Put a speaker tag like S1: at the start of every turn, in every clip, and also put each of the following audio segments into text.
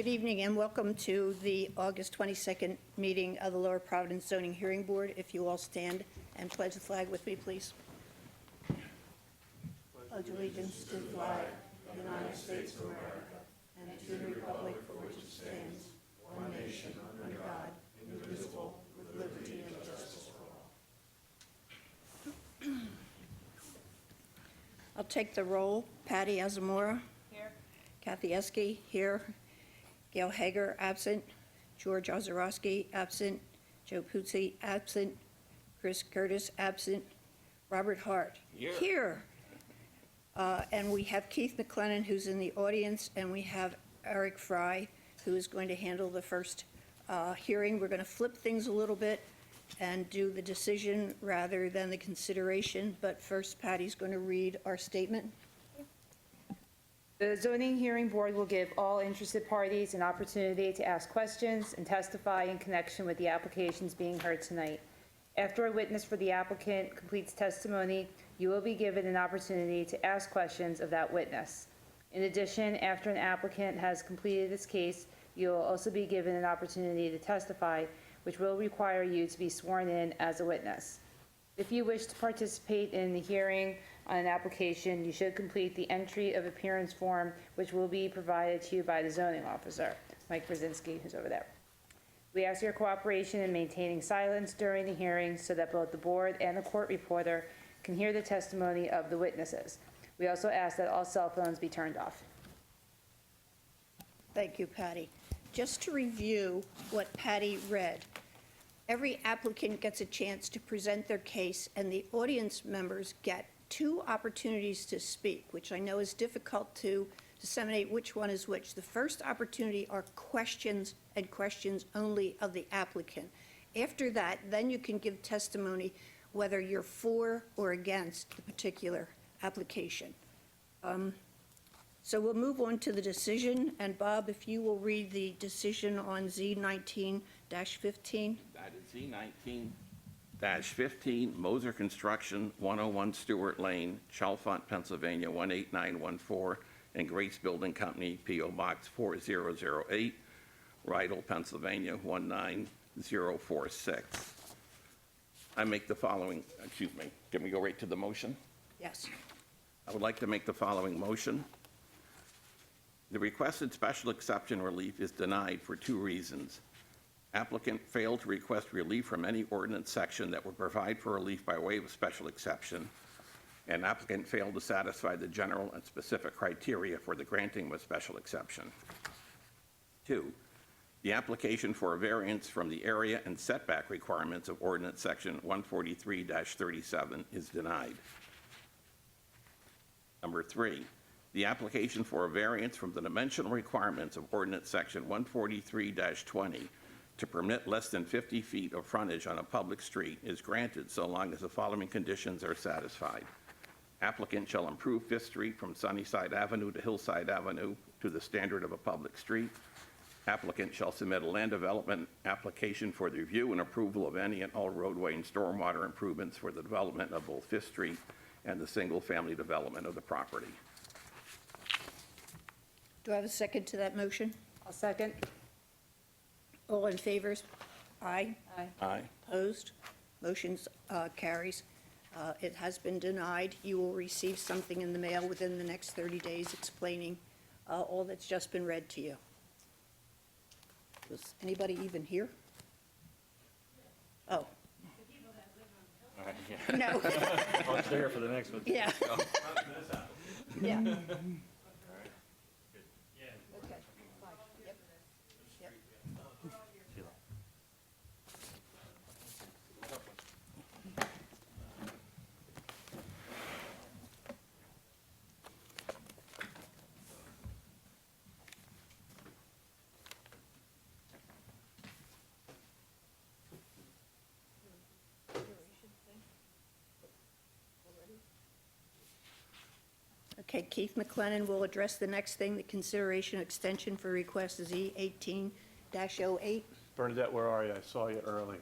S1: Good evening and welcome to the August 22nd meeting of the Lower Providence Zoning Hearing Board. If you all stand and pledge the flag with me, please. Pledge allegiance to the flag of the United States of America and to the republic for which it stands, one nation, under God, indivisible, with liberty and justice for all. I'll take the roll. Patty Azamora. Here. Kathy Eske, here. Gail Hager, absent. George Ozorowski, absent. Joe Puzzi, absent. Chris Curtis, absent. Robert Hart, here. And we have Keith McLennan, who's in the audience, and we have Eric Fry, who is going to handle the first hearing. We're going to flip things a little bit and do the decision rather than the consideration, but first Patty's going to read our statement.
S2: The zoning hearing board will give all interested parties an opportunity to ask questions and testify in connection with the applications being heard tonight. After a witness for the applicant completes testimony, you will be given an opportunity to ask questions of that witness. In addition, after an applicant has completed his case, you will also be given an opportunity to testify, which will require you to be sworn in as a witness. If you wish to participate in the hearing on an application, you should complete the entry of appearance form, which will be provided to you by the zoning officer, Mike Brzezinski, who's over there. We ask your cooperation in maintaining silence during the hearing so that both the board and the court reporter can hear the testimony of the witnesses. We also ask that all cell phones be turned off.
S1: Thank you, Patty. Just to review what Patty read, every applicant gets a chance to present their case, and the audience members get 2 opportunities to speak, which I know is difficult to disseminate which one is which. The first opportunity are questions and questions only of the applicant. After that, then you can give testimony whether you're for or against the particular application. So we'll move on to the decision, and Bob, if you will read the decision on Z19-15.
S3: That is Z19-15, Moser Construction, 101 Stewart Lane, Chalfont, Pennsylvania, 18914, and Grace Building Company, P.O. Box 4008, Rydell, Pennsylvania, 19046. I make the following, can we go right to the motion?
S1: Yes.
S3: I would like to make the following motion. The requested special exception relief is denied for 2 reasons. Applicant failed to request relief from any ordinance section that would provide for relief by way of special exception, and applicant failed to satisfy the general and specific criteria for the granting of a special exception. 2, the application for a variance from the area and setback requirements of ordinance section 143-37 is denied. Number 3, the application for a variance from the dimensional requirements of ordinance section 143-20 to permit less than 50 feet of frontage on a public street is granted so long as the following conditions are satisfied. Applicant shall improve 5th Street from Sunnyside Avenue to Hillside Avenue to the standard of a public street. Applicant shall submit a land development application for the review and approval of any and all roadway and stormwater improvements for the development of both 5th Street and the single-family development of the property.
S1: Do I have a second to that motion?
S2: I'll second.
S1: All in favor? Aye.
S2: Aye.
S3: Aye.
S1: Opposed? Motion carries. It has been denied. You will receive something in the mail within the next 30 days explaining all that's just been read to you. Was anybody even here? Oh. No.
S4: I'll stay here for the next one.
S1: Yeah. Yeah. Okay. Fine. Yep. Yep. Okay, Keith McLennan will address the next thing, the consideration extension for request Z18-08.
S4: Bernadette, where are you? I saw you earlier.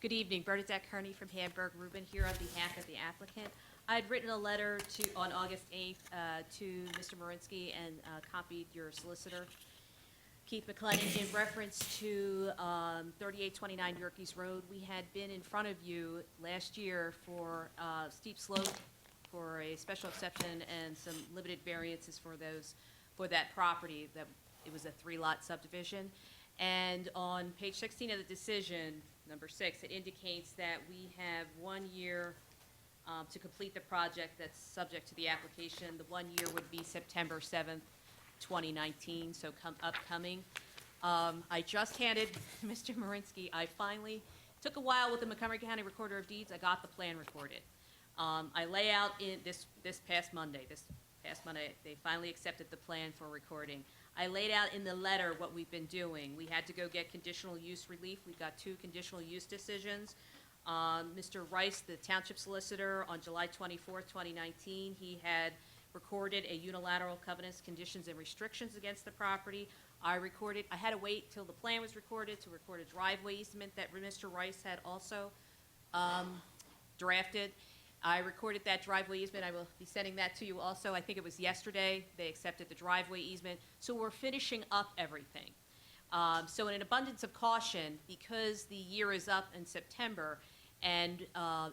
S5: Good evening, Bernadette Kearney from Hamburg Rubin here on behalf of the applicant. I had written a letter on August 8th to Mr. Marinsky and copied your solicitor, Keith McLennan, in reference to 3829 Yerkes Road. We had been in front of you last year for steep slope, for a special exception and some limited variances for that property. That it was a 3-lot subdivision. And on page 16 of the decision, number 6, it indicates that we have 1 year to complete the project that's subject to the application. The 1 year would be September 7th, 2019, so upcoming. I just handed Mr. Marinsky, I finally, took a while with the Montgomery County Recorder of Deeds, I got the plan recorded. I lay out in this past Monday, they finally accepted the plan for recording. I laid out in the letter what we've been doing. We had to go get conditional use relief. We got 2 conditional use decisions. Mr. Rice, the township solicitor, on July 24th, 2019, he had recorded a unilateral covenants, conditions, and restrictions against the property. I had to wait till the plan was recorded to record a driveway easement that Mr. Rice had also drafted. I recorded that driveway easement. I will be sending that to you also. I think it was yesterday. They accepted the driveway easement. So we're finishing up everything. So in an abundance of caution, because the year is up in September and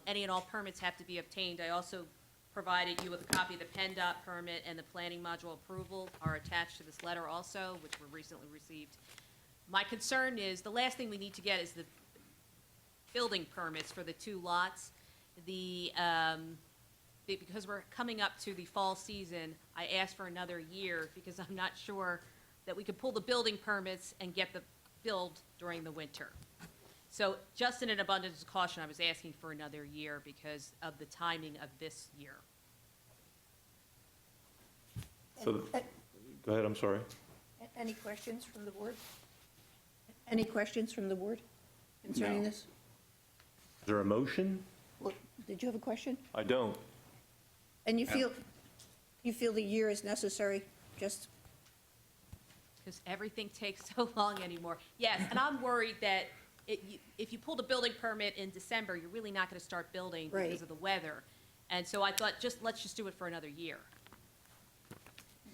S5: any and all permits have to be obtained, I also provided you with a copy of the PennDOT permit and the planning module approval are attached to this letter also, which were recently received. My concern is the last thing we need to get is the building permits for the 2 lots. Because we're coming up to the fall season, I asked for another year because I'm not sure that we could pull the building permits and get the build during the winter. So just in an abundance of caution, I was asking for another year because of the timing of this year.
S4: So, go ahead, I'm sorry.
S1: Any questions from the board? Any questions from the board concerning
S3: No.
S1: this?
S4: Is there a motion?
S1: Well, did you have a question?
S4: I don't.
S1: And you feel the year is necessary, just,
S5: Because everything takes so long anymore. Yes, and I'm worried that if you pull the building permit in December, you're really not going to start building
S1: Right.
S5: because of the weather. And so I thought, let's just do it for another year.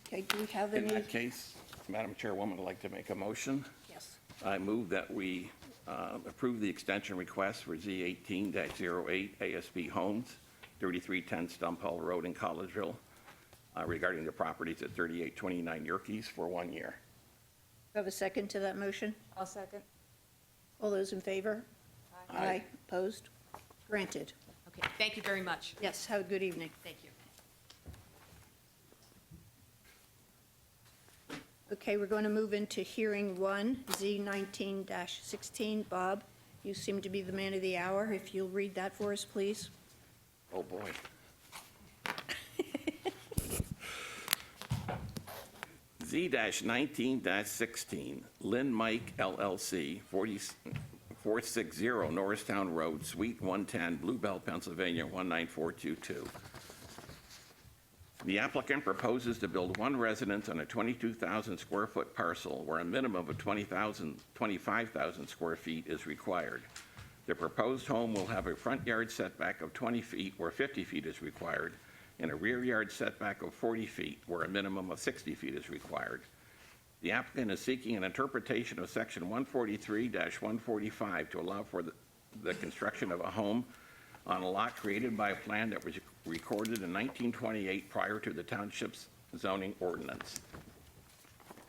S1: okay, do we have
S3: In
S1: any?
S3: that case, Madam Chairwoman, I'd like to make a motion.
S1: Yes.
S3: I move that we approve the extension request for Z18-08 ASB Homes, 3310 Stump Hall Road in Collegeville, regarding the properties at 3829 Yerkes for 1 year.
S1: Do I have a second to that motion?
S2: I'll second.
S1: All those in favor?
S3: Aye.
S1: Opposed? Granted.
S5: Okay, thank you very much.
S1: Yes, have a good evening.
S5: Thank you.
S1: Okay, we're going to move into hearing 1, Z19-16. Bob, you seem to be the man of the hour. If you'll read that for us, please.
S3: Oh, boy. Z-19-16, Lynn Mike LLC, 460 Norristown Road, Suite 110, Bluebell, Pennsylvania, 19422. The applicant proposes to build 1 residence on a 22,000 square foot parcel where a minimum of 25,000 square feet is required. The proposed home will have a front yard setback of 20 feet where 50 feet is required, and a rear yard setback of 40 feet where a minimum of 60 feet is required. The applicant is seeking an interpretation of Section 143-145 to allow for the construction of a home on a lot created by a plan that was recorded in 1928 prior to the township's zoning ordinance.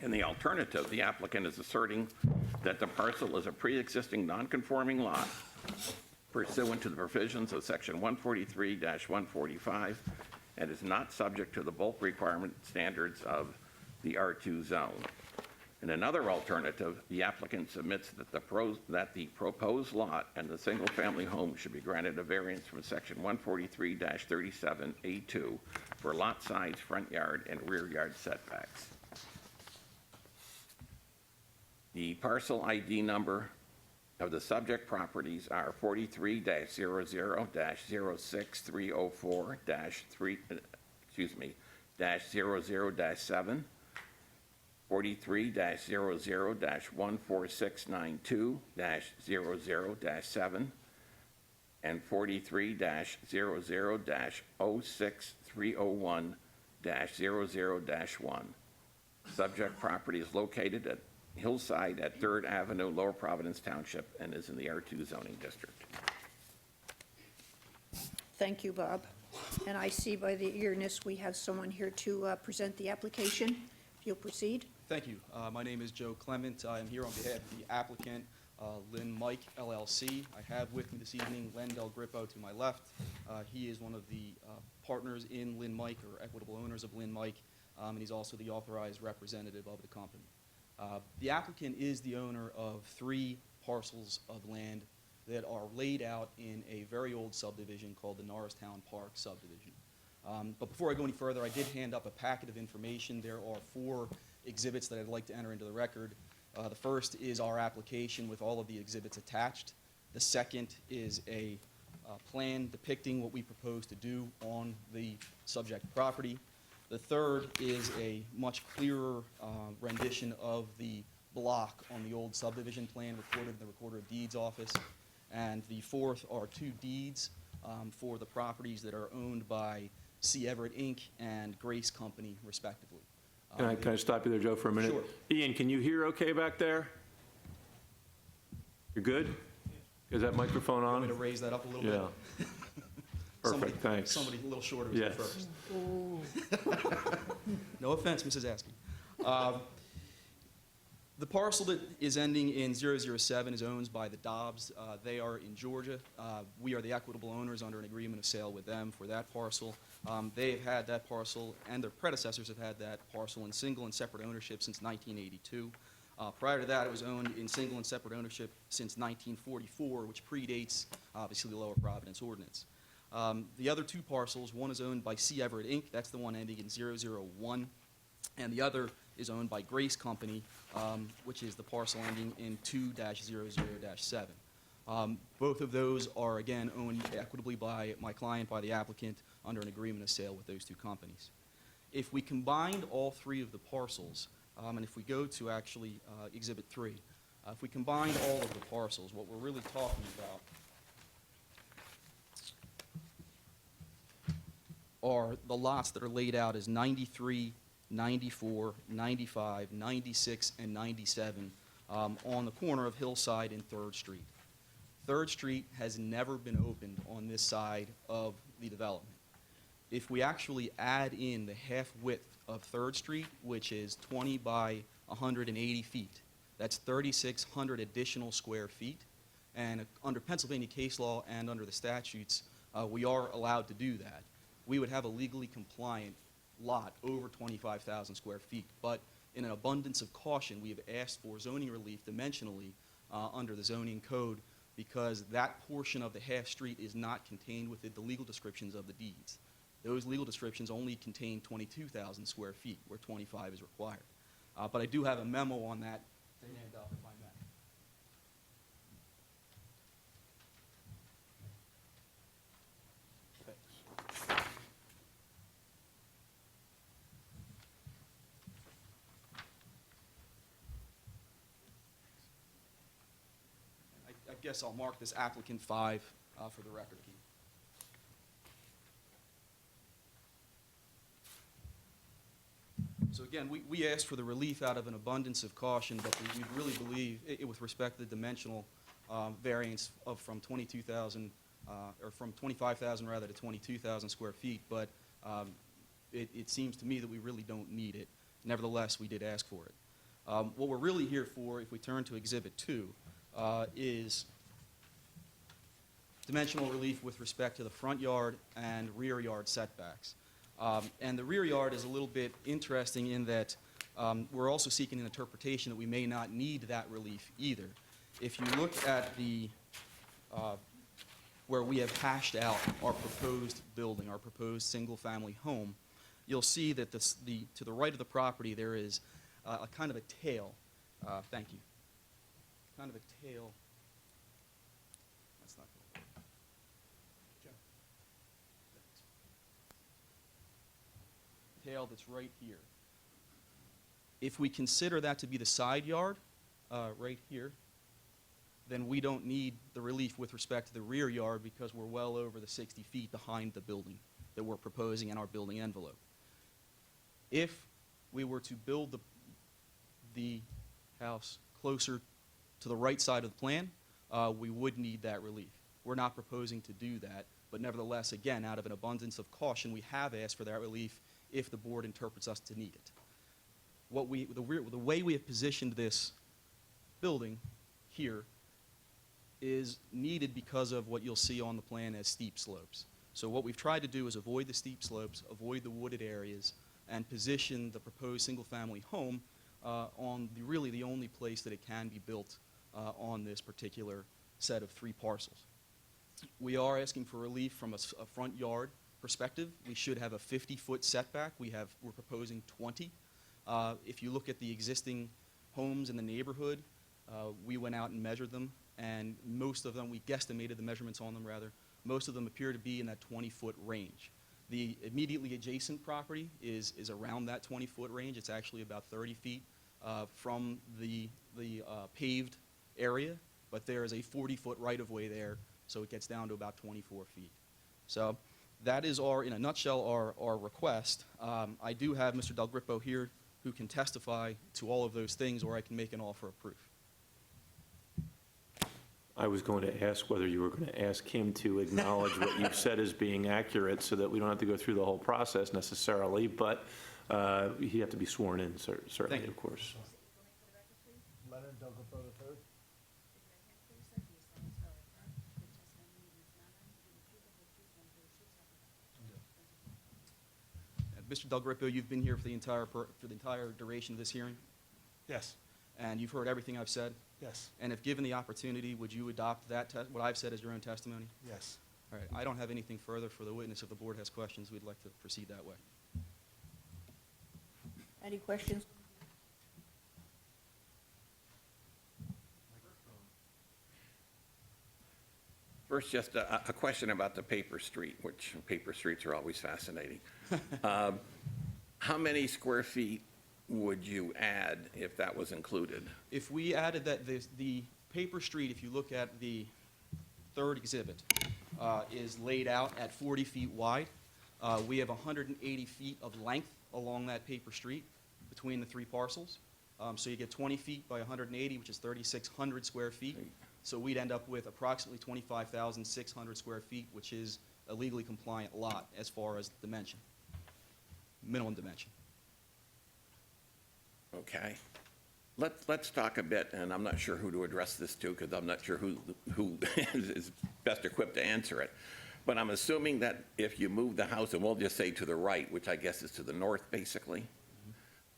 S3: In the alternative, the applicant is asserting that the parcel is a pre-existing non-conforming lot pursuant to the provisions of Section 143-145 and is not subject to the bulk requirement standards of the R2 zone. In another alternative, the applicant submits that the proposed lot and the single-family home should be granted a variance from Section 143-37A2 for lot size, front yard, and rear yard setbacks. The parcel ID number of the subject properties are 43-00-060-3, 43-00-14692-00-7, and 43-00-06301-00-1. Subject property is located at Hillside at 3rd Avenue, Lower Providence Township, and is in the R2 zoning district.
S1: Thank you, Bob. And I see by the eagerness, we have someone here to present the application. If you'll proceed.
S6: Thank you. My name is Joe Clement. I am here on behalf of the applicant, Lynn Mike LLC. I have with me this evening Len Del Grippo to my left. He is one of the partners in Lynn Mike, or equitable owners of Lynn Mike, and he's also the authorized representative of the company. The applicant is the owner of 3 parcels of land that are laid out in a very old subdivision called the Norristown Park subdivision. But before I go any further, I did hand up a packet of information. There are 4 exhibits that I'd like to enter into the record. The first is our application with all of the exhibits attached. The second is a plan depicting what we propose to do on the subject property. The third is a much clearer rendition of the block on the old subdivision plan recorded in the Recorder of Deeds office. And the fourth are 2 deeds for the properties that are owned by C. Everett, Inc. and Grace Company, respectively.
S4: Can I stop you there, Joe, for a minute?
S6: Sure.
S4: Ian, can you hear okay back there? You're good? Is that microphone
S6: Want me to
S4: on?
S6: raise that up a little bit?
S4: Yeah.
S6: Somebody-
S4: Perfect, thanks.
S6: Somebody a little shorter was there
S4: Yes.
S6: first. No offense, Mrs. Askey. The parcel that is ending in 007 is owned by the Dobbs. They are in Georgia. We are the equitable owners under an agreement of sale with them for that parcel. They have had that parcel, and their predecessors have had that parcel in single and separate ownership since 1982. Prior to that, it was owned in single and separate ownership since 1944, which predates, obviously, the Lower Providence Ordinance. The other 2 parcels, one is owned by C. Everett, Inc., that's the one ending in 001, and the other is owned by Grace Company, which is the parcel ending in 2-00-7. Both of those are, again, owned equitably by my client, by the applicant, under an agreement of sale with those 2 companies. If we combined all 3 of the parcels, and if we go to actually Exhibit 3, if we combined all of the parcels, what we're really talking about are the lots that are laid out as 93, 94, 95, 96, and 97 on the corner of Hillside and 3rd Street. 3rd Street has never been opened on this side of the development. If we actually add in the half width of 3rd Street, which is 20 by 180 feet, that's 3,600 additional square feet. And under Pennsylvania case law and under the statutes, we are allowed to do that. We would have a legally compliant lot over 25,000 square feet. But in an abundance of caution, we have asked for zoning relief dimensionally under the zoning code because that portion of the half street is not contained within the legal descriptions of the deeds. Those legal descriptions only contain 22,000 square feet, where 25 is required. But I do have a memo on that to hand out if I may. I guess I'll mark this applicant 5 for the record. So again, we asked for the relief out of an abundance of caution, but we really believe, with respect to the dimensional variance from 22,000, or from 25,000 rather to 22,000 square feet, but it seems to me that we really don't need it. Nevertheless, we did ask for it. What we're really here for, if we turn to Exhibit 2, is dimensional relief with respect to the front yard and rear yard setbacks. And the rear yard is a little bit interesting in that we're also seeking an interpretation that we may not need that relief either. If you look at the where we have hashed out our proposed building, our proposed single-family home, you'll see that to the right of the property there is a kind of a tail. Thank you. Kind of a tail. That's not good. Tail that's right here. If we consider that to be the side yard, right here, then we don't need the relief with respect to the rear yard because we're well over the 60 feet behind the building that we're proposing in our building envelope. If we were to build the house closer to the right side of the plan, we would need that relief. We're not proposing to do that, but nevertheless, again, out of an abundance of caution, we have asked for that relief if the board interprets us to need it. The way we have positioned this building here is needed because of what you'll see on the plan as steep slopes. So what we've tried to do is avoid the steep slopes, avoid the wooded areas, and position the proposed single-family home on really the only place that it can be built on this particular set of 3 parcels. We are asking for relief from a front yard perspective. We should have a 50-foot setback. We're proposing 20. If you look at the existing homes in the neighborhood, we went out and measured them, and most of them, we guesstimated the measurements on them rather, most of them appear to be in that 20-foot range. The immediately adjacent property is around that 20-foot range. It's actually about 30 feet from the paved area, but there is a 40-foot right-of-way there, so it gets down to about 24 feet. So that is in a nutshell, our request. I do have Mr. Del Grippo here who can testify to all of those things, or I can make an offer of proof.
S4: I was going to ask whether you were going to ask him to acknowledge what you've said as being accurate so that we don't have to go through the whole process necessarily, but he'd have to be sworn in, certainly,
S6: Thank you.
S4: of course.
S7: Leonard Del Grippo III.
S6: Mr. Del Grippo, you've been here for the entire duration of this hearing,
S7: Yes,
S6: and you've heard everything I've said.
S7: yes,
S6: And if given the opportunity, would you adopt what I've said as your own testimony?
S7: yes.
S6: All right, I don't have anything further for the witness. If the board has questions, we'd like to proceed that way.
S1: Any questions?
S3: First, just a question about the paper street, which paper streets are always fascinating. How many square feet would you add if that was included?
S6: If we added that, the paper street, if you look at the third exhibit, is laid out at 40 feet wide. We have 180 feet of length along that paper street between the 3 parcels. So you get 20 feet by 180, which is 3,600 square feet. So we'd end up with approximately 25,600 square feet, which is a legally compliant lot as far as dimension, minimum dimension.
S3: Okay. Let's talk a bit, and I'm not sure who to address this to because I'm not sure who is best equipped to answer it. But I'm assuming that if you move the house, and we'll just say to the right, which I guess is to the north, basically,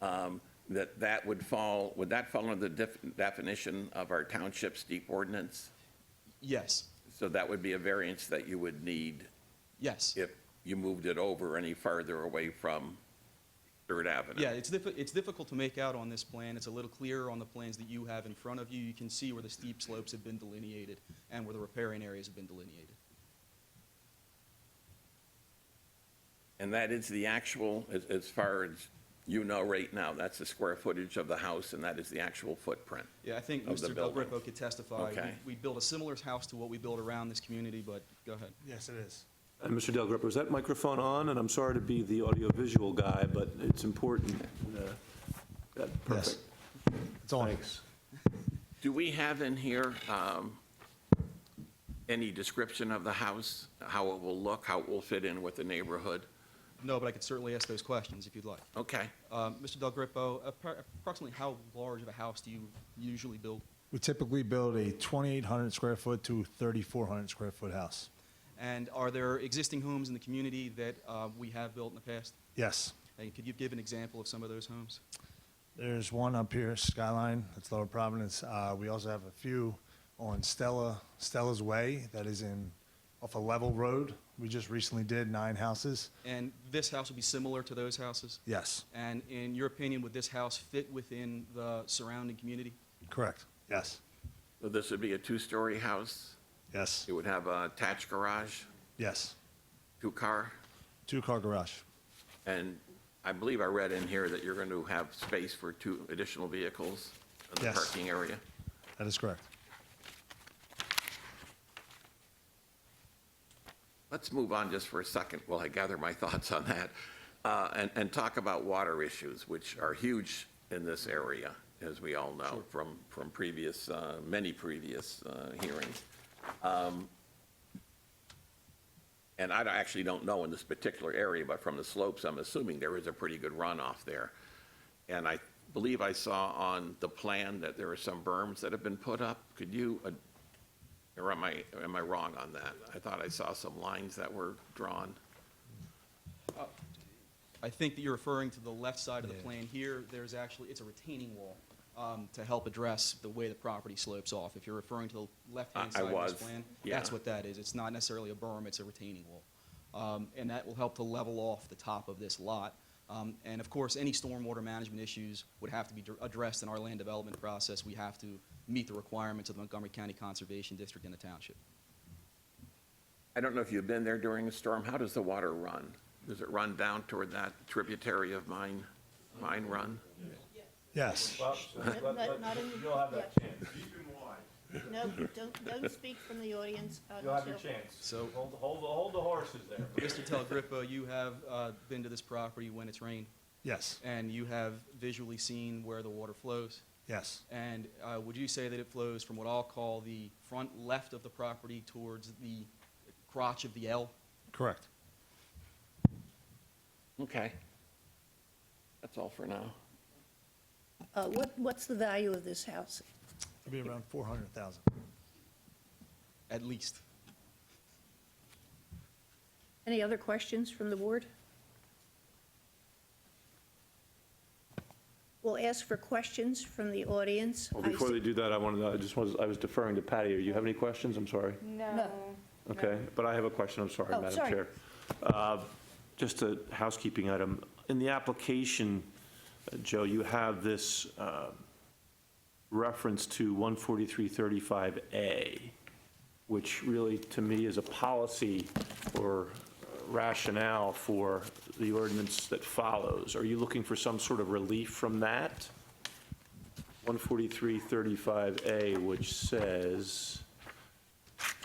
S3: would that fall under the definition of our township steep ordinance?
S6: Yes,
S3: So that would be a variance that you would need
S6: yes.
S3: if you moved it over any farther away from Third Avenue?
S6: Yeah, it's difficult to make out on this plan. It's a little clearer on the plans that you have in front of you. You can see where the steep slopes have been delineated and where the riparian areas have been delineated.
S3: And that is the actual, as far as you know right now, that's the square footage of the house, and that is the actual footprint?
S6: Yeah, I think
S3: Of the
S6: Mr. Del
S3: building.
S6: Grippo could testify.
S3: Okay.
S6: We built a similar house to what we built around this community, but go ahead.
S7: Yes, it is.
S4: And Mr. Del Grippo, is that microphone on? And I'm sorry to be the audiovisual guy, but it's important. Perfect.
S7: It's on.
S4: Thanks.
S3: Do we have in here any description of the house, how it will look, how it will fit in with the neighborhood?
S6: No, but I could certainly ask those questions if you'd like.
S3: Okay.
S6: Mr. Del Grippo, approximately how large of a house do you usually build?
S7: We typically build a 2,800 square foot to 3,400 square foot house.
S6: And are there existing homes in the community that we have built in the past?
S7: Yes.
S6: And could you give an example of some of those homes?
S7: There's one up here, Skyline, that's Lower Providence. We also have a few on Stella's Way, that is off a level road. We just recently did 9 houses.
S6: And this house would be similar to those houses?
S7: Yes,
S6: And in your opinion, would this house fit within the surrounding community?
S7: correct. Yes,
S3: So this would be a 2-story house?
S7: yes,
S3: It would have a attached garage,
S7: yes.
S3: 2-car?
S7: 2-car garage.
S3: And I believe I read in here that you're going to have space for 2 additional vehicles in the
S7: Yes.
S3: parking area?
S7: That is correct.
S3: let's move on just for a second while I gather my thoughts on that, and talk about water issues, which are huge in this area, as we all know from previous, many previous hearings. And I actually don't know in this particular area, but from the slopes, I'm assuming there is a pretty good runoff there. And I believe I saw on the plan that there are some berms that have been put up. Could you, or am I wrong on that? I thought I saw some lines that were drawn.
S6: I think that you're referring to the left side of the plan here. There's actually, it's a retaining wall to help address the way the property slopes off. If you're referring to the left-hand
S3: I
S6: side of
S3: was,
S6: this plan,
S3: yeah.
S6: that's what that is. It's not necessarily a berm, it's a retaining wall. And that will help to level off the top of this lot. And of course, any stormwater management issues would have to be addressed in our land development process. We have to meet the requirements of the Montgomery County Conservation District and the township.
S3: I don't know if you've been there during a storm. How does the water run? Does it run down toward that tributary of Mine Run?
S7: Yes.
S1: Not in the-
S4: You'll have that
S1: yeah.
S4: chance.
S1: No, don't speak from the audience
S4: You'll have your
S1: until,
S4: chance.
S6: So-
S4: Hold the horses there.
S6: Mr. Telgrippo, you have been to this property when it's rained,
S7: Yes.
S6: and you have visually seen where the water flows.
S7: Yes.
S6: And would you say that it flows from what I'll call the front left of the property towards the crotch of the L?
S7: Correct.
S3: Okay. That's all for now.
S1: what's the value of this house?
S7: It'll be around 400,000.
S6: At least.
S1: Any other questions from the board? We'll ask for questions from the audience.
S4: Well, before they do that, I was deferring to Patty. Do you have any questions? I'm sorry.
S2: No.
S4: Okay, but I have a question, I'm sorry,
S1: Oh,
S4: Madam
S1: sorry.
S4: Chair. Just a housekeeping item. In the application, Joe, you have this reference to 14335A, which really, to me, is a policy or rationale for the ordinance that follows. Are you looking for some sort of relief from that? 14335A, which says,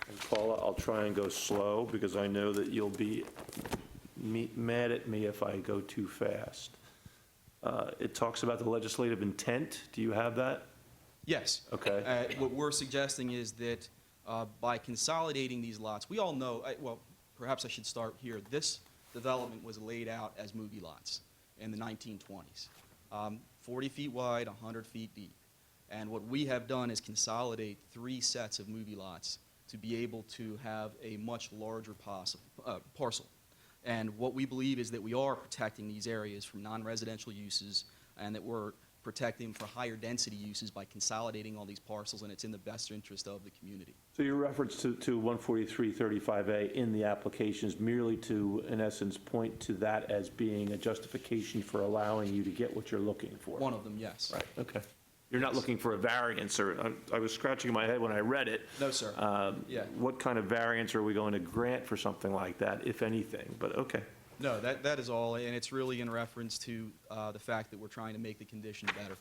S4: and Paula, I'll try and go slow because I know that you'll be mad at me if I go too fast. It talks about the legislative intent. Do you have that?
S6: Yes.
S4: Okay.
S6: What we're suggesting is that by consolidating these lots, we all know, well, perhaps I should start here. This development was laid out as movie lots in the 1920s. 40 feet wide, 100 feet deep. And what we have done is consolidate 3 sets of movie lots to be able to have a much larger parcel. And what we believe is that we are protecting these areas from non-residential uses and that we're protecting for higher density uses by consolidating all these parcels, and it's in the best interest of the community.
S4: So your reference to 14335A in the application is merely to, in essence, point to that as being a justification for allowing you to get what you're looking for?
S6: One of them, yes.
S4: Right, okay. You're not looking for a variance, or, I was scratching my head when I read it.
S6: No, sir. Yeah.
S4: What kind of variance are we going to grant for something like that, if anything? But, okay.
S6: No, that is all, and it's really in reference to the fact that we're trying to make the condition better.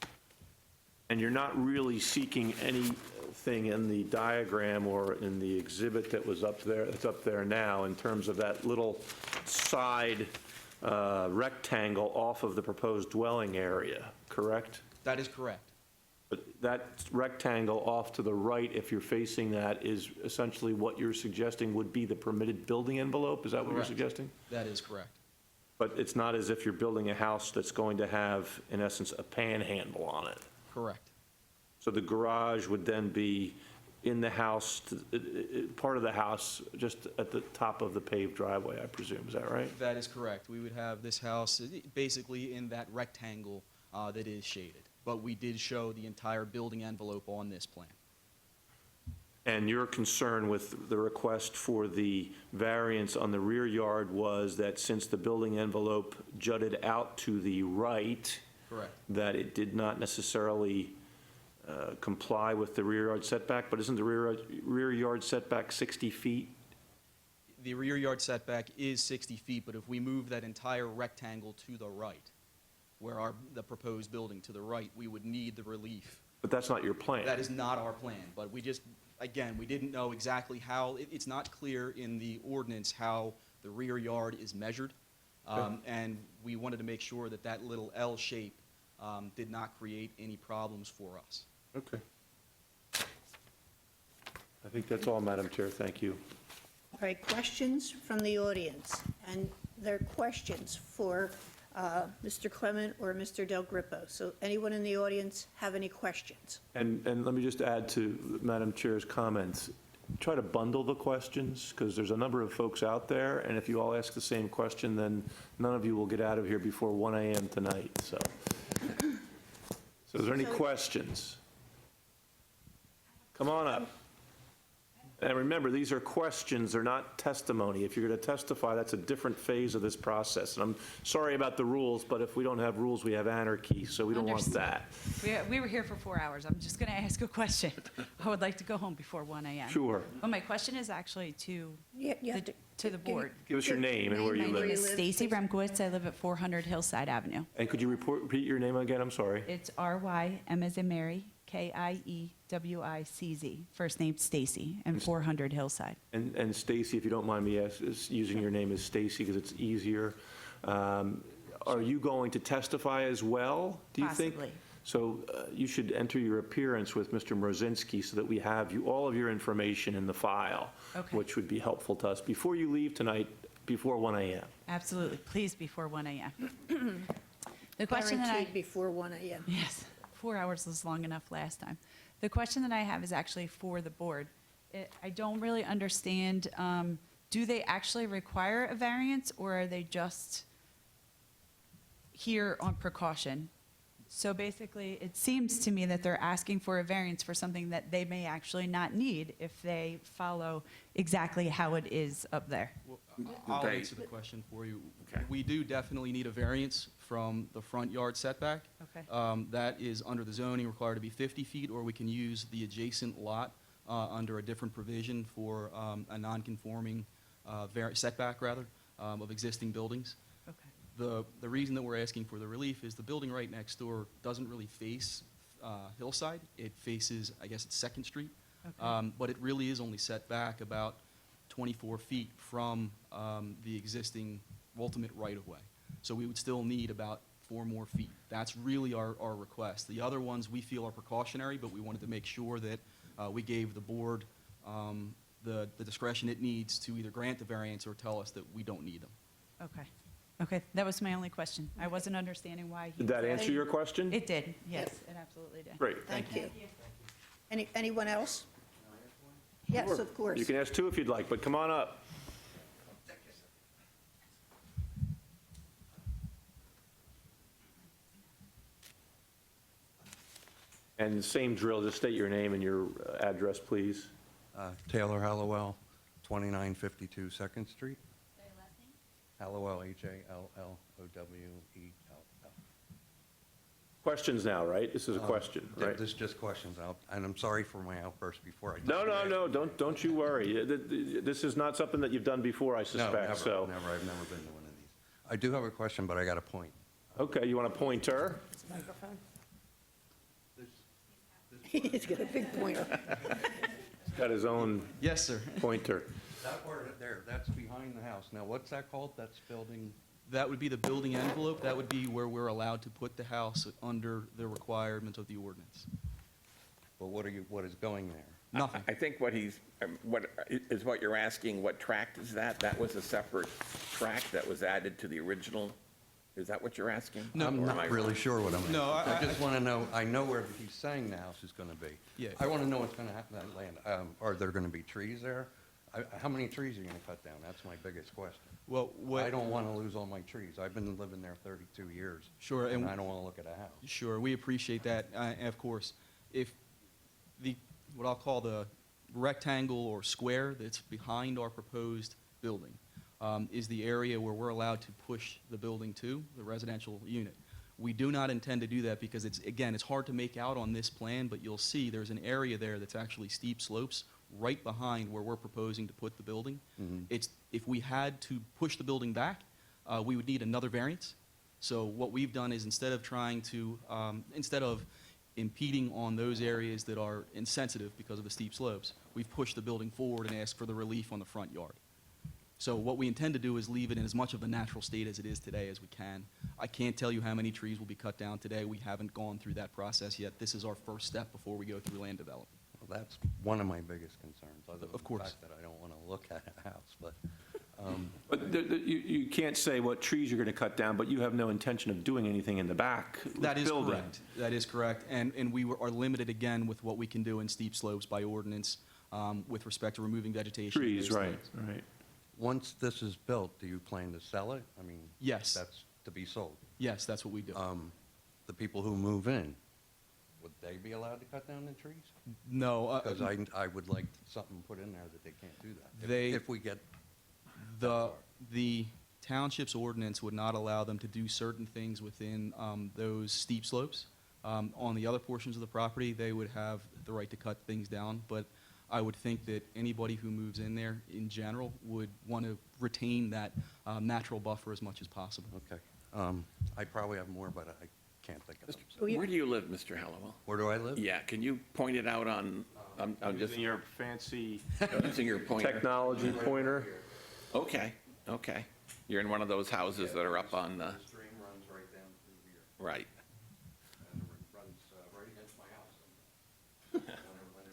S4: And you're not really seeking anything in the diagram or in the exhibit that was up there, that's up there now, in terms of that little side rectangle off of the proposed dwelling area, correct?
S6: That is correct.
S4: But that rectangle off to the right, if you're facing that, is essentially what you're suggesting would be the permitted building envelope? Is that what you're
S6: Correct.
S4: suggesting?
S6: That is correct.
S4: But it's not as if you're building a house that's going to have, in essence, a panhandle on it.
S6: Correct.
S4: So the garage would then be in the house, part of the house, just at the top of the paved driveway, I presume. Is that right?
S6: That is correct. We would have this house basically in that rectangle that is shaded. But we did show the entire building envelope on this plan.
S4: And your concern with the request for the variance on the rear yard was that since the building envelope jutted out to the right,
S6: Correct.
S4: that it did not necessarily comply with the rear yard setback, but isn't the rear yard setback 60 feet?
S6: The rear yard setback is 60 feet, but if we move that entire rectangle to the right, where the proposed building to the right, we would need the relief.
S4: But that's not your plan.
S6: That is not our plan, but we just again, we didn't know exactly how, it's not clear in the ordinance how the rear yard is measured. And we wanted to make sure that that little L shape did not create any problems for us.
S4: Okay. I think that's all, Madam Chair. Thank you.
S1: All right, questions from the audience? And they're questions for Mr. Clement or Mr. Del Grippo. So anyone in the audience have any questions?
S4: And let me just add to Madam Chair's comments. Try to bundle the questions, because there's a number of folks out there, and if you all ask the same question, then none of you will get out of here before 1 a.m. tonight, so. So is there any questions? Come on up. And remember, these are questions, they're not testimony. If you're going to testify, that's a different phase of this process. And I'm sorry about the rules, but if we don't have rules, we have anarchy, so we don't want that.
S8: We were here for 4 hours. I'm just going to ask a question. I would like to go home before 1 a.m.
S4: Sure.
S8: Well, my question is actually to
S1: You have
S8: the board.
S4: Give us your name and where you
S8: My name
S4: live.
S8: is Stacy Remkowitz. I live at 400 Hillside Avenue.
S4: And could you repeat your name again? I'm sorry.
S8: It's R-Y, M as in Mary, Kiewicz. First name Stacy, and 400 Hillside.
S4: And Stacy, if you don't mind me using your name as Stacy because it's easier, are you going to testify as well, do you think?
S8: Possibly.
S4: So you should enter your appearance with Mr. Mrozinski so that we have all of your information in the file,
S8: Okay.
S4: which would be helpful to us before you leave tonight, before 1 a.m.
S8: Absolutely. Please, before 1 a.m. The question that
S1: guaranteed before 1 a.m.
S8: Yes, 4 hours was long enough last time. The question that I have is actually for the board. I don't really understand, do they actually require a variance, or are they just here on precaution? So basically, it seems to me that they're asking for a variance for something that they may actually not need if they follow exactly how it is up there.
S6: Well, I'll
S3: They-
S6: answer the question for you.
S3: Okay.
S6: We do definitely need a variance from the front yard setback.
S8: Okay.
S6: That is under the zoning required to be 50 feet, or we can use the adjacent lot under a different provision for a non-conforming setback, rather, of existing buildings.
S8: Okay.
S6: The reason that we're asking for the relief is the building right next door doesn't really face Hillside. It faces, I guess it's Second Street.
S8: Okay.
S6: But it really is only set back about 24 feet from the existing ultimate right-of-way. So we would still need about 4 more feet. That's really our request. The other ones we feel are precautionary, but we wanted to make sure that we gave the board the discretion it needs to either grant the variance or tell us that we don't need them.
S8: Okay. Okay, that was my only question. I wasn't understanding why.
S4: Did that answer your question?
S8: It did, yes, it absolutely did.
S4: Great.
S1: Thank you. Anyone else? Yes, of course.
S4: You can ask 2 if you'd like, but come on up. And same drill, just state your name and your address, please.
S9: Taylor Hallowell, 2952 Second Street. Hallowell, Hallowell.
S4: Questions now, right? This is a question, right?
S9: This is just questions, and I'm sorry for my outburst before I.
S4: No, don't you worry. This is not something that you've done before, I
S9: No,
S4: suspect, so.
S9: never, I've never been to one of these. I do have a question, but I got a point.
S4: Okay, you want a pointer?
S1: He's got a big pointer.
S4: Got his own
S6: Yes, sir.
S4: pointer.
S9: That part there, that's behind the house. Now, what's that called? That's building,
S6: That would be the building envelope. That would be where we're allowed to put the house under the requirement of the ordinance.
S9: but what is going there?
S6: Nothing.
S3: I think what you're asking, what tract is that? That was a separate tract that was added to the original? Is that what you're asking?
S6: No.
S9: I'm
S3: Or am I
S9: not really
S3: wrong?
S9: sure what I'm asking.
S6: No,
S9: I just want to know, I know where he's saying the house is going to be.
S6: Yeah.
S9: I want to know what's going to happen to that land. Are there going to be trees there? How many trees are you going to cut down? That's my biggest question.
S6: Well,
S9: I don't want to lose all my trees. I've been living there 32 years.
S6: Sure,
S9: And
S6: and-
S9: I don't want to look at a house.
S6: Sure, we appreciate that. And of course, if what I'll call the rectangle or square that's behind our proposed building is the area where we're allowed to push the building to, the residential unit. We do not intend to do that because it's hard to make out on this plan, but you'll see there's an area there that's actually steep slopes right behind where we're proposing to put the building. If we had to push the building back, we would need another variance. So what we've done is instead of impeding on those areas that are insensitive because of the steep slopes, we've pushed the building forward and asked for the relief on the front yard. So what we intend to do is leave it in as much of a natural state as it is today as we can. I can't tell you how many trees will be cut down today. We haven't gone through that process yet. This is our first step before we go through land development.
S9: Well, that's one of my biggest concerns, other than
S6: Of
S9: the
S6: course.
S9: fact that I don't want to look at a house, but,
S4: But you can't say what trees you're going to cut down, but you have no intention of doing anything in the back with
S6: That is
S4: building.
S6: correct. That is correct. And we are limited again with what we can do in steep slopes by ordinance with respect to removing vegetation. and
S4: Trees,
S6: those
S4: right,
S6: things.
S4: right.
S9: once this is built, do you plan to sell it? I mean,
S6: Yes.
S9: that's to be sold.
S6: Yes, that's what we do.
S9: The people who move in, would they be allowed to cut down the trees?
S6: No.
S9: Because I would like something put in there that they can't do that. If we get,
S6: The township's ordinance would not allow them to do certain things within those steep slopes. On the other portions of the property, they would have the right to cut things down, but I would think that anybody who moves in there, in general, would want to retain that natural buffer as much as possible.
S9: okay. I probably have more, but I can't think of them.
S1: Oh, yeah.
S3: Where do you live, Mr. Hallowell?
S9: Where do I live?
S3: Yeah, can you point it out on, I'm just
S4: Using your fancy
S3: using your pointer?
S4: technology pointer.
S3: Okay, okay. You're in one of those houses that are up on the,
S9: The stream runs right down through here,
S3: right.
S9: and it runs right against my house. When it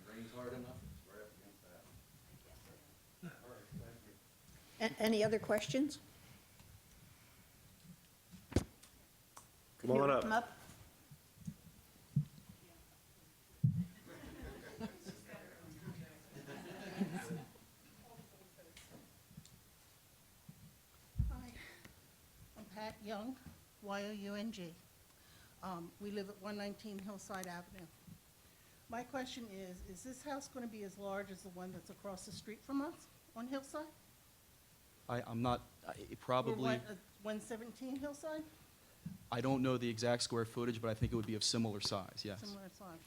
S9: rains hard enough, it's right up against that. All right, thank you.
S1: Any other questions?
S4: Come on up.
S1: Come up.
S10: Hi, I'm Pat Young, Y-O-U-N-G. We live at 119 Hillside Avenue. My question is this house going to be as large as the one that's across the street from us on Hillside?
S6: I'm not,
S10: Or
S6: probably,
S10: what, 117 Hillside?
S6: I don't know the exact square footage, but I think it would be of similar size, yes.
S10: Similar size.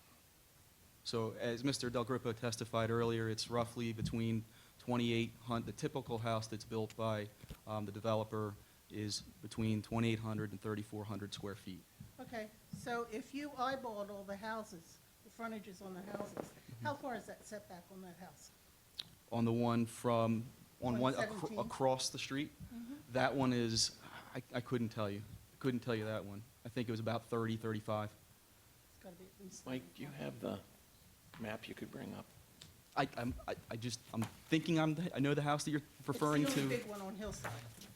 S6: So as Mr. Del Grippo testified earlier, it's roughly between 2,800, the typical house that's built by the developer is between 2,800 and 3,400 square feet.
S10: Okay, so if you eyeballed all the houses, the frontages on the houses, how far is that setback on that house?
S6: On the one from, on one,
S10: 117.
S6: across the street, that one is, I couldn't tell you. Couldn't tell you that one. I think it was about 30, 35.
S10: It's got to be at least.
S3: Mike, do you have the map you could bring up?
S6: I'm thinking I know the house that you're referring
S10: It's the
S6: to,
S10: only big one on Hillside.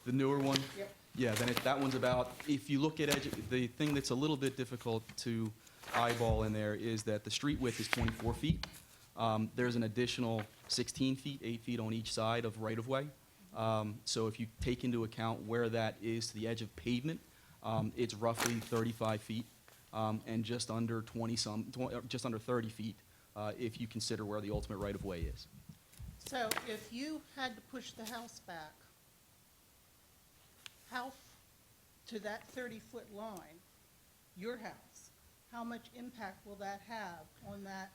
S6: the newer one.
S10: Yep.
S6: Yeah, then that one's about, if you look at the thing that's a little bit difficult to eyeball in there is that the street width is 24 feet. There's an additional 16 feet, 8 feet on each side of right-of-way. So if you take into account where that is to the edge of pavement, it's roughly 35 feet, and just under 30 feet, if you consider where the ultimate right-of-way is.
S10: So if you had to push the house back, to that 30-foot line, your house, how much impact will that have on that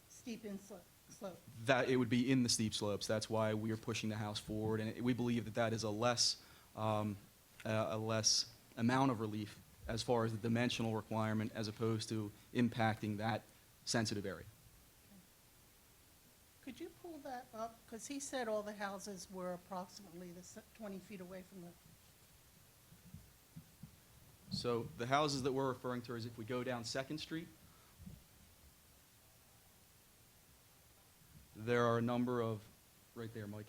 S10: steep slope?
S6: That, it would be in the steep slopes. That's why we are pushing the house forward, and we believe that that is a less amount of relief as far as the dimensional requirement as opposed to impacting that sensitive area.
S10: Could you pull that up? Because he said all the houses were approximately 20 feet away from the,
S6: So the houses that we're referring to is if we go down Second Street, there are a number of, right there, Mike.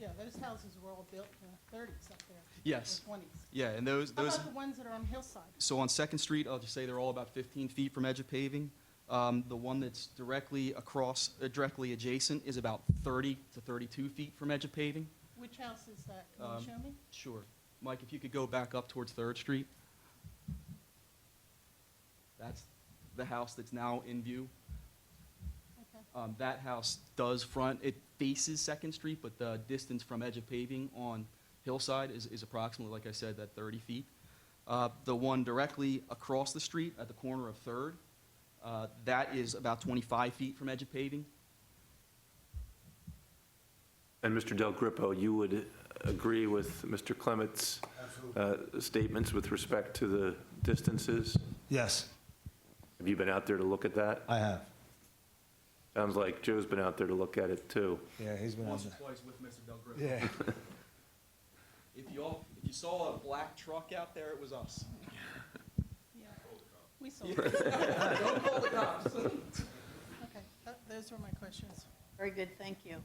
S10: yeah, those houses were all built in the 30s up there.
S6: Yes.
S10: Or 20s.
S6: Yeah, and those,
S10: How about the ones that are on Hillside?
S6: so on Second Street, I'll just say they're all about 15 feet from edge of paving. The one that's directly adjacent is about 30 to 32 feet from edge of paving.
S10: Which house is that? Can you show me?
S6: Sure. Mike, if you could go back up towards Third Street. That's the house that's now in view.
S10: Okay.
S6: That house does front, it faces Second Street, but the distance from edge of paving on Hillside is approximately, like I said, that 30 feet. The one directly across the street at the corner of Third, that is about 25 feet from edge of paving.
S4: And Mr. Del Grippo, you would agree with Mr. Clement's statements with respect to the distances?
S7: Yes,
S4: Have you been out there to look at that?
S7: I have.
S4: Sounds like Joe's been out there to look at it, too.
S7: Yeah, he's been on
S6: Once or
S7: there.
S6: twice with Mr. Del Grifo.
S7: Yeah.
S6: If you saw a black truck out there, it was us.
S10: Yeah, we saw.
S6: Don't call the cops.
S10: Okay, those were my questions.
S1: Very good, thank you.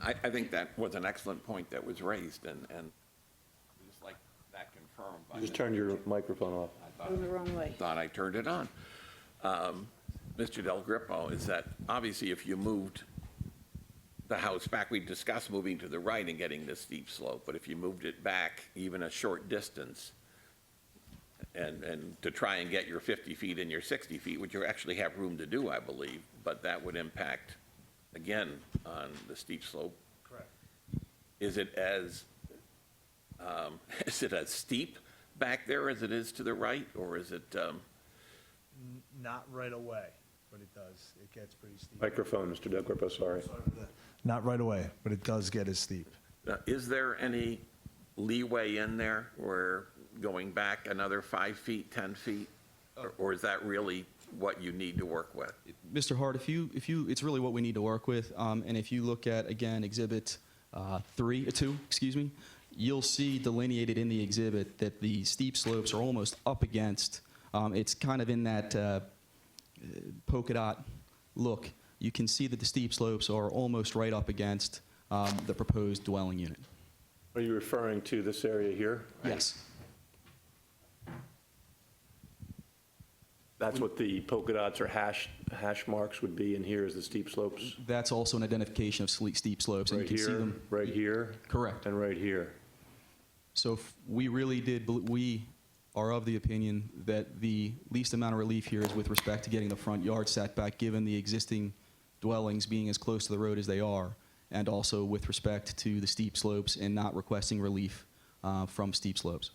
S3: I think that was an excellent point that was raised, and just like that confirmed by.
S4: Just turn your microphone off.
S1: Go the wrong way.
S3: Thought I turned it on. Mr. Del Grippo, is that obviously if you moved the house back, we discussed moving to the right and getting this steep slope, but if you moved it back even a short distance and to try and get your 50 feet and your 60 feet, which you actually have room to do, I believe, but that would impact, again, on the steep slope.
S7: Correct.
S3: Is it as steep back there as it is to the right, or is it,
S7: Not right away, but it does. It gets pretty steep.
S4: Microphone, Mr. Del Grippo, sorry.
S7: Not right away, but it does get as steep.
S3: is there any leeway in there where going back another 5 feet, 10 feet? Or is that really what you need to work with?
S6: Mr. Hart, if you, it's really what we need to work with. And if you look at, again, Exhibit 2, you'll see delineated in the exhibit that the steep slopes are almost up against. It's kind of in that polka dot look. You can see that the steep slopes are almost right up against the proposed dwelling unit.
S4: Are you referring to this area here?
S6: Yes.
S4: That's what the polka dots or hash marks would be, and here is the steep slopes?
S6: That's also an identification of steep slopes. And
S4: Right
S6: you can see
S4: here,
S6: them.
S4: right here,
S6: Correct.
S4: and right here.
S6: So we really we are of the opinion that the least amount of relief here is with respect to getting the front yard setback, given the existing dwellings being as close to the road as they are, and also with respect to the steep slopes and not requesting relief from steep slopes.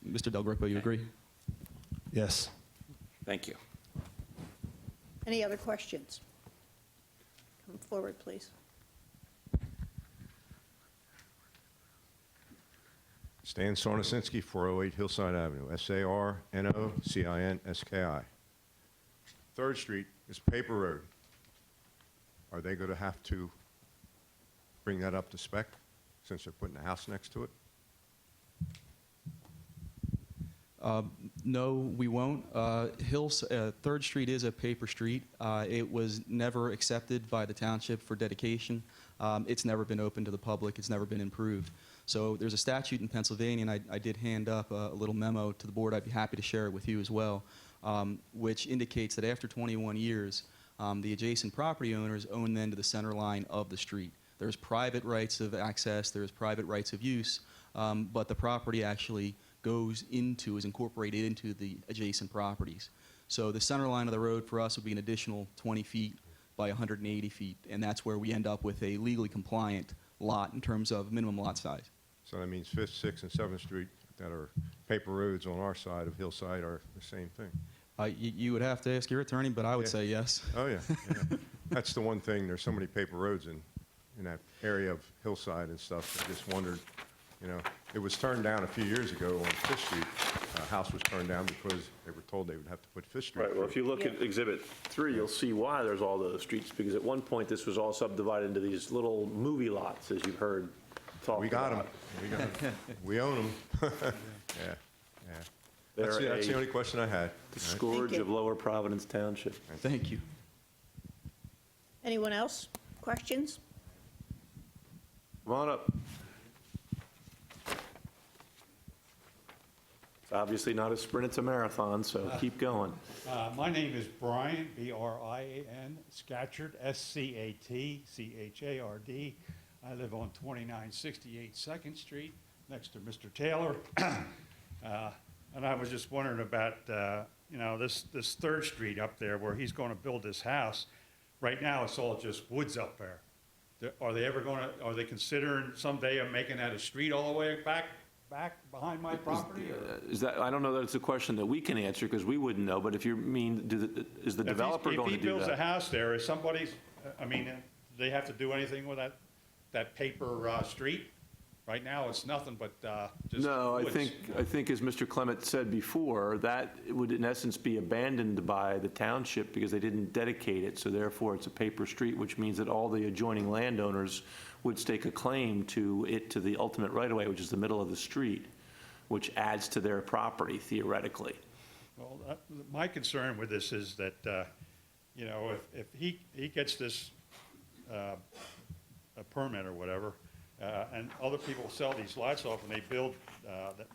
S6: Mr. Del Grippo, you agree?
S7: Yes.
S3: Thank you.
S1: Any other questions? Come forward, please.
S11: Stan Sornosinski, 408 Hillside Avenue, SARNOCINSKI. 3rd Street is paper road. Are they going to have to bring that up to spec since they're putting a house next to it?
S6: No, we won't. 3rd Street is a paper street. It was never accepted by the township for dedication. It's never been open to the public. It's never been improved. So there's a statute in Pennsylvania, and I did hand up a little memo to the board. I'd be happy to share it with you as well, which indicates that after 21 years, the adjacent property owners own then to the center line of the street. There's private rights of access, there's private rights of use, but the property actually is incorporated into the adjacent properties. So the center line of the road for us would be an additional 20 feet by 180 feet, and that's where we end up with a legally compliant lot in terms of minimum lot size.
S11: So that means 5th, 6th, and 7th Street that are paper roads on our side of Hillside are the same thing.
S6: You would have to ask your attorney, but I would
S11: Yeah.
S6: say yes.
S11: Oh, yeah. That's the one thing, there's so many paper roads in that area of Hillside and stuff. I just wondered, it was turned down a few years ago on 5th Street. A house was turned down because they were told they would have to put 5th Street.
S4: Right, well, if you look at Exhibit 3, you'll see why there's all those streets, because at one point, this was all subdivided into these little movie lots, as you've heard talked
S11: We got them.
S4: about.
S11: We got 'em. We own them. Yeah, yeah. That's
S4: They're
S11: the
S4: a
S11: only question I had.
S4: The scourge
S1: you.
S4: of Lower Providence Township.
S6: Thank you.
S1: Anyone else? Questions?
S4: Come on up. It's obviously not a sprint, it's a marathon, so keep going.
S12: My name is Brian, B-R-I-A-N, Scatchard, S-C-A-T-C-H-A-R-D. I live on 2968 2nd Street, next to Mr. Taylor. And I was just wondering about, this 3rd Street up there where he's going to build this house. Right now, it's all just woods up there. Are they considering someday of making that a street all the way back behind my property? or-
S4: Is that, I don't know that it's a question that we can answer, because we wouldn't know, but if you mean, is the developer going to
S12: If he
S4: do
S12: builds a
S4: that?
S12: house there, is somebody's, do they have to do anything with that that paper street. Right now, it's nothing but just
S4: No,
S12: woods.
S4: I think as Mr. Clement said before, that would in essence be abandoned by the township because they didn't dedicate it, so therefore it's a paper street, which means that all the adjoining landowners would stake a claim to it to the ultimate right-of-way, which is the middle of the street, which adds to their property theoretically.
S12: Well, my concern with this is that, you know, if he gets this a permit or whatever, and other people sell these lots off and they build,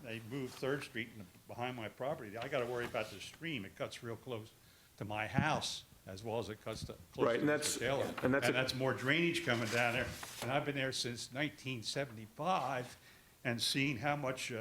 S12: they move Third Street behind my property, I got to worry about the stream. It cuts real close to my house as well as it cuts close
S4: Right,
S12: to
S4: and
S12: Mr. Taylor.
S4: and that's a-
S12: more drainage coming down there. And I've been there since 1975 and seen how much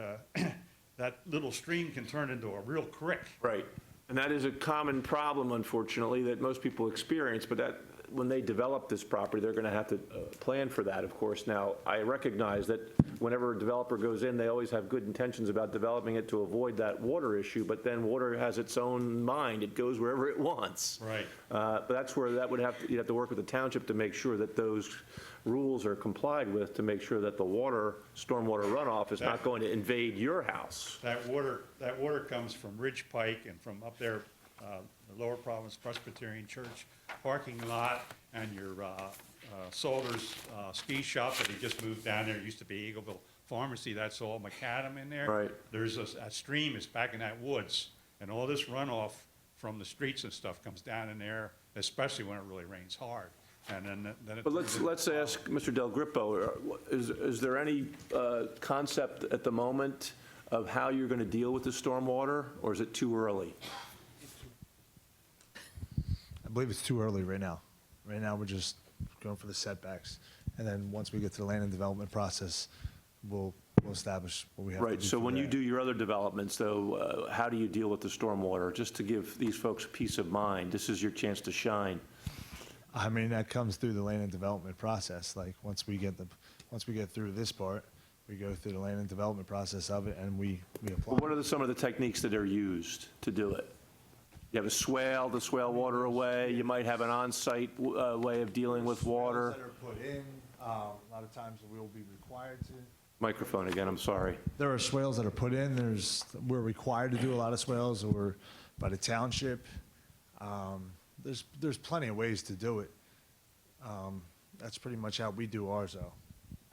S12: that little stream can turn into a real creek.
S4: Right. And that is a common problem, unfortunately, that most people experience, but that, when they develop this property, they're going to have to plan for that, of course. Now, I recognize that whenever a developer goes in, they always have good intentions about developing it to avoid that water issue, but then water has its own mind. It goes wherever it wants.
S12: Right.
S4: But that's where that would have to, you'd have to work with the township to make sure that those rules are complied with, to make sure that the water, stormwater runoff is not going to invade your house.
S12: That water comes from Ridge Pike and from up there, the Lower Province Presbyterian Church parking lot and your Salters ski shop that he just moved down there. It used to be Eagleville Pharmacy. That's all macadam in there.
S4: Right.
S12: There's a stream is back in that woods, and all this runoff from the streets and stuff comes down in there, especially when it really rains hard. And then it.
S4: But let's ask Mr. Del Grippo, is there any concept at the moment of how you're going to deal with the stormwater, or is it too early?
S7: I believe it's too early right now. Right now, we're just going for the setbacks. And then once we get to the land and development process, we'll establish what we have to do.
S4: Right, so
S7: from
S4: when you
S7: there.
S4: do your other developments, though, how do you deal with the stormwater? Just to give these folks peace of mind, this is your chance to shine.
S7: I mean, that comes through the land and development process. Like, once we get through this part, we go through the land and development process of it, and we apply.
S4: What are some of the techniques that are used to do it? You have a swale to swale water away, you might have an on-site way of dealing with water.
S7: Swales that are put in, a lot of times we will be required to.
S4: Microphone again, I'm sorry.
S7: There are swales that are put in. We're required to do a lot of swales, or by the township. There's plenty of ways to do it. That's pretty much how we do ours, though.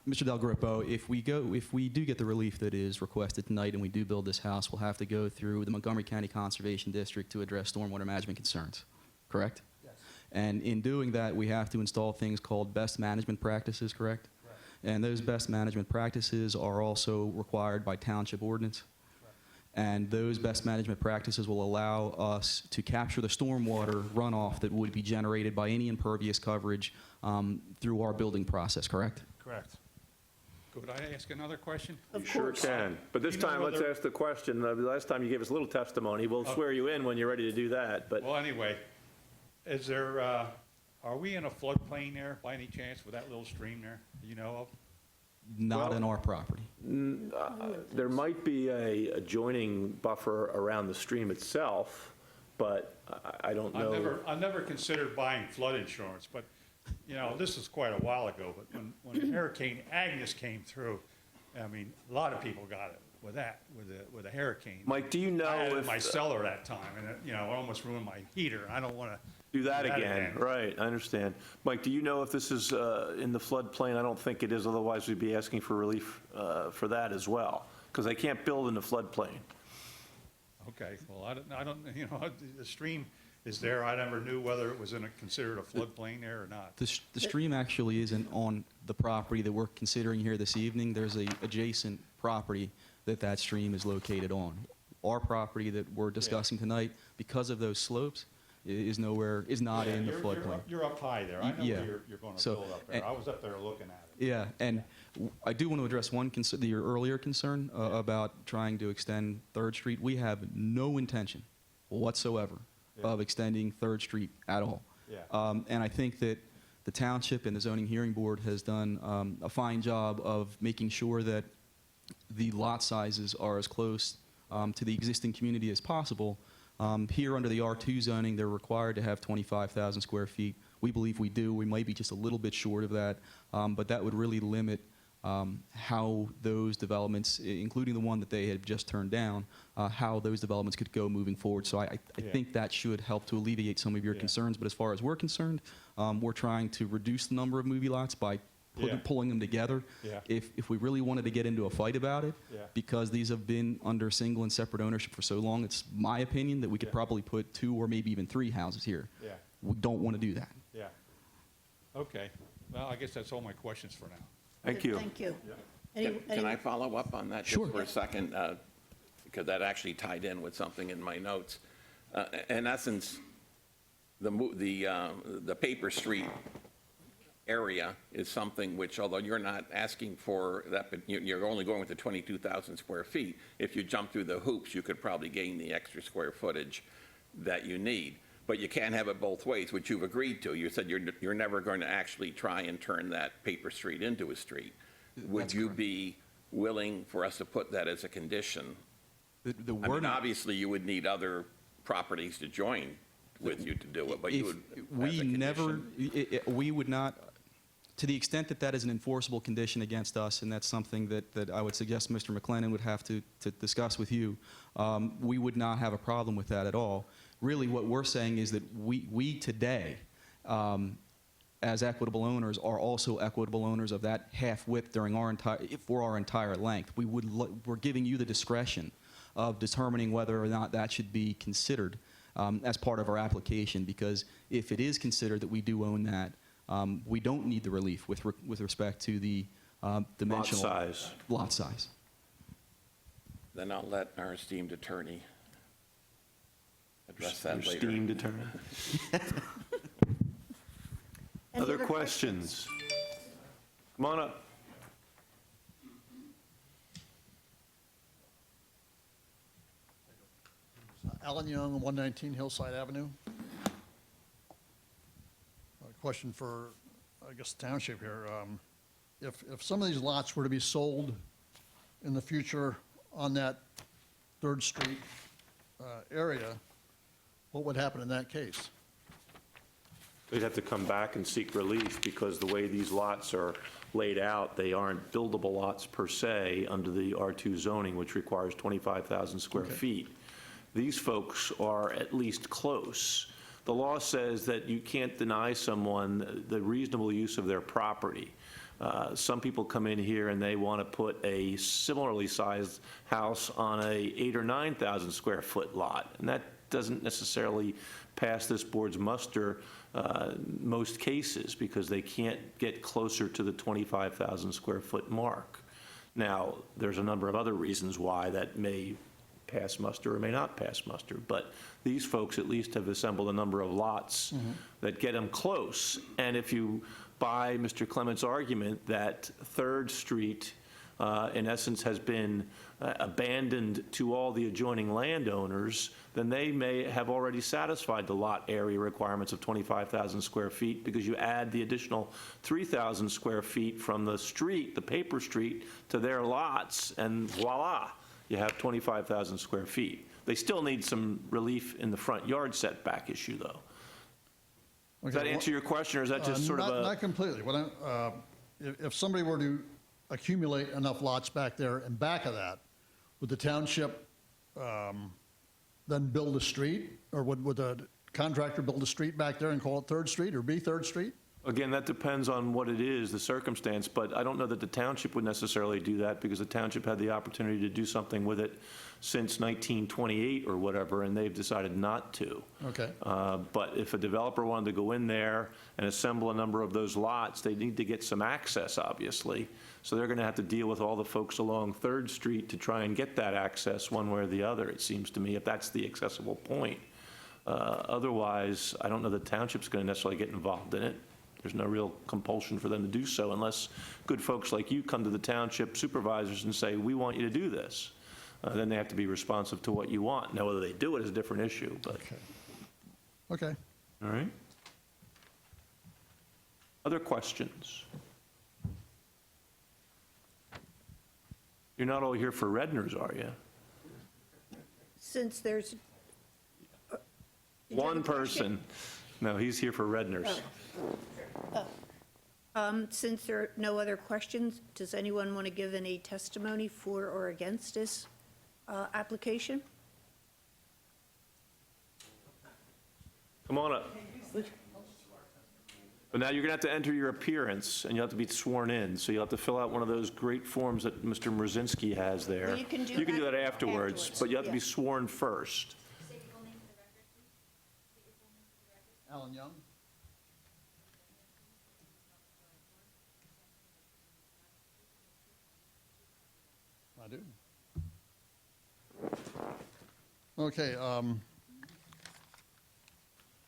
S6: Mr. Del Grippo, if we do get the relief that is requested tonight and we do build this house, we'll have to go through the Montgomery County Conservation District to address stormwater management concerns, correct?
S7: Yes.
S6: And in doing that, we have to install things called best management practices, correct?
S7: Correct.
S6: And those best management practices are also required by township ordinance. And those best management practices will allow us to capture the stormwater runoff that would be generated by any impervious coverage through our building process, correct?
S7: Correct.
S12: Could I ask another question?
S4: You sure can. But this
S12: You know
S4: time, let's
S12: whether-
S4: ask the question. The last time you gave us a little testimony. We'll swear you in when you're ready to do that, but
S12: Well, anyway, is there, are we in a floodplain there by any chance with that little stream there, do you know of?
S6: Not on our property.
S4: there might be a adjoining buffer around the stream itself, but I don't know.
S12: I've never considered buying flood insurance, but, you know, this is quite a while ago, but when Hurricane Agnes came through, I mean, a lot of people got it with that, with a hurricane.
S4: Mike, do you know
S12: I had it in
S4: if-
S12: my cellar that time, and it, you know, it almost ruined my heater. I don't want to
S4: Do that again, right, I understand. Mike, do you know if this is in the floodplain? I don't think it is, otherwise we'd be asking for relief for that as well, because they can't build in the floodplain.
S12: Okay, well, I don't, you know, the stream is there. I never knew whether it was considered a floodplain there or not.
S6: The stream actually isn't on the property that we're considering here this evening. There's a adjacent property that stream is located on. Our property that we're discussing tonight, because of those slopes, is not in the
S12: Yeah,
S6: floodplain.
S12: You're up high there. I know
S6: Yeah.
S12: where you're going to
S6: So,
S12: build up there.
S6: and-
S12: I was up there looking at it.
S6: Yeah, and I do want to address one your earlier concern about trying to extend Third Street. We have no intention whatsoever of extending Third Street at all.
S12: Yeah.
S6: And I think that the township and the zoning hearing board has done a fine job of making sure that the lot sizes are as close to the existing community as possible. Here under the R2 zoning, they're required to have 25,000 square feet We believe we do. We might be just a little bit short of that, but that would really limit how those developments, including the one that they had just turned down, how those developments could go moving forward. So I
S12: Yeah.
S6: think that should help to alleviate some of your
S12: Yeah.
S6: concerns. But as far as we're concerned, we're trying to reduce the number of movie lots by
S12: Yeah.
S6: pulling them together.
S12: Yeah.
S6: If we really wanted to get into a fight about it,
S12: Yeah.
S6: because these have been under single and separate ownership for so long, it's my opinion that we could
S12: Yeah.
S6: probably put 2 or maybe even 3 houses here.
S12: Yeah.
S6: We don't want to do that.
S12: Yeah. Okay. Well, I guess that's all my questions for now.
S4: Thank you.
S1: Thank you.
S3: Can I follow up on that
S6: Sure.
S3: just for a second? Because that actually tied in with something in my notes. In essence, the Paper Street area is something which, although you're not asking for that, but you're only going with the 22,000 square feet. If you jump through the hoops, you could probably gain the extra square footage that you need. But you can't have it both ways, which you've agreed to. You said you're never going to actually try and turn that Paper Street into a street. Would you be willing for us to put that as a condition? I
S6: We're
S3: mean,
S6: not-
S3: obviously, you would need other properties to join with you to do it, but you would,
S6: If
S3: as a
S6: we never,
S3: condition-
S6: we would not, to the extent that that is an enforceable condition against us, and that's something that I would suggest Mr. McLennan would have to discuss with you, we would not have a problem with that at all. Really, what we're saying is that we today, as equitable owners, are also equitable owners of that half width for our entire length. We're giving you the discretion of determining whether or not that should be considered as part of our application, because if it is considered that we do own that, we don't need the relief with respect to the dimensional
S4: size.
S6: lot size.
S3: Then I'll let our esteemed attorney address that
S4: Your
S3: later.
S4: esteemed attorney.
S1: Any
S4: Other questions? Come on up.
S13: Alan Young, 119 Hillside Avenue. A question for, I guess, the township here. If some of these lots were to be sold in the future on that Third Street area, what would happen in that case?
S4: They'd have to come back and seek relief because the way these lots are laid out, they aren't buildable lots per se under the R2 zoning, which requires 25,000 square feet. These folks are at least close. The law says that you can't deny someone the reasonable use of their property. Some people come in here and they want to put a similarly sized house on a 8,000 or 9,000 square foot lot, and that doesn't necessarily pass this board's muster most cases because they can't get closer to the 25,000 square foot mark. Now, there's a number of other reasons why that may pass muster or may not pass muster, but these folks at least have assembled a number of lots that get them close. And if you buy Mr. Clement's argument that Third Street, in essence, has been abandoned to all the adjoining landowners, then they may have already satisfied the lot area requirements of 25,000 square feet because you add the additional 3,000 square feet from the street, the Paper Street, to their lots, and voila, you have 25,000 square feet. They still need some relief in the front yard setback issue, though. Does that answer your question, or is that just sort of a?
S13: Not completely. If somebody were to accumulate enough lots back there and back of that, would the township then build a street? Or would the contractor build a street back there and call it Third Street or be Third Street?
S4: Again, that depends on what it is, the circumstance, but I don't know that the township would necessarily do that because the township had the opportunity to do something with it since 1928 or whatever, and they've decided not to.
S13: Okay.
S4: But if a developer wanted to go in there and assemble a number of those lots, they need to get some access, obviously. So they're going to have to deal with all the folks along Third Street to try and get that access one way or the other, it seems to me, if that's the accessible point. Otherwise, I don't know the township's going to necessarily get involved in it. There's no real compulsion for them to do so unless good folks like you come to the township supervisors and say, we want you to do this. Then they have to be responsive to what you want. Now, whether they do it is a different issue, but.
S13: Okay.
S4: All right. Other questions? You're not all here for Redners, are you?
S1: Since there's.
S4: One person. No, he's here for Redner's.
S1: Since there are no other questions, does anyone want to give any testimony for or against this application?
S4: Come on up. But now you're going to have to enter your appearance, and you'll have to be sworn in, so you'll have to fill out one of those great forms that Mr. Mrzinski has there.
S1: Well, you can do
S4: that
S1: that
S4: afterwards,
S1: afterwards,
S4: but you have to be
S1: yeah.
S4: sworn first.
S13: Alan Young? I do. Okay,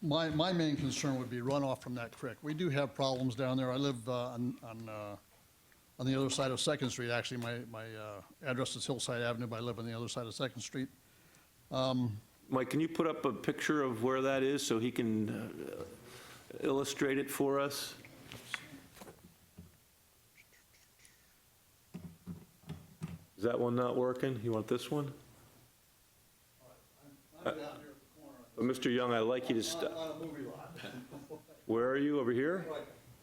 S13: my main concern would be runoff from that creek. We do have problems down there. I live on the other side of Second Street, actually. My address is Hillside Avenue, but I live on the other side of Second Street.
S4: Mike, can you put up a picture of where that is so he can illustrate it for us? Is that one not working? You want this one? Mr. Young, I'd like you to stop.
S13: On a movie lot.
S4: Where are you, over here?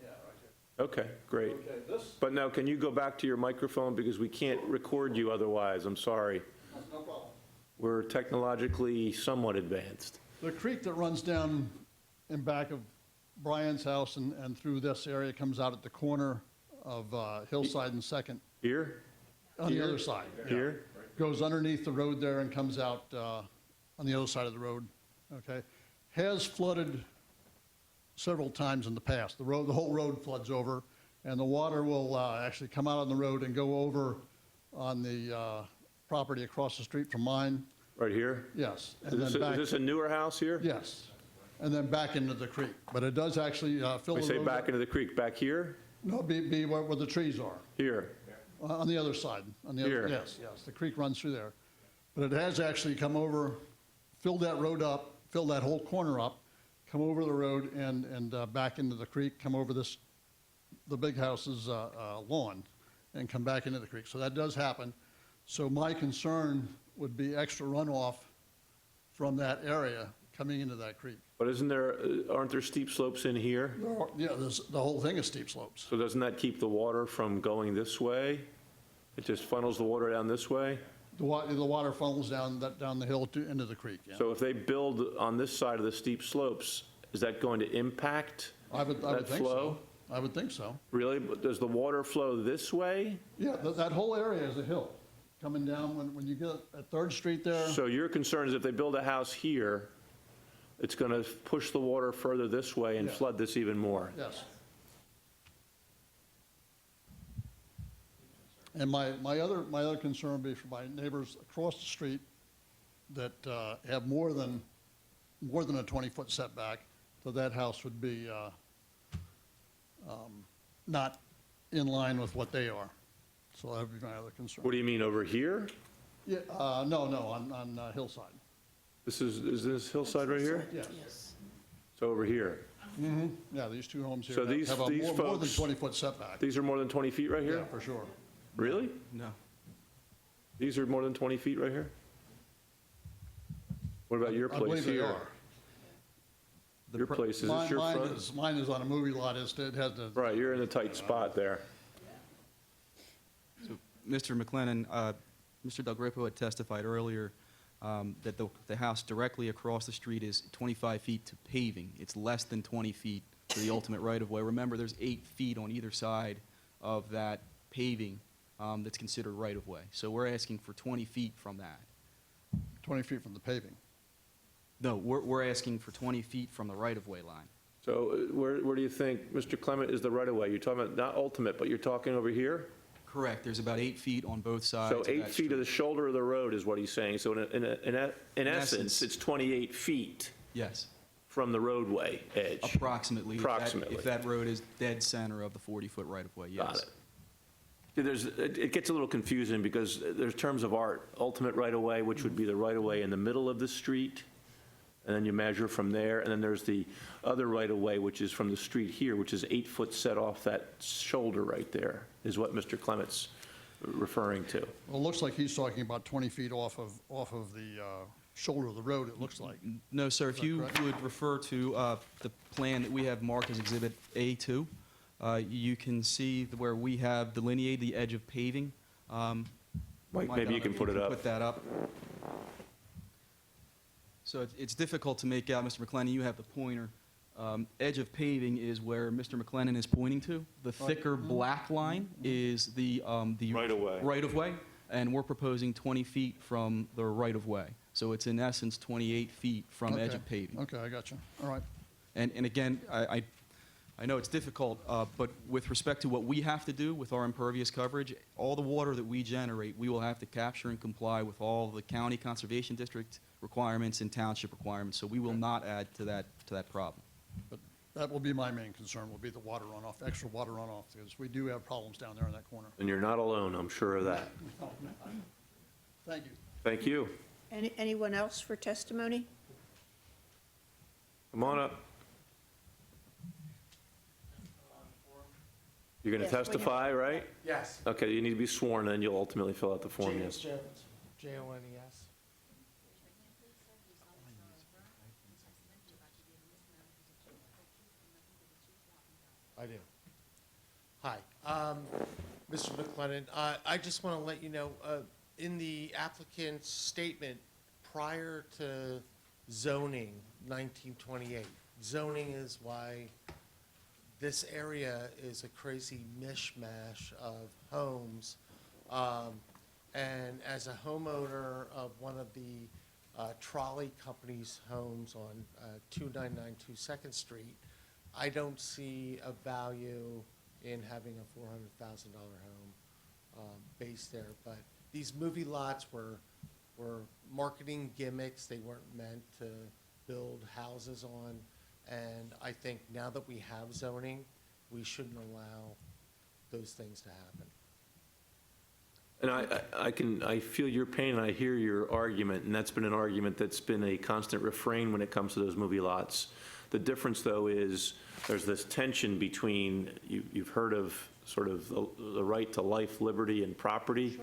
S13: Yeah, right here.
S4: Okay, great.
S13: Okay, this,
S4: But now, can you go back to your microphone, because we can't record you otherwise, I'm sorry.
S13: no problem.
S4: We're technologically somewhat advanced.
S13: The creek that runs down in back of Brian's house and through this area comes out at the corner of Hillside and Second,
S4: Here?
S13: on the
S4: Here?
S13: other side. yeah.
S4: Here?
S13: Goes underneath the road there and comes out on the other side of the road, okay? Has flooded several times in the past. The whole road floods over, and the water will actually come out on the road and go over on the property across the street from mine,
S4: Right here?
S13: yes.
S4: Is
S13: And
S4: this
S13: then
S4: is
S13: back,
S4: this a newer house here?
S13: yes, and then back into the creek. But it does actually fill
S4: We
S13: the
S4: say
S13: road
S4: back
S13: up.
S4: into the creek, back here?
S13: No, be where the trees are.
S4: Here.
S13: On the other side, on the
S4: Here.
S13: other, yes, the creek runs through there. But it has actually come over, filled that road up, filled that whole corner up, come over the road and back into the creek, come over the big house's lawn, and come back into the creek. So that does happen. So my concern would be extra runoff from that area coming into that creek.
S4: But aren't there steep slopes in here?
S13: Yeah, the whole thing is steep slopes.
S4: So doesn't that keep the water from going this way? It just funnels the water down this way?
S13: The water funnels down the hill into the creek, yeah.
S4: So if they build on this side of the steep slopes, is that going to impact
S13: I would
S4: that
S13: think
S4: flow?
S13: so. I would think so.
S4: Really? But does the water flow this way?
S13: Yeah, that whole area is a hill coming down when you get at Third Street there.
S4: So your concern is if they build a house here, it's going to push the water further this way and
S13: Yeah.
S4: flood this even more?
S13: Yes. And my other concern would be for my neighbors across the street that have more than a 20-foot setback, that house would be not in line with what they are. So that would be my other concern.
S4: What do you mean, over here?
S13: Yeah, no, on Hillside.
S4: Is this hillside right here?
S13: Yes.
S4: So over here?
S13: Yeah, these two homes here
S4: So these
S13: have a more than
S4: folks-
S13: 20-foot setback.
S4: These are more than 20 feet right here?
S13: Yeah, for sure.
S4: Really?
S6: No.
S4: These are more than 20 feet right here? What about your
S13: I
S4: place
S13: believe they
S4: here?
S13: are.
S4: Your place, is this your front?
S13: Mine is on a movie lot, it has the.
S4: Right, you're in a tight spot there.
S6: So, Mr. McLennan, Mr. Del Grippo had testified earlier that the house directly across the street is 25 feet to paving. It's less than 20 feet to the ultimate right-of-way. Remember, there's 8 feet on either side of that paving that's considered right-of-way. So we're asking for 20 feet from that.
S13: 20 feet from the paving.
S6: No, we're asking for 20 feet from the right-of-way line.
S4: So where do you think, Mr. Clement, is the right-of-way? You're talking about, not ultimate, but you're talking over here?
S6: Correct. There's about 8 feet on both sides.
S4: So
S6: of
S4: 8
S6: that
S4: feet of the
S6: street.
S4: shoulder of the road is what he's saying. So in essence,
S6: essence.
S4: it's 28 feet
S6: Yes,
S4: from the roadway edge.
S6: approximately.
S4: Approximately.
S6: If that road is dead center of the 40-foot right-of-way, yes.
S4: Got it. It gets a little confusing because there's terms of art, ultimate right-of-way, which would be the right-of-way in the middle of the street, and then you measure from there, and then there's the other right-of-way, which is from the street here, which is 8 foot set off that shoulder right there, is what Mr. Clement's referring to.
S13: Well, it looks like he's talking about 20 feet off of the shoulder of the road, it looks like.
S6: No, sir, if
S13: that
S6: you
S13: correct?
S6: would refer to the plan that we have marked as Exhibit A2, you can see where we have delineated the edge of paving.
S4: Mike,
S6: Mike,
S4: maybe you
S6: I
S4: can
S6: don't know
S4: put
S6: if
S4: it
S6: you
S4: up.
S6: Put that up. So it's difficult to make out, Mr. McLennan, you have the pointer. Edge of paving is where Mr. McLennan is pointing to. The thicker black line is the
S4: Right-of-way.
S6: right-of-way, and we're proposing 20 feet from the right-of-way. So it's in essence 28 feet from edge
S13: Okay.
S6: of paving.
S13: Okay, I got you. All right.
S6: And again, I know it's difficult, but with respect to what we have to do with our impervious coverage, all the water that we generate, we will have to capture and comply with all the county conservation district requirements and township requirements, so we will not add to that problem.
S13: But that will be my main concern, will be the water runoff, extra water runoff, because we do have problems down there in that corner.
S4: And you're not alone, I'm sure of that.
S13: Thank you.
S4: Thank you.
S1: Anyone else for testimony?
S4: Come on up. You're going
S1: Yes,
S4: to
S1: we have-
S4: testify, right?
S14: Yes.
S4: Okay, you need to be sworn, then you'll ultimately fill out the form,
S14: James
S4: yes.
S14: Jones, Jones. I do. Hi, Mr. McLennan. I just want to let you know, in the applicant's statement, prior to zoning, 1928, zoning is why this area is a crazy mishmash of homes. And as a homeowner of one of the trolley company's homes on 2992 2nd Street, I don't see a value in having a $400,000 home based there. But these movie lots were marketing gimmicks. They weren't meant to build houses on. And I think now that we have zoning, we shouldn't allow those things to happen.
S4: And I feel your pain, and I hear your argument, and that's been an argument that's been a constant refrain when it comes to those movie lots. The difference, though, is there's this tension between, you've heard of sort of the right to life, liberty, and property.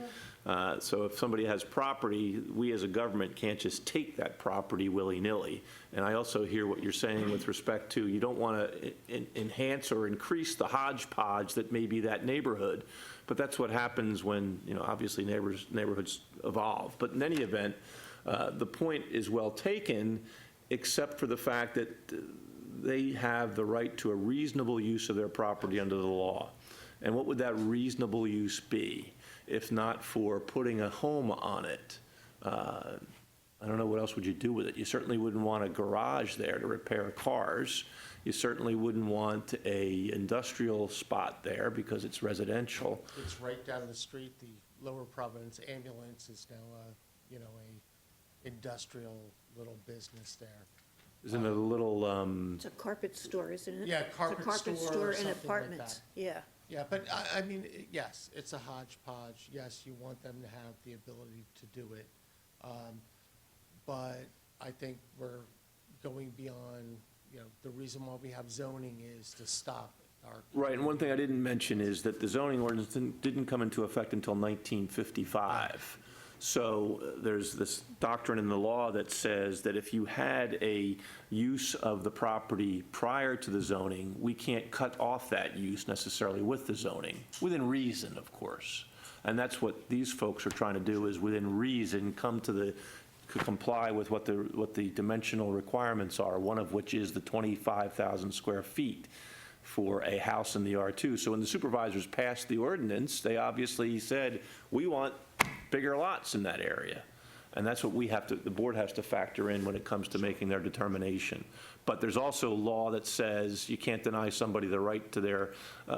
S4: So if somebody has property, we as a government can't just take that property willy-nilly. And I also hear what you're saying with respect to, you don't want to enhance or increase the hodgepodge that may be that neighborhood. But that's what happens when, obviously neighborhoods evolve. But in any event, the point is well taken, except for the fact that they have the right to a reasonable use of their property under the law. And what would that reasonable use be, if not for putting a home on it? I don't know, what else would you do with it? You certainly wouldn't want a garage there to repair cars. You certainly wouldn't want a industrial spot there because it's residential.
S14: It's right down the street. The Lower Providence Ambulance is now a industrial little business there.
S4: Isn't it a little,
S1: It's a carpet store, isn't it?
S14: Yeah,
S1: It's
S14: carpet
S1: a carpet
S14: store or
S1: store and
S14: something like
S1: apartments.
S14: that.
S1: Yeah.
S14: Yeah, but I mean, yes, it's a hodgepodge. Yes, you want them to have the ability to do it. But I think we're going beyond, the reason why we have zoning is to stop our.
S4: right, and one thing I didn't mention is that the zoning ordinance didn't come into effect until 1955. So there's this doctrine in the law that says that if you had a use of the property prior to the zoning, we can't cut off that use necessarily with the zoning, within reason, of course. And that's what these folks are trying to do, is within reason comply with what the dimensional requirements are, one of which is the 25,000 square feet for a house in the R2. So when the supervisors passed the ordinance, they obviously said, we want bigger lots in that area. And that's what the board has to factor in when it comes to making their determination. But there's also law that says you can't deny somebody the right to their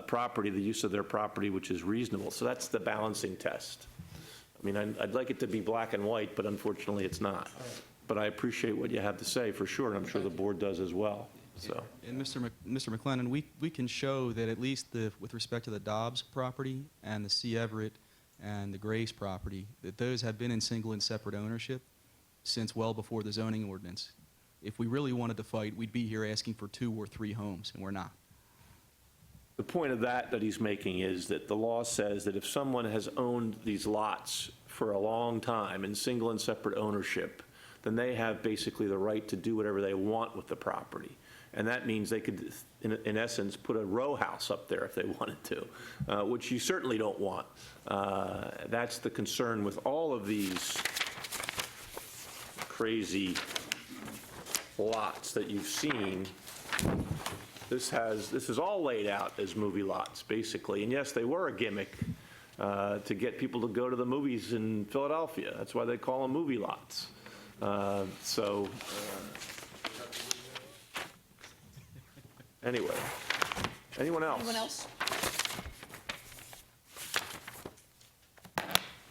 S4: property, the use of their property, which is reasonable. So that's the balancing test. I mean, I'd like it to be black and white, but unfortunately it's not. But I appreciate what you have to say, for sure, and I'm sure the board does as well, so.
S6: And Mr. McLennan, we can show that at least with respect to the Dobbs property and the C. Everett and the Grace property, that those have been in single and separate ownership since well before the zoning ordinance. If we really wanted to fight, we'd be here asking for 2 or 3 homes, and we're not.
S4: The point of that he's making is that the law says that if someone has owned these lots for a long time in single and separate ownership, then they have basically the right to do whatever they want with the property. And that means they could, in essence, put a row house up there if they wanted to, which you certainly don't want. That's the concern with all of these crazy lots that you've seen. This is all laid out as movie lots, basically. And yes, they were a gimmick to get people to go to the movies in Philadelphia. That's why they call them movie lots. Anyway, anyone else?
S1: Anyone else?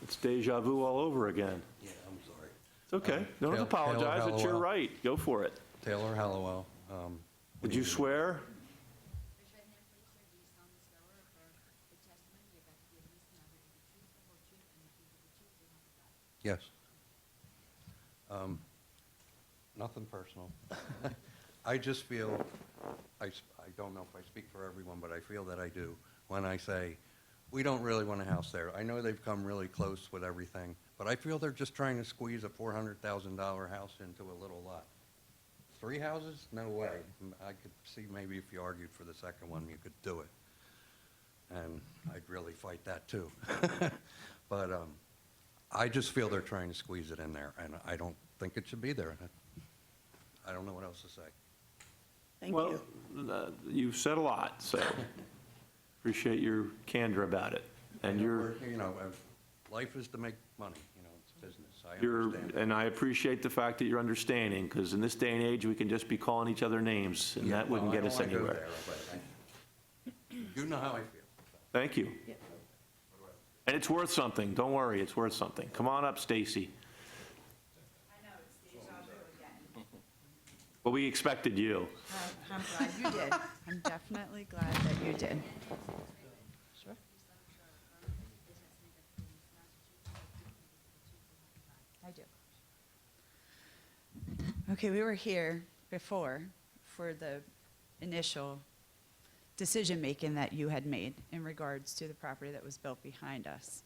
S4: It's deja vu all over again.
S9: Yeah, I'm sorry.
S4: It's okay. Don't
S9: Taylor
S4: apologize. It's your
S9: Hallowell.
S4: right. Go for it.
S9: Taylor Hallowell.
S4: Did you swear?
S9: Yes. Nothing personal. I just feel, I don't know if I speak for everyone, but I feel that I do when I say, we don't really want a house there. I know they've come really close with everything, but I feel they're just trying to squeeze a $400,000 house into a little lot. 3 houses? No way. I could see maybe if you argued for the second one, you could do it. And I'd really fight that too. But I just feel they're trying to squeeze it in there, and I don't think it should be there. I don't know what else to say.
S1: Thank
S4: Well,
S1: you.
S4: you've said a lot, so appreciate your candor about it. And
S9: Life is to make money, it's business. I
S4: you're,
S9: understand.
S4: and I appreciate the fact that you're understanding, because in this day and age, we can just be calling each other names, and
S9: Yeah,
S4: that wouldn't
S9: well,
S4: get us
S9: I don't wanna go
S4: anywhere.
S9: there, but you know how I feel.
S4: Thank you. And it's worth something. Don't worry, it's worth something. Come on up, Stacy. Well, we expected you.
S8: I'm glad you did. I'm definitely glad that you did. Sure. I do. Okay, we were here before for the initial decision-making that you had made in regards to the property that was built behind us.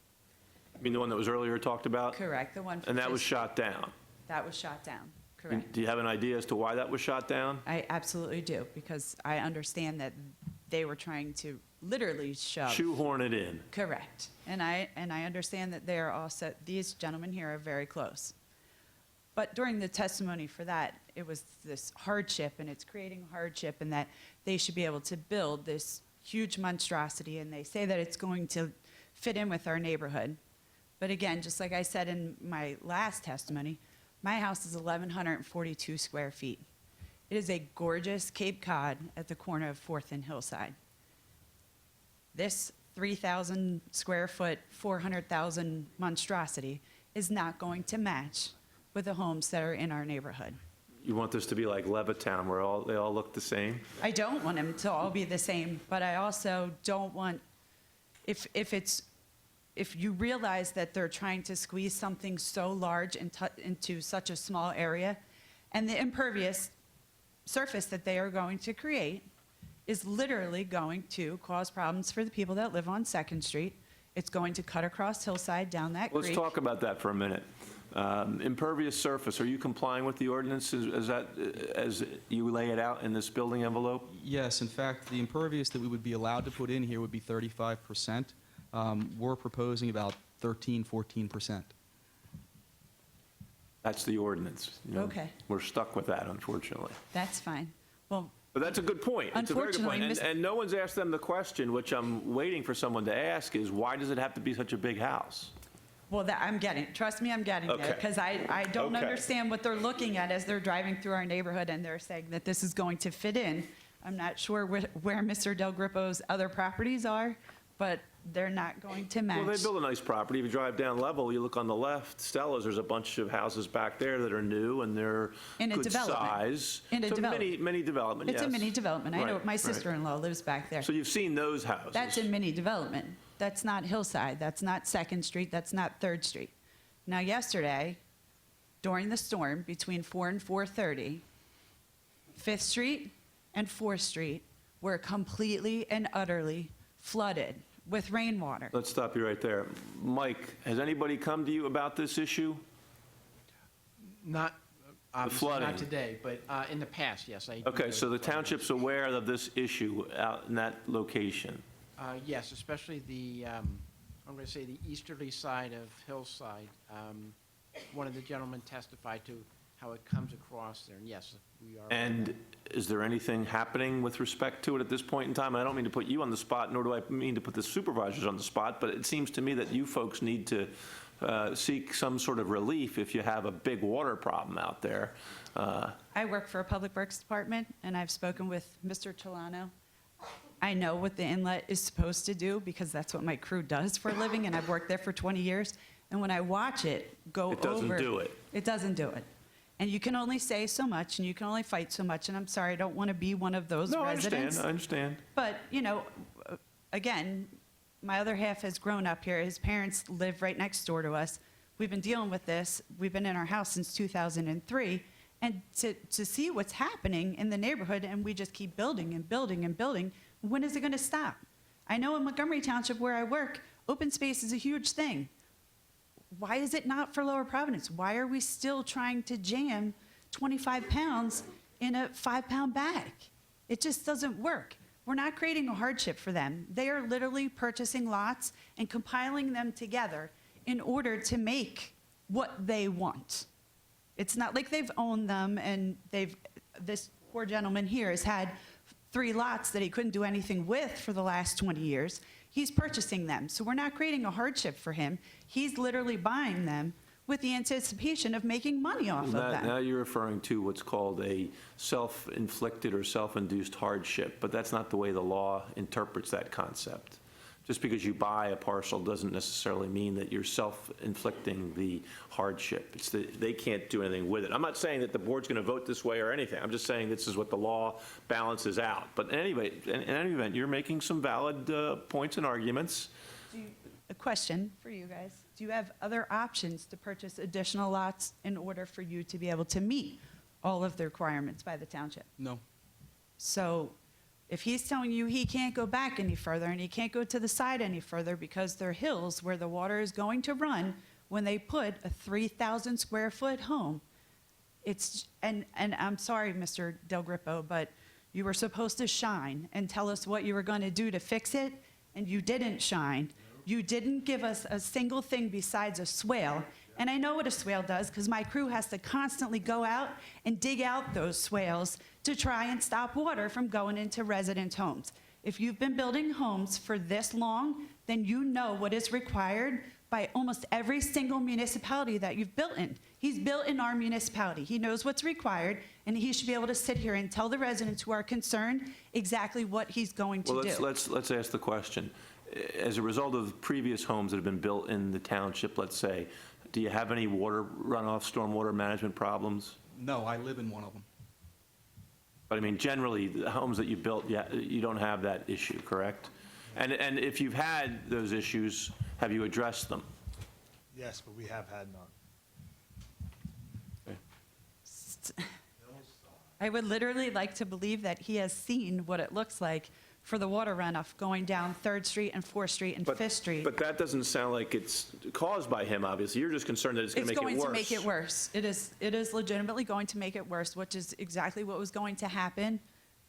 S4: I mean, the one that was earlier talked about?
S8: Correct, the one.
S4: And that was shot down.
S8: That was shot down, correct.
S4: Do you have an idea as to why that was shot down?
S8: I absolutely do, because I understand that they were trying to literally shove.
S4: Shoehorn it in.
S8: Correct. And I understand that they are also, these gentlemen here are very close. But during the testimony for that, it was this hardship, and it's creating hardship, and that they should be able to build this huge monstrosity, and they say that it's going to fit in with our neighborhood. But again, just like I said in my last testimony, my house is 1,142 square feet. It is a gorgeous Cape Cod at the corner of 4th and Hillside. This 3,000 square foot, 400,000 monstrosity is not going to match with the homes that are in our neighborhood.
S4: You want this to be like Levittown, where they all look the same?
S8: I don't want them to all be the same, but I also don't want, if you realize that they're trying to squeeze something so large into such a small area, and the impervious surface that they are going to create is literally going to cause problems for the people that live on 2nd Street. It's going to cut across Hillside down that creek.
S4: Let's talk about that for a minute. Impervious surface, are you complying with the ordinance as you lay it out in this building envelope?
S6: Yes, in fact, the impervious that we would be allowed to put in here would be 35%. We're proposing about 14%.
S4: That's the ordinance. You know.
S8: Okay.
S4: We're stuck with that, unfortunately.
S8: That's fine. Well,
S4: But that's a good point. It's a very good point.
S8: Unfortunately,
S4: And no one's asked them the question, which I'm waiting for someone to ask, is why does it have to be such a big house?
S8: well, I'm getting, trust me, I'm getting there,
S4: Okay.
S8: because I don't
S4: Okay.
S8: understand what they're looking at as they're driving through our neighborhood, and they're saying that this is going to fit in. I'm not sure where Mr. Del Grippo's other properties are, but they're not going to match.
S4: Well, they build a nice property. If you drive down Level, you look on the left, Stella's, there's a bunch of houses back there that are new, and they're
S8: In a
S4: good
S8: development.
S4: size.
S8: In a
S4: So
S8: development.
S4: mini development,
S8: It's a
S4: yes.
S8: mini development. I know,
S4: Right,
S8: my
S4: right.
S8: sister-in-law lives back there.
S4: So you've seen those houses?
S8: That's a mini development. That's not Hillside. That's not 2nd Street. That's not 3rd Street. Now, yesterday, during the storm, between 4 and 4:30, 5th Street and 4th Street were completely and utterly flooded with rainwater.
S4: Let's stop you right there. Mike, has anybody come to you about this issue?
S15: Not Obviously
S4: flooding.
S15: not today, but in the past, yes, I do
S4: Okay,
S15: know
S4: so the
S15: flooding.
S4: township's aware of this issue out in that location?
S15: Yes, especially I'm going to say the easterly side of Hillside. One of the gentlemen testified to how it comes across there, and yes, we are.
S4: And is there anything happening with respect to it at this point in time? I don't mean to put you on the spot, nor do I mean to put the supervisors on the spot, but it seems to me that you folks need to seek some sort of relief if you have a big water problem out there.
S8: I work for a public works department, and I've spoken with Mr. Chilano. I know what the inlet is supposed to do because that's what my crew does for a living, and I've worked there for 20 years. And when I watch it go over...
S4: It doesn't do it.
S8: It doesn't do it. And you can only say so much, and you can only fight so much, and I'm sorry, I don't want to be one of those
S4: No,
S8: residents.
S4: I understand.
S8: But, you know, again, my other half has grown up here. His parents live right next door to us. We've been dealing with this. We've been in our house since 2003. And to see what's happening in the neighborhood, and we just keep building and building and building, when is it going to stop? I know in Montgomery Township, where I work, open space is a huge thing. Why is it not for Lower Providence? Why are we still trying to jam 25 pounds in a 5-pound bag? It just doesn't work. We're not creating a hardship for them. They are literally purchasing lots and compiling them together in order to make what they want. It's not like they've owned them and this poor gentleman here has had 3 lots that he couldn't do anything with for the last 20 years. He's purchasing them. So we're not creating a hardship for him. He's literally buying them with the anticipation of making money off of them.
S4: Now you're referring to what's called a self-inflicted or self-induced hardship, but that's not the way the law interprets that concept. Just because you buy a parcel doesn't necessarily mean that you're self-inflicting the hardship. It's that they can't do anything with it. I'm not saying that the board's going to vote this way or anything. I'm just saying this is what the law balances out. But anyway, in any event, you're making some valid points and arguments.
S8: A question for you guys. Do you have other options to purchase additional lots in order for you to be able to meet all of the requirements by the township?
S6: No.
S8: So if he's telling you he can't go back any further and he can't go to the side any further because they're hills where the water is going to run when they put a 3,000 square foot home, and I'm sorry, Mr. Del Grippo, but you were supposed to shine and tell us what you were going to do to fix it, and you didn't shine. You didn't give us a single thing besides a swale. And I know what a swale does because my crew has to constantly go out and dig out those swales to try and stop water from going into resident homes. If you've been building homes for this long, then you know what is required by almost every single municipality that you've built in. He's built in our municipality. He knows what's required, and he should be able to sit here and tell the residents who are concerned exactly what he's going to do.
S4: Well, let's ask the question. As a result of previous homes that have been built in the township, let's say, do you have any water runoff, stormwater management problems?
S6: No, I live in one of them.
S4: But I mean, generally, the homes that you built, you don't have that issue, correct? And if you've had those issues, have you addressed them?
S7: Yes, but we have had none.
S8: I would literally like to believe that he has seen what it looks like for the water runoff going down 3rd Street and 4th Street and 5th Street.
S4: But that doesn't sound like it's caused by him, obviously. You're just concerned that it's going to make it worse.
S8: It's going to make it worse. It is legitimately going to make it worse, which is exactly what was going to happen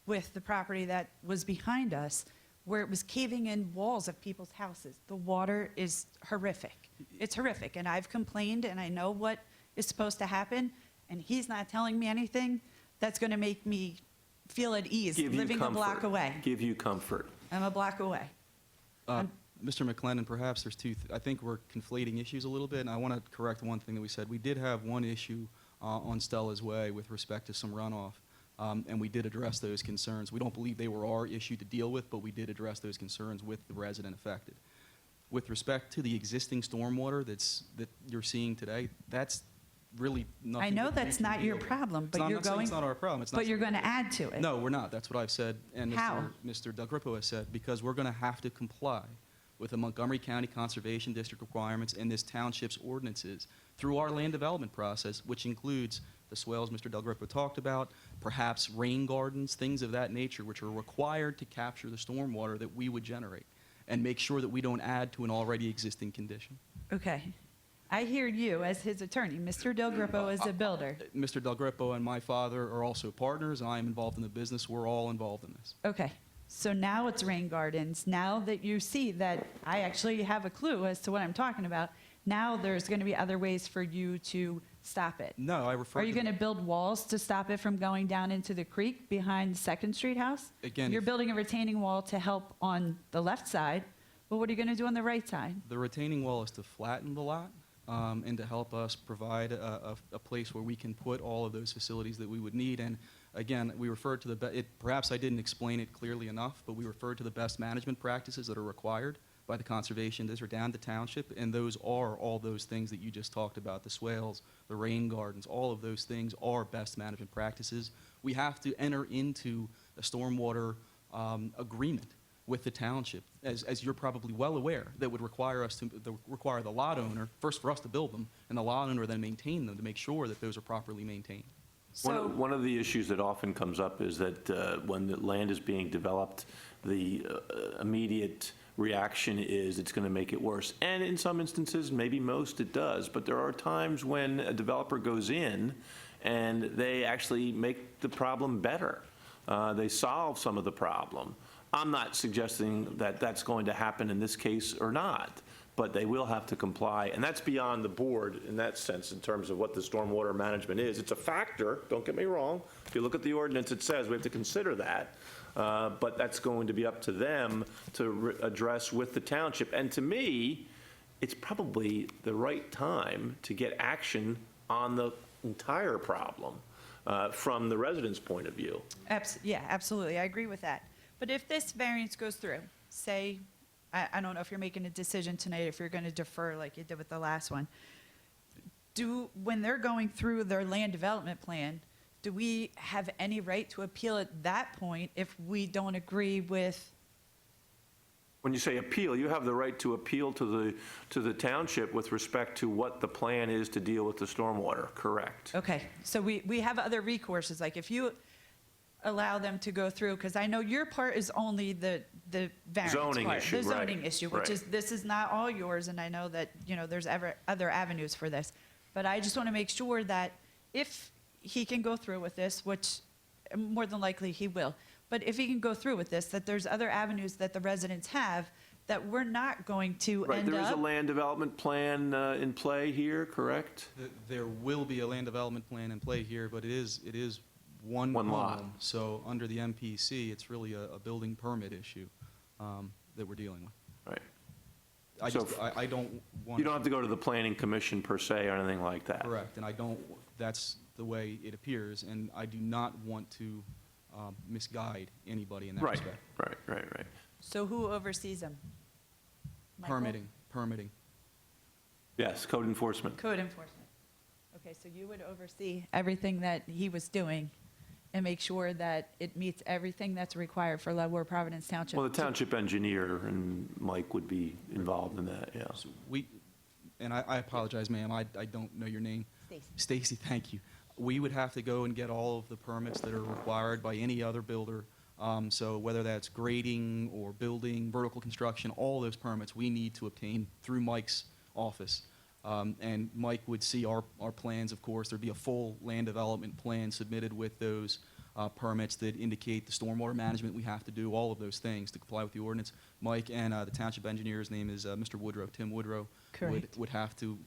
S8: with the property that was behind us, where it was caving in walls of people's houses. The water is horrific. It's horrific, and I've complained, and I know what is supposed to happen, and he's not telling me anything that's going to make me feel at ease living a block away.
S4: Give you comfort.
S8: I'm a block away.
S6: Mr. McLennan, perhaps there's I think we're conflating issues a little bit, and I want to correct one thing that we said. We did have one issue on Stella's Way with respect to some runoff, and we did address those concerns. We don't believe they were our issue to deal with, but we did address those concerns with the resident affected. With respect to the existing stormwater that you're seeing today, that's really nothing.
S8: I know
S6: that we
S8: that's
S6: can
S8: not
S6: deal
S8: your
S6: with.
S8: problem, but
S6: I'm
S8: you're
S6: not saying
S8: going.
S6: it's not our problem. It's not
S8: But you're going
S6: something
S8: to add to it.
S6: No, we're not. That's what I've said, and
S8: How?
S6: Mr. Del Grippo has said, because we're going to have to comply with the Montgomery County Conservation District requirements and this township's ordinances through our land development process, which includes the swales Mr. Del Grippo talked about, perhaps rain gardens, things of that nature, which are required to capture the stormwater that we would generate and make sure that we don't add to an already existing condition.
S8: Okay. I hear you as his attorney. Mr. Del Grippo is a builder.
S6: Mr. Del Grippo and my father are also partners. I am involved in the business. We're all involved in this.
S8: Okay, so now it's rain gardens. Now that you see that I actually have a clue as to what I'm talking about, now there's going to be other ways for you to stop it.
S6: No, I refer
S8: Are you
S6: to-
S8: going to build walls to stop it from going down into the creek behind Second Street house?
S6: Again,
S8: You're
S6: if-
S8: building a retaining wall to help on the left side, but what are you going to do on the right side?
S6: The retaining wall is to flatten the lot and to help us provide a place where we can put all of those facilities that we would need. And again, we referred to perhaps I didn't explain it clearly enough, but we referred to the best management practices that are required by the Conservation District and the township, and those are all those things that you just talked about, the swales, the rain gardens, all of those things are best management practices. We have to enter into a stormwater agreement with the township, as you're probably well aware, that would require require the lot owner, first for us to build them, and the lot owner then maintain them to make sure that those are properly maintained.
S4: One of the issues that often comes up is that when the land is being developed, the immediate reaction is it's going to make it worse. And in some instances, maybe most, it does. But there are times when a developer goes in and they actually make the problem better. They solve some of the problem. I'm not suggesting that that's going to happen in this case or not, but they will have to comply. And that's beyond the board in that sense in terms of what the stormwater management is. It's a factor, don't get me wrong. If you look at the ordinance, it says we have to consider that. But that's going to be up to them to address with the township. And to me, it's probably the right time to get action on the entire problem from the residents' point of view.
S8: Yeah, absolutely, I agree with that. But if this variance goes through, say, I don't know if you're making a decision tonight, if you're going to defer like you did with the last one, when they're going through their land development plan, do we have any right to appeal at that point if we don't agree with?
S4: When you say appeal, you have the right to appeal to the township with respect to what the plan is to deal with the stormwater, correct?
S8: Okay, so we have other recourses, like if you allow them to go through, because I know your part is only the variance
S4: Zoning
S8: part,
S4: issue,
S8: the
S4: right,
S8: zoning issue, which
S4: right.
S8: is, this is not all yours, and I know that, there's other avenues for this. But I just want to make sure that if he can go through with this, which more than likely he will, but if he can go through with this, that there's other avenues that the residents have that we're not going to
S4: Right,
S8: end
S4: there is a
S8: up.
S4: land development plan in play here, correct?
S6: There will be a land development plan in play here, but it is one
S4: One lot.
S6: home. So under the MPC, it's really a building permit issue that we're dealing with.
S4: Right. So
S6: I don't want.
S4: You don't have to go to the planning commission per se or anything like that?
S6: Correct, and that's the way it appears, and I do not want to misguide anybody in that
S4: Right,
S6: respect.
S4: right.
S8: So who oversees them? Michael?
S6: Permitting.
S4: Yes, code enforcement.
S8: Code enforcement. Okay, so you would oversee everything that he was doing and make sure that it meets everything that's required for Lower Providence Township?
S4: Well, the township engineer and Mike would be involved in that, yeah.
S6: So and I apologize, ma'am, I don't know your name.
S8: Stacy.
S6: Stacy, thank you. We would have to go and get all of the permits that are required by any other builder. So whether that's grading or building, vertical construction, all those permits we need to obtain through Mike's office. And Mike would see our plans, of course. There'd be a full land development plan submitted with those permits that indicate the stormwater management we have to do, all of those things to comply with the ordinance. Mike and the township engineer's name is Mr. Woodrow, Tim Woodrow.
S8: Correct.
S6: Would have to,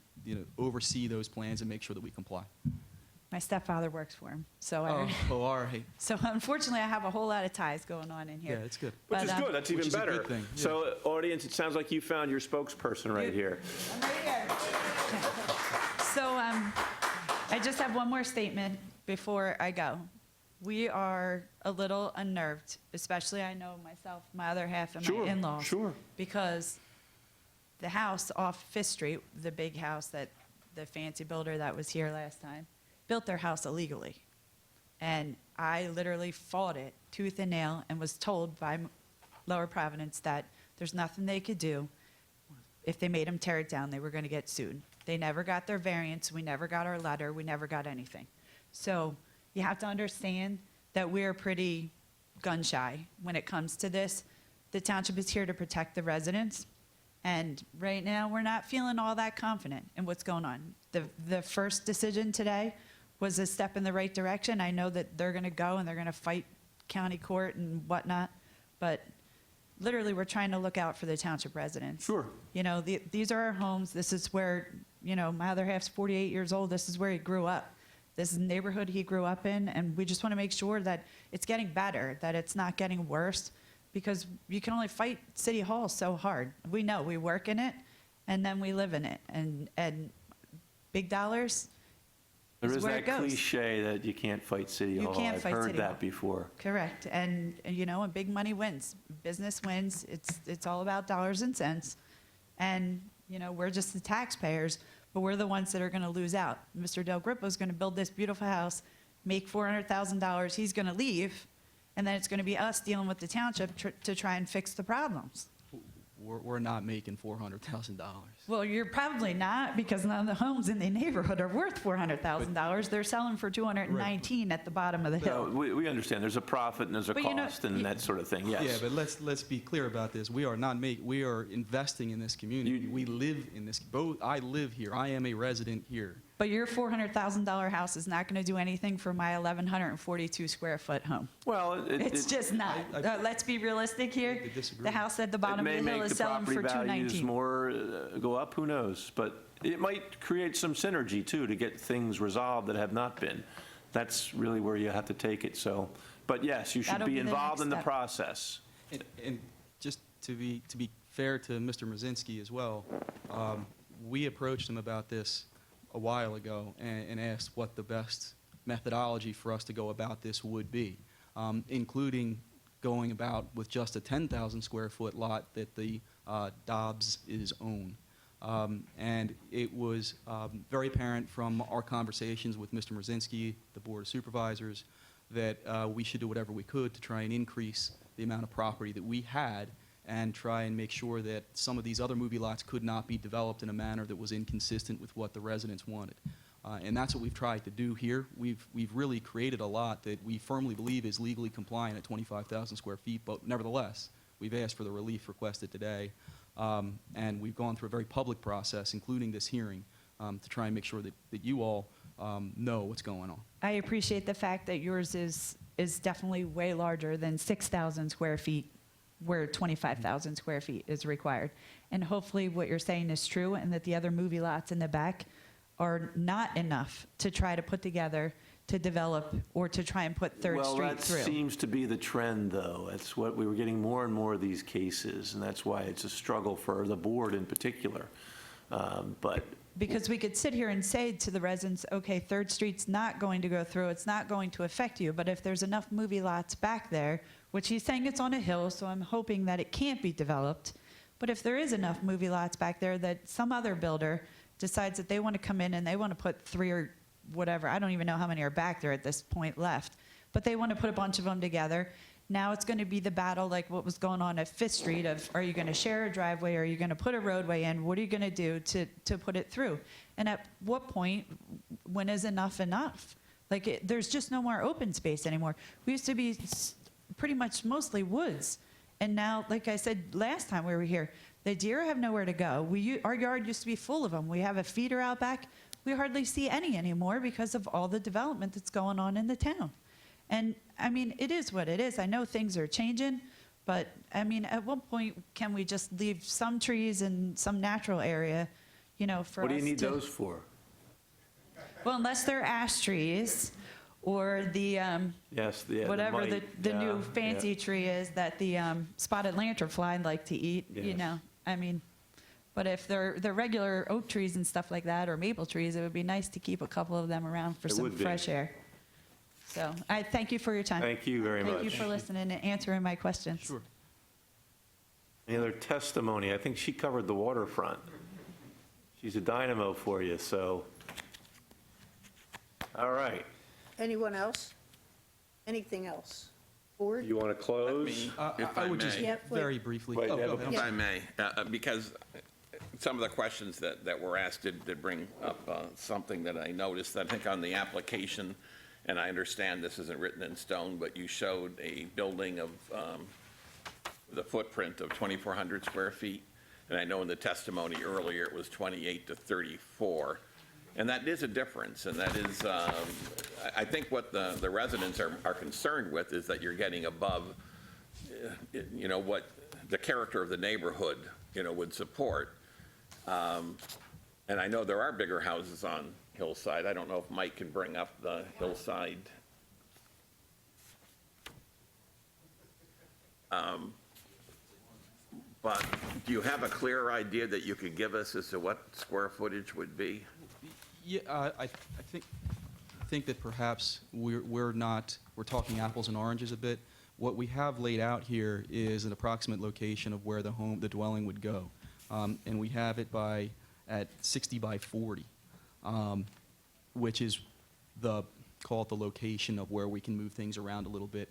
S6: oversee those plans and make sure that we comply.
S8: My stepfather works for him, so I,
S6: all right.
S8: so unfortunately, I have a whole lot of ties going on in here.
S6: Yeah, it's good.
S4: Which is good, that's even
S6: Which is a
S4: better.
S6: good thing, yeah.
S4: So, audience, it sounds like you found your spokesperson right here.
S8: I'm right here. So I just have one more statement before I go. We are a little unnerved, especially I know myself, my other half, and my in-laws.
S4: Sure.
S8: Because the house off Fifth Street, the big house that the fancy builder that was here last time, built their house illegally. And I literally fought it tooth and nail and was told by Lower Providence that there's nothing they could do. If they made them tear it down, they were going to get sued. They never got their variance. We never got our letter. We never got anything. So you have to understand that we're pretty gun shy when it comes to this. The township is here to protect the residents. And right now, we're not feeling all that confident in what's going on. The first decision today was a step in the right direction. I know that they're going to go and they're going to fight county court and whatnot, but literally, we're trying to look out for the township residents.
S4: Sure.
S8: You know, these are our homes. This is where, you know, my other half's 48 years old. This is where he grew up. This is the neighborhood he grew up in, and we just want to make sure that it's getting better, that it's not getting worse, because you can only fight City Hall so hard. We know, we work in it, and then we live in it, and big dollars
S4: There
S8: is
S4: is
S8: where
S4: that
S8: it goes.
S4: cliche that you can't fight City
S8: You
S4: Hall.
S8: can't
S4: I've
S8: fight
S4: heard
S8: City
S4: that
S8: Hall.
S4: before.
S8: Correct, and you know, and big money wins, business wins. It's all about dollars and cents, and you know, we're just the taxpayers, but we're the ones that are going to lose out. Mr. Del Grippo is going to build this beautiful house, make $400,000. He's going to leave, and then it's going to be us dealing with the township to try and fix the problems.
S6: We're not making $400,000.
S8: Well, you're probably not, because none of the homes in the neighborhood are worth $400,000. They're selling for $219 at the bottom of the
S4: No,
S8: hill.
S4: we understand. There's a profit and there's a
S8: But you know,
S4: cost and that sort of thing, yes.
S6: Yeah, but let's be clear about this. We are not we are investing in this community. We live in this, I live here. I am a resident here.
S8: But your $400,000 house is not going to do anything for my 1,142 square foot home.
S4: Well,
S8: It's just not. Let's be realistic here.
S6: disagree.
S8: The house at the
S4: It
S8: bottom
S4: may
S8: of the hill
S4: make
S8: is
S4: the
S8: selling
S4: property
S8: for
S4: values
S8: $219.
S4: more, go up, who knows? But it might create some synergy, too, to get things resolved that have not been. That's really where you have to take it, so. But yes, you should
S8: That'll
S4: be
S8: be the
S4: involved
S8: next
S4: in the
S8: step.
S6: process. And just to be fair to Mr. Mrzinski as well, we approached him about this a while ago and asked what the best methodology for us to go about this would be, including going about with just a 10,000 square foot lot that the Dobbs is own. And it was very apparent from our conversations with Mr. Mrzinski, the Board of Supervisors, that we should do whatever we could to try and increase the amount of property that we had and try and make sure that some of these other movie lots could not be developed in a manner that was inconsistent with what the residents wanted. And that's what we've tried to do here. We've really created a lot that we firmly believe is legally compliant at 25,000 square feet, but nevertheless, we've asked for the relief requested today. And we've gone through a very public process, including this hearing, to try and make sure that you all know what's going on.
S8: I appreciate the fact that yours is definitely way larger than 6,000 square feet, where 25,000 square feet is required. And hopefully what you're saying is true, and that the other movie lots in the back are not enough to try to put together to develop or to try and put Third Street
S4: Well, that
S8: through.
S4: seems to be the trend, though. That's what, we were getting more and more of these cases, and that's why it's a struggle for the board in particular. But
S8: Because we could sit here and say to the residents, okay, Third Street's not going to go through, it's not going to affect you, but if there's enough movie lots back there, which he's saying it's on a hill, so I'm hoping that it can't be developed, but if there is enough movie lots back there that some other builder decides that they want to come in and they want to put 3 or whatever, I don't even know how many are back there at this point left, but they want to put a bunch of them together. Now it's going to be the battle like what was going on at Fifth Street of, are you going to share a driveway? Are you going to put a roadway in? What are you going to do to put it through? And at what point, when is enough enough? Like, there's just no more open space anymore. We used to be pretty much mostly woods. And now, like I said last time we were here, the deer have nowhere to go. Our yard used to be full of them. We have a feeder out back. We hardly see any anymore because of all the development that's going on in the town. And, I mean, it is what it is. I know things are changing, but, I mean, at what point can we just leave some trees in some natural area, you know, for us to...
S4: what do you need those for?
S8: Well, unless they're ash trees or the,
S4: Yes, the
S8: whatever the
S4: yeah,
S8: new fancy
S4: yeah.
S8: tree is that the spotted lanternfly like to eat, you
S4: Yes.
S8: know? I mean, but if they're regular oak trees and stuff like that, or maple trees, it would be nice to keep a couple of them around for
S4: It
S8: some
S4: would be.
S8: fresh air. So I thank you for your time.
S4: Thank you very much.
S8: Thank you for listening and answering my questions.
S6: Sure.
S4: Any other testimony? I think she covered the waterfront. She's a dynamo for you, so. All right.
S1: Anyone else? Anything else? Board?
S4: You want to close?
S3: If
S6: I
S3: I
S6: would just
S3: may.
S1: Yeah,
S6: very briefly.
S4: Wait,
S6: Oh,
S4: yeah,
S6: go ahead. I'm
S3: If
S6: sorry.
S3: I may, because some of the questions that were asked did bring up something that I noticed. I think on the application, and I understand this isn't written in stone, but you showed a building of the footprint of 2,400 square feet. And I know in the testimony earlier, it was 28 to 34. And that is a difference, and that is, I think what the residents are concerned with is that you're getting above, you know, what the character of the neighborhood, you know, would support. And I know there are bigger houses on Hillside. I don't know if Mike can bring up the Hillside. But do you have a clearer idea that you could give us as to what square footage would be?
S6: Yeah, I think that perhaps we're talking apples and oranges a bit. What we have laid out here is an approximate location of where the dwelling would go. And we have it at 60 by 40, which is call it the location of where we can move things around a little bit.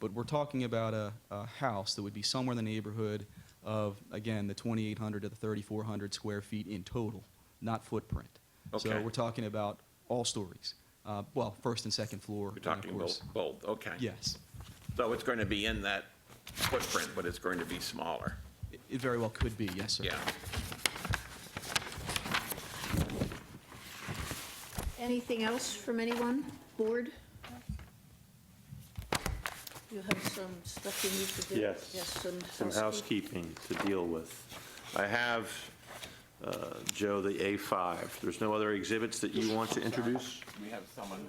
S6: But we're talking about a house that would be somewhere in the neighborhood of, again, the 2,800 to the 3,400 square feet in total, not footprint.
S3: Okay.
S6: So we're talking about all stories. Well, first and second floor.
S3: You're talking both, okay.
S6: Yes.
S3: So it's going to be in that footprint, but it's going to be smaller.
S6: It very well could be, yes, sir.
S3: Yeah.
S1: Anything else from anyone? Board? You have some stuff you need to do?
S4: Yes.
S1: Some
S4: housekeeping to deal with. I have, Joe, the A5. There's no other exhibits that you want to introduce?
S3: We have someone.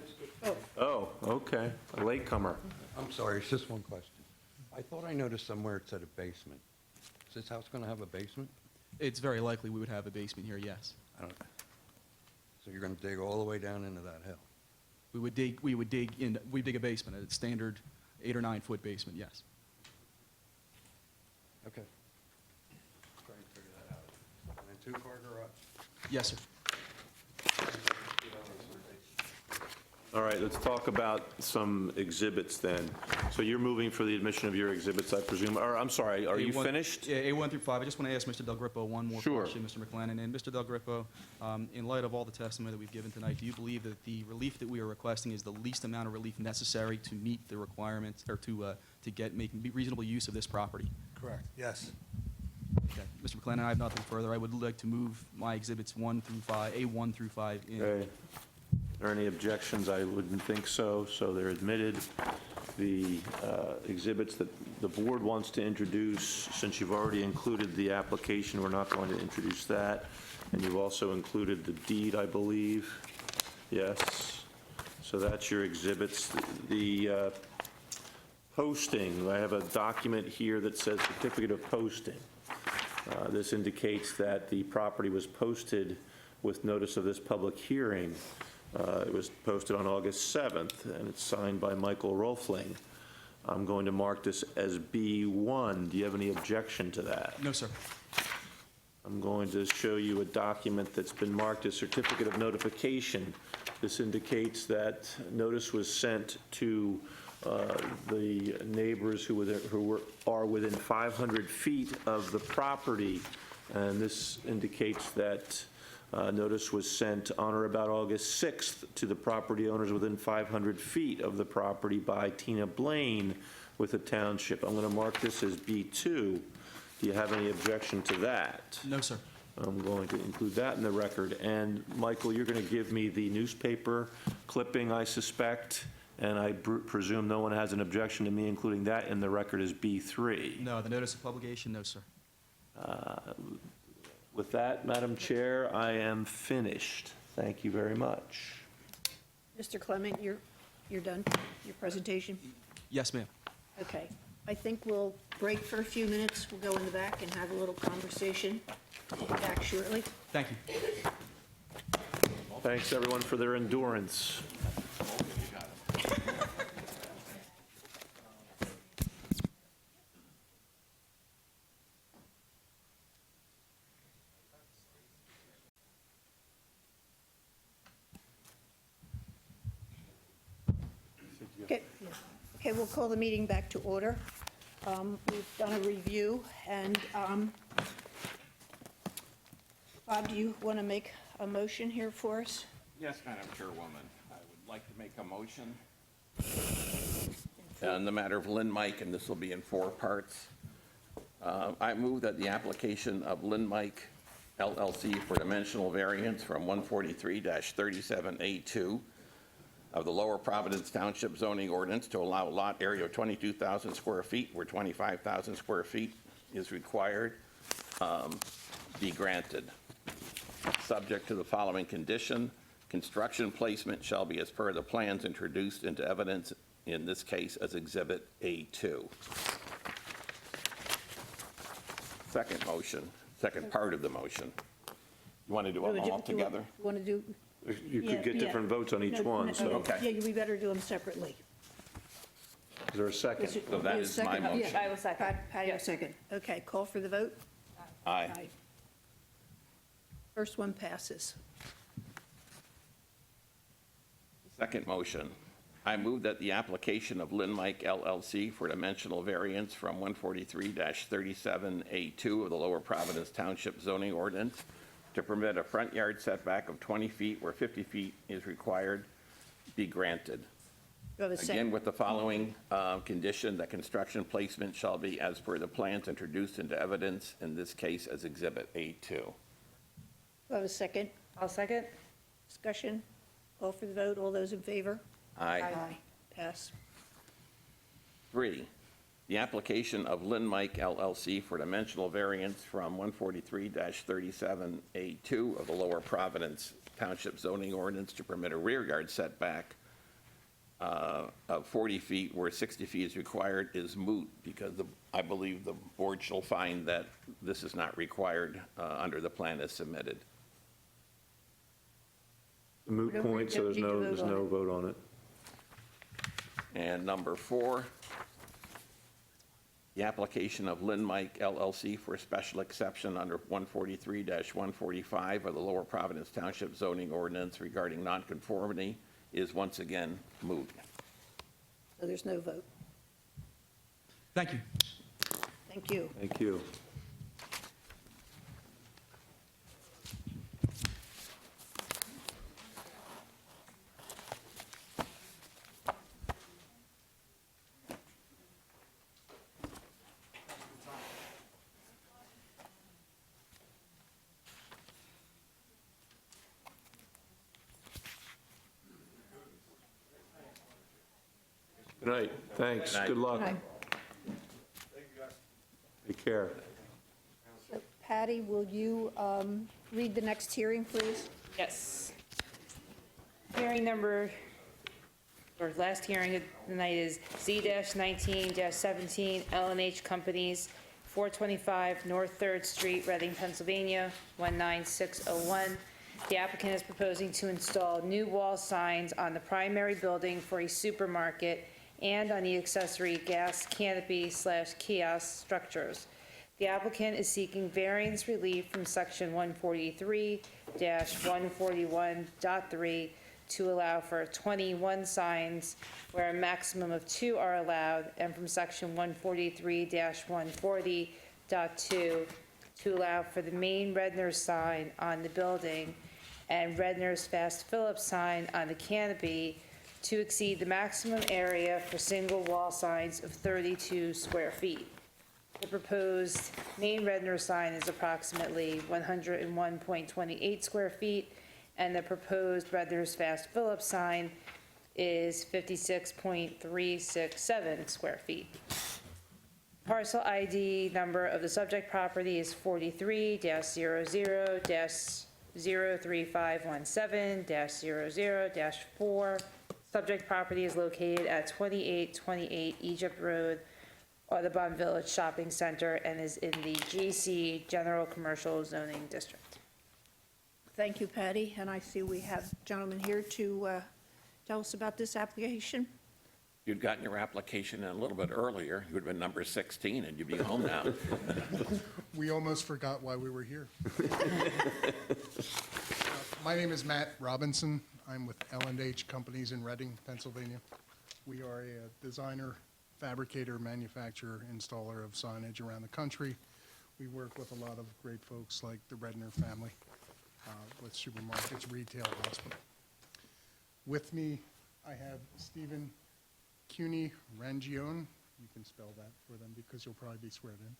S4: Oh, okay, a latecomer.
S9: I'm sorry, it's just one question. I thought I noticed somewhere it said a basement. Is this house going to have a basement?
S6: It's very likely we would have a basement here, yes.
S9: So you're going to dig all the way down into that hill?
S6: We dig a basement, a standard 8 or 9 foot basement, yes.
S9: Okay. Try and figure that out. And a two-car garage?
S6: Yes, sir.
S4: All right, let's talk about some exhibits then. So you're moving for the admission of your exhibits, I presume, or I'm sorry, are you
S6: A1
S4: finished?
S6: Yeah, A1 through 5. I just want to ask Mr. Del Grippo one more
S4: Sure.
S6: question, Mr. McLennan. And Mr. Del Grippo, in light of all the testimony that we've given tonight, do you believe that the relief that we are requesting is the least amount of relief necessary to meet the requirements, or to make reasonable use of this property?
S7: Correct, yes.
S6: Okay. Mr. McLennan, I have nothing further. I would like to move my exhibits 1 through 5, A1 through 5 in.
S4: Okay. Are there any objections? I wouldn't think so, so they're admitted. The exhibits that the board wants to introduce, since you've already included the application, we're not going to introduce that. And you've also included the deed, I believe. Yes. So that's your exhibits. The posting, I have a document here that says certificate of posting. This indicates that the property was posted with notice of this public hearing. It was posted on August 7th, and it's signed by Michael Rolfling. I'm going to mark this as B1. Do you have any objection to that?
S6: No, sir.
S4: I'm going to show you a document that's been marked as certificate of notification. This indicates that notice was sent to the neighbors who are within 500 feet of the property, and this indicates that notice was sent on or about August 6th to the property owners within 500 feet of the property by Tina Blaine with the township. I'm going to mark this as B2. Do you have any objection to that?
S6: No, sir.
S4: I'm going to include that in the record. And Michael, you're going to give me the newspaper clipping, I suspect, and I presume no one has an objection to me including that in the record as B3.
S6: No, the notice of publication, no, sir.
S4: With that, Madam Chair, I am finished. Thank you very much.
S1: Mr. Clement, you're done, your presentation?
S6: Yes, ma'am.
S1: Okay. I think we'll break for a few minutes. We'll go in the back and have a little conversation. We'll be back shortly.
S6: Thank you.
S4: Thanks, everyone, for their endurance.
S1: Okay, we'll call the meeting back to order. We've done a review, and Bob, do you want to make a motion here for us?
S3: Yes, Madam Chairwoman. I would like to make a motion on the matter of Lynn Mike, and this will be in 4 parts. I move that the application of Lynn Mike LLC for dimensional variance from 143-37A2 of the Lower Providence Township zoning ordinance to allow lot area of 22,000 square feet where 25,000 square feet is required be granted, subject to the following condition. Construction placement shall be as per the plans introduced into evidence, in this case as Exhibit A2. Second motion, second part of the motion. You want to do them all together?
S1: Want to do?
S4: You could get
S1: Yeah.
S4: different votes on each
S1: No,
S4: one,
S1: no,
S4: so
S3: Okay.
S1: Yeah, we better do them separately.
S4: is there a second?
S3: So that is my
S1: Second?
S3: motion.
S2: I will second.
S1: Patty will second. Okay, call for the vote.
S3: Aye.
S1: First one passes.
S3: Second motion, I move that the application of Lynn Mike LLC for dimensional variance from 143-37A2 of the Lower Providence Township zoning ordinance to permit a front yard setback of 20 feet where 50 feet is required be granted.
S1: Do I have a second?
S3: Again, with the following condition, that construction placement shall be as per the plans introduced into evidence, in this case as Exhibit A2.
S1: Do I have a second?
S2: I'll second.
S1: Discussion? Call for the vote. All those in favor?
S3: Aye.
S1: Pass.
S3: 3, the application of Lynn Mike LLC for dimensional variance from 143-37A2 of the Lower Providence Township zoning ordinance to permit a rear yard setback of 40 feet where 60 feet is required is moot, because I believe the board shall find that this is not required under the plan as submitted.
S4: Moot point, so there's no vote on it.
S3: And number 4, the application of Lynn Mike LLC for a special exception under 143-145 of the Lower Providence Township zoning ordinance regarding nonconformity is once again moot.
S1: So there's no vote.
S6: Thank you.
S1: Thank you.
S4: Thank you. Good night, thanks,
S3: Good night.
S4: good luck.
S1: Aye.
S4: Take care.
S1: So Patty, will you read the next hearing, please?
S2: Yes. Hearing number, or last hearing of the night is Z-19-17 L&H Companies, 425 North 3rd Street, Reading, Pennsylvania, 19601. The applicant is proposing to install new wall signs on the primary building for a supermarket and on the accessory gas canopy/kiosk structures. The applicant is seeking variance relief from section 143-141.3 to allow for 21 signs where a maximum of 2 are allowed, and from section 143-140.2 to allow for the main Redner's sign on the building and Redner's Fast Phillips sign on the canopy to exceed the maximum area for single wall signs of 32 square feet. The proposed main Redner sign is approximately 101.28 square feet, and the proposed Redner's Fast Phillips sign is 56.367 square feet. Parcel ID number of the subject property is 43-00-03517-00-4. Subject property is located at 2828 Egypt Road, Audubon Village Shopping Center, and is in the GC General Commercial Zoning District.
S1: Thank you, Patty, and I see we have a gentleman here to tell us about this application.
S3: If you'd gotten your application in a little bit earlier, you would have been number 16 and you'd be home now.
S16: We almost forgot why we were here. My name is Matt Robinson. I'm with L&H Companies in Reading, Pennsylvania. We are a designer, fabricator, manufacturer, installer of signage around the country. We work with a lot of great folks like the Redner family with supermarkets, retail, hospital. With me, I have Stephen Cuny Rangione. You can spell that for them because you'll probably be sweared in.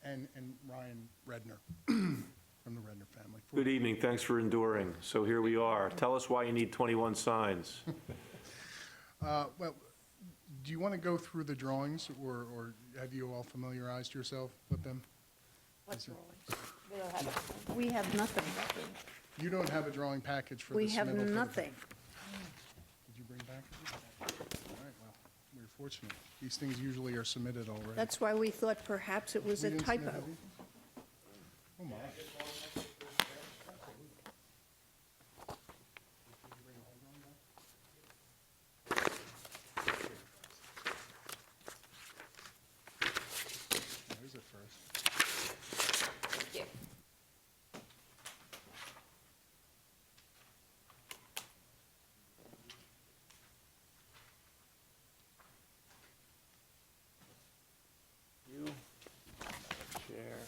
S16: and Ryan Redner from the Redner family.
S4: Good evening, thanks for enduring. So here we are. Tell us why you need 21 signs.
S16: Well, do you want to go through the drawings, or have you all familiarized yourself with them?
S1: What We have nothing.
S16: You don't have a drawing package for
S1: We
S16: this
S1: have
S16: submittal for the-
S1: nothing.
S16: Did you bring back? All right, well, we're fortunate. These things usually are submitted already.
S1: That's why we thought perhaps it was
S16: We
S1: a
S16: didn't submit
S1: typo.
S16: it either? Oh, my. There's it first.
S4: You, chair.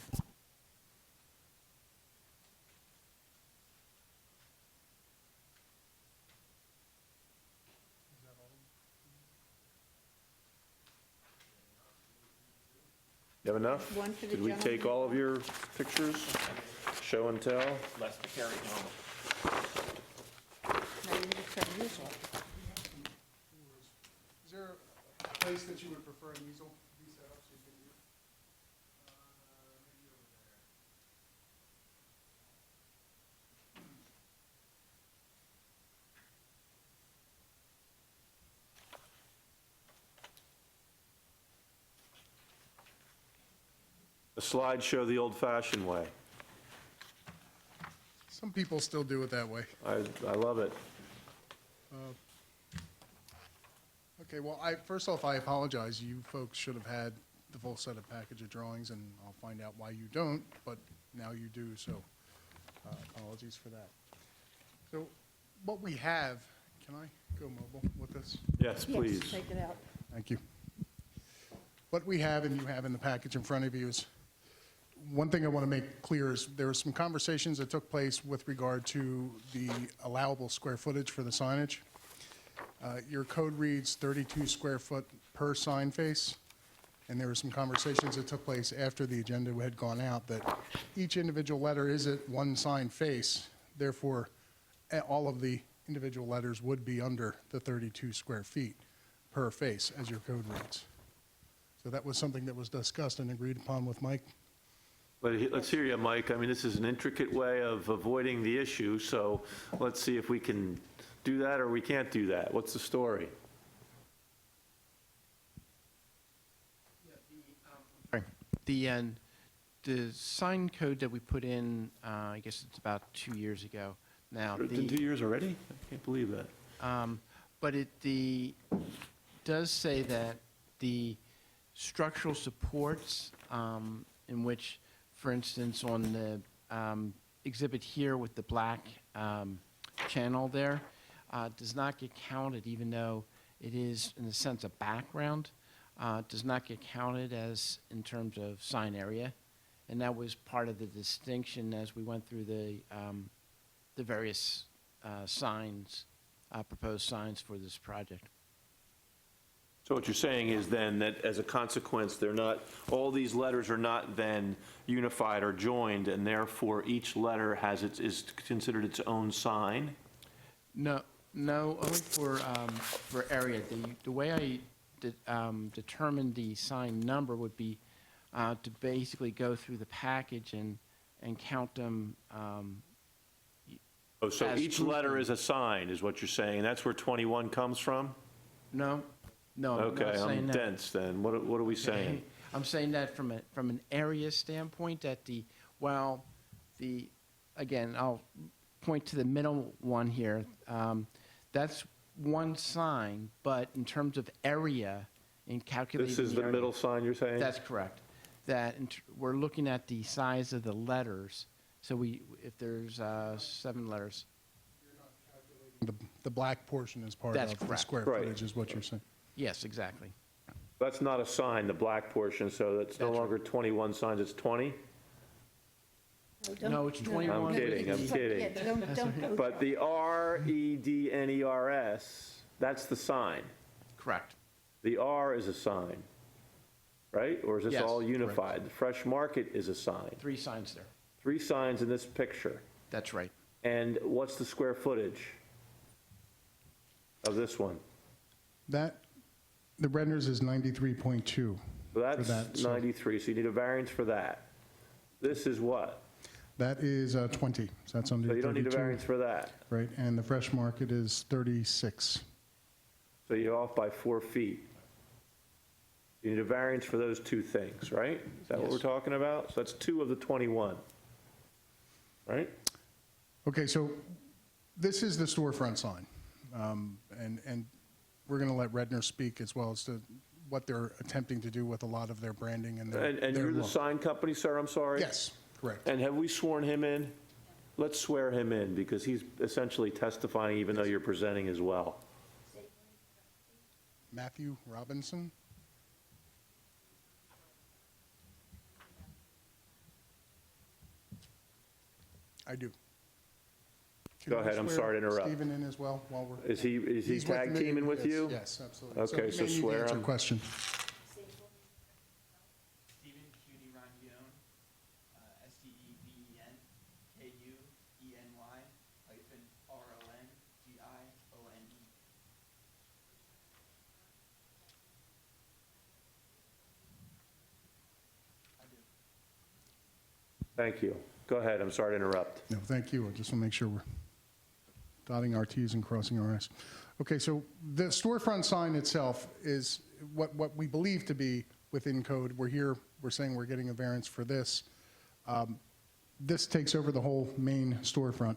S4: You have enough?
S1: One for the
S4: Did we
S1: gentleman.
S4: take all of your pictures? Show and tell?
S3: Less to carry home.
S1: Now you need to turn yours off.
S16: Is there a place that you would prefer an easel to be set up so you can view? Maybe over there.
S4: A slideshow the old-fashioned way.
S16: Some people still do it that way.
S4: I love it.
S16: Okay, well, first off, I apologize. You folks should have had the full set of package of drawings, and I'll find out why you don't, but now you do, so apologies for that. So what we have, can I go mobile with this?
S4: Yes, please.
S1: Yes, take it out.
S16: Thank you. What we have and you have in the package in front of you is, one thing I want to make clear is there were some conversations that took place with regard to the allowable square footage for the signage. Your code reads 32 square foot per sign face, and there were some conversations that took place after the agenda had gone out that each individual letter is at one sign face, therefore, all of the individual letters would be under the 32 square feet per face, as your code reads. So that was something that was discussed and agreed upon with Mike.
S4: Let's hear you, Mike. I mean, this is an intricate way of avoiding the issue, so let's see if we can do that or we can't do that. What's the story?
S15: The sign code that we put in, I guess it's about 2 years ago now.
S4: It's been 2 years already? I can't believe that.
S15: But does say that the structural supports, in which, for instance, on the exhibit here with the black channel there, does not get counted, even though it is, in a sense, a background, does not get counted as in terms of sign area. And that was part of the distinction as we went through the various signs, proposed signs for this project.
S4: So what you're saying is then that as a consequence, they're not, all these letters are not then unified or joined, and therefore each letter is considered its own sign?
S15: No, only for area. The way I determine the sign number would be to basically go through the package and count them.
S4: Oh, so
S15: as
S4: each letter
S15: grouping.
S4: is a sign, is what you're saying? That's where 21 comes from?
S15: No, I'm not
S4: Okay,
S15: saying
S4: I'm
S15: that.
S4: dense then. What are we saying?
S15: I'm saying that from an area standpoint, that again, I'll point to the middle one here. That's one sign, but in terms of area, in calculating
S4: This is the
S15: area-
S4: middle sign you're saying?
S15: That's correct. We're looking at the size of the letters. So if there's 7 letters,
S16: The black portion is part
S15: That's
S16: of the
S15: correct.
S16: square
S4: Right.
S16: footage, is what you're saying.
S15: yes, exactly.
S4: That's not a sign, the black portion, so that's no
S15: That's
S4: longer 21 signs, it's 20?
S15: No, it's 21.
S4: I'm kidding, I'm kidding.
S1: Yeah, don't go
S4: But the REDNERS, that's the sign.
S15: Correct.
S4: The R is a sign. right? Or is this
S15: Yes,
S4: all
S15: correct.
S4: unified? The Fresh Market is a sign.
S15: 3 signs there.
S4: 3 signs in this picture.
S15: That's right.
S4: And what's the square footage of this one?
S16: That, the Redner's is 93.2.
S4: So
S16: For
S4: that's
S16: that, so-
S4: 93, so you need a variance for that. This is what?
S16: That is 20, so that's under
S4: So
S16: 32.
S4: you don't need a variance for that.
S16: Right, and the Fresh Market is 36.
S4: So you're off by 4 feet. You need a variance for those 2 things, right? Is that what we're
S15: Yes.
S4: talking about? So that's 2 of the 21, right?
S16: Okay, so this is the storefront sign. And we're going to let Redner speak as well as to what they're attempting to do with a lot of their branding and their
S4: And
S16: their
S4: you're the
S16: look.
S4: sign company, sir, I'm sorry?
S16: Yes, correct.
S4: And have we sworn him in? Let's swear him in, because he's essentially testifying even though you're presenting as well.
S16: Matthew Robinson? I do. Can
S4: Go
S16: you
S4: ahead, I'm
S16: swear
S4: sorry to interrupt.
S16: Stephen in as well while we're...
S4: Is he
S16: He's
S4: tag
S16: me.
S4: teaming with
S16: Yes,
S4: you?
S16: Yes, absolutely.
S4: Okay,
S16: he
S4: so
S16: may need to
S4: swear
S16: answer
S4: him.
S16: a question.
S17: Stephen Cuny Rangione, STEVEN, KUENY hyphen RONGIONE. I do.
S4: Thank you. Go ahead, I'm sorry to interrupt.
S16: No, thank you. I just want to make sure we're dotting our Ts and crossing our Is. Okay, so the storefront sign itself is what we believe to be within code. We're here, we're saying we're getting a variance for this. This takes over the whole main storefront.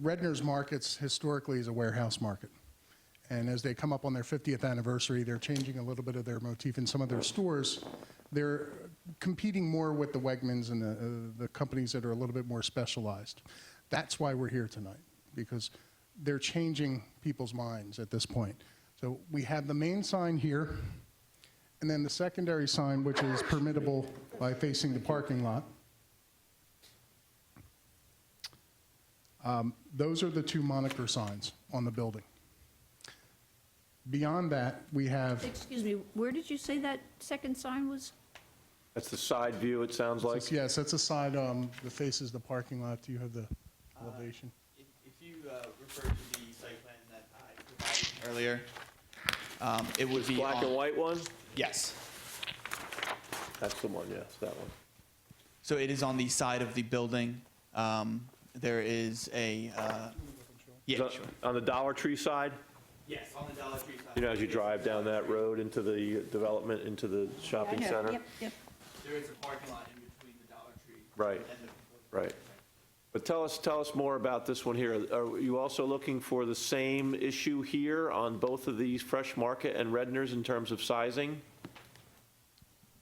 S16: Redner's Markets historically is a warehouse market. And as they come up on their 50th anniversary, they're changing a little bit of their motif in some of their stores. They're competing more with the Wegmans and the companies that are a little bit more specialized. That's why we're here tonight, because they're changing people's minds at this point. So we have the main sign here, and then the secondary sign, which is permittable by facing the parking lot. Those are the 2 moniker signs on the building. Beyond that, we have,
S1: Excuse me, where did you say that second sign was?
S4: That's the side view, it sounds like.
S16: yes, that's a side that faces the parking lot. Do you have the elevation?
S17: If you refer to the site plan that I provided earlier, it would be
S4: Black and
S17: on-
S4: white one?
S17: Yes.
S4: That's the one, yes, that one.
S17: So it is on the side of the building. There is a, yeah,
S4: Is that
S17: sure.
S4: On the Dollar Tree side?
S17: Yes, on the Dollar Tree side.
S4: You know, as you drive down that road into the development, into the shopping center?
S1: Yep.
S17: There is a parking lot in between the Dollar Tree.
S4: Right,
S17: and the-
S4: right. But tell us more about this one here. Are you also looking for the same issue here on both of these Fresh Market and Redner's in terms of sizing?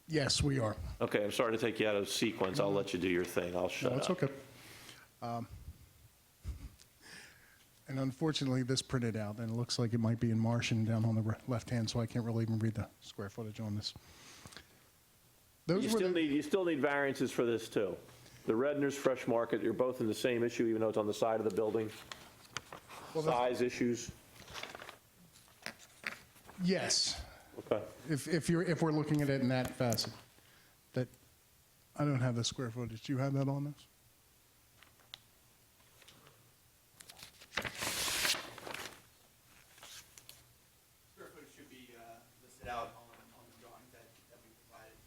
S16: Yes, we are.
S4: Okay, I'm sorry to take you out of sequence. I'll let you do your thing. I'll shut
S16: No,
S4: up.
S16: it's okay. And unfortunately, this printed out, and it looks like it might be in Martian down on the left hand, so I can't really even read the square footage on this. Those
S4: You
S16: were
S4: still
S16: the-
S4: need, you still need variances for this, too. The Redner's Fresh Market, you're both in the same issue, even though it's on the side of the building?
S16: Well, that's-
S4: Size issues?
S16: Yes,
S4: Okay.
S16: if we're looking at it in that facet. That, I don't have the square footage. Do you have that on this?
S17: Square footage should be listed out on the drawing that we provided.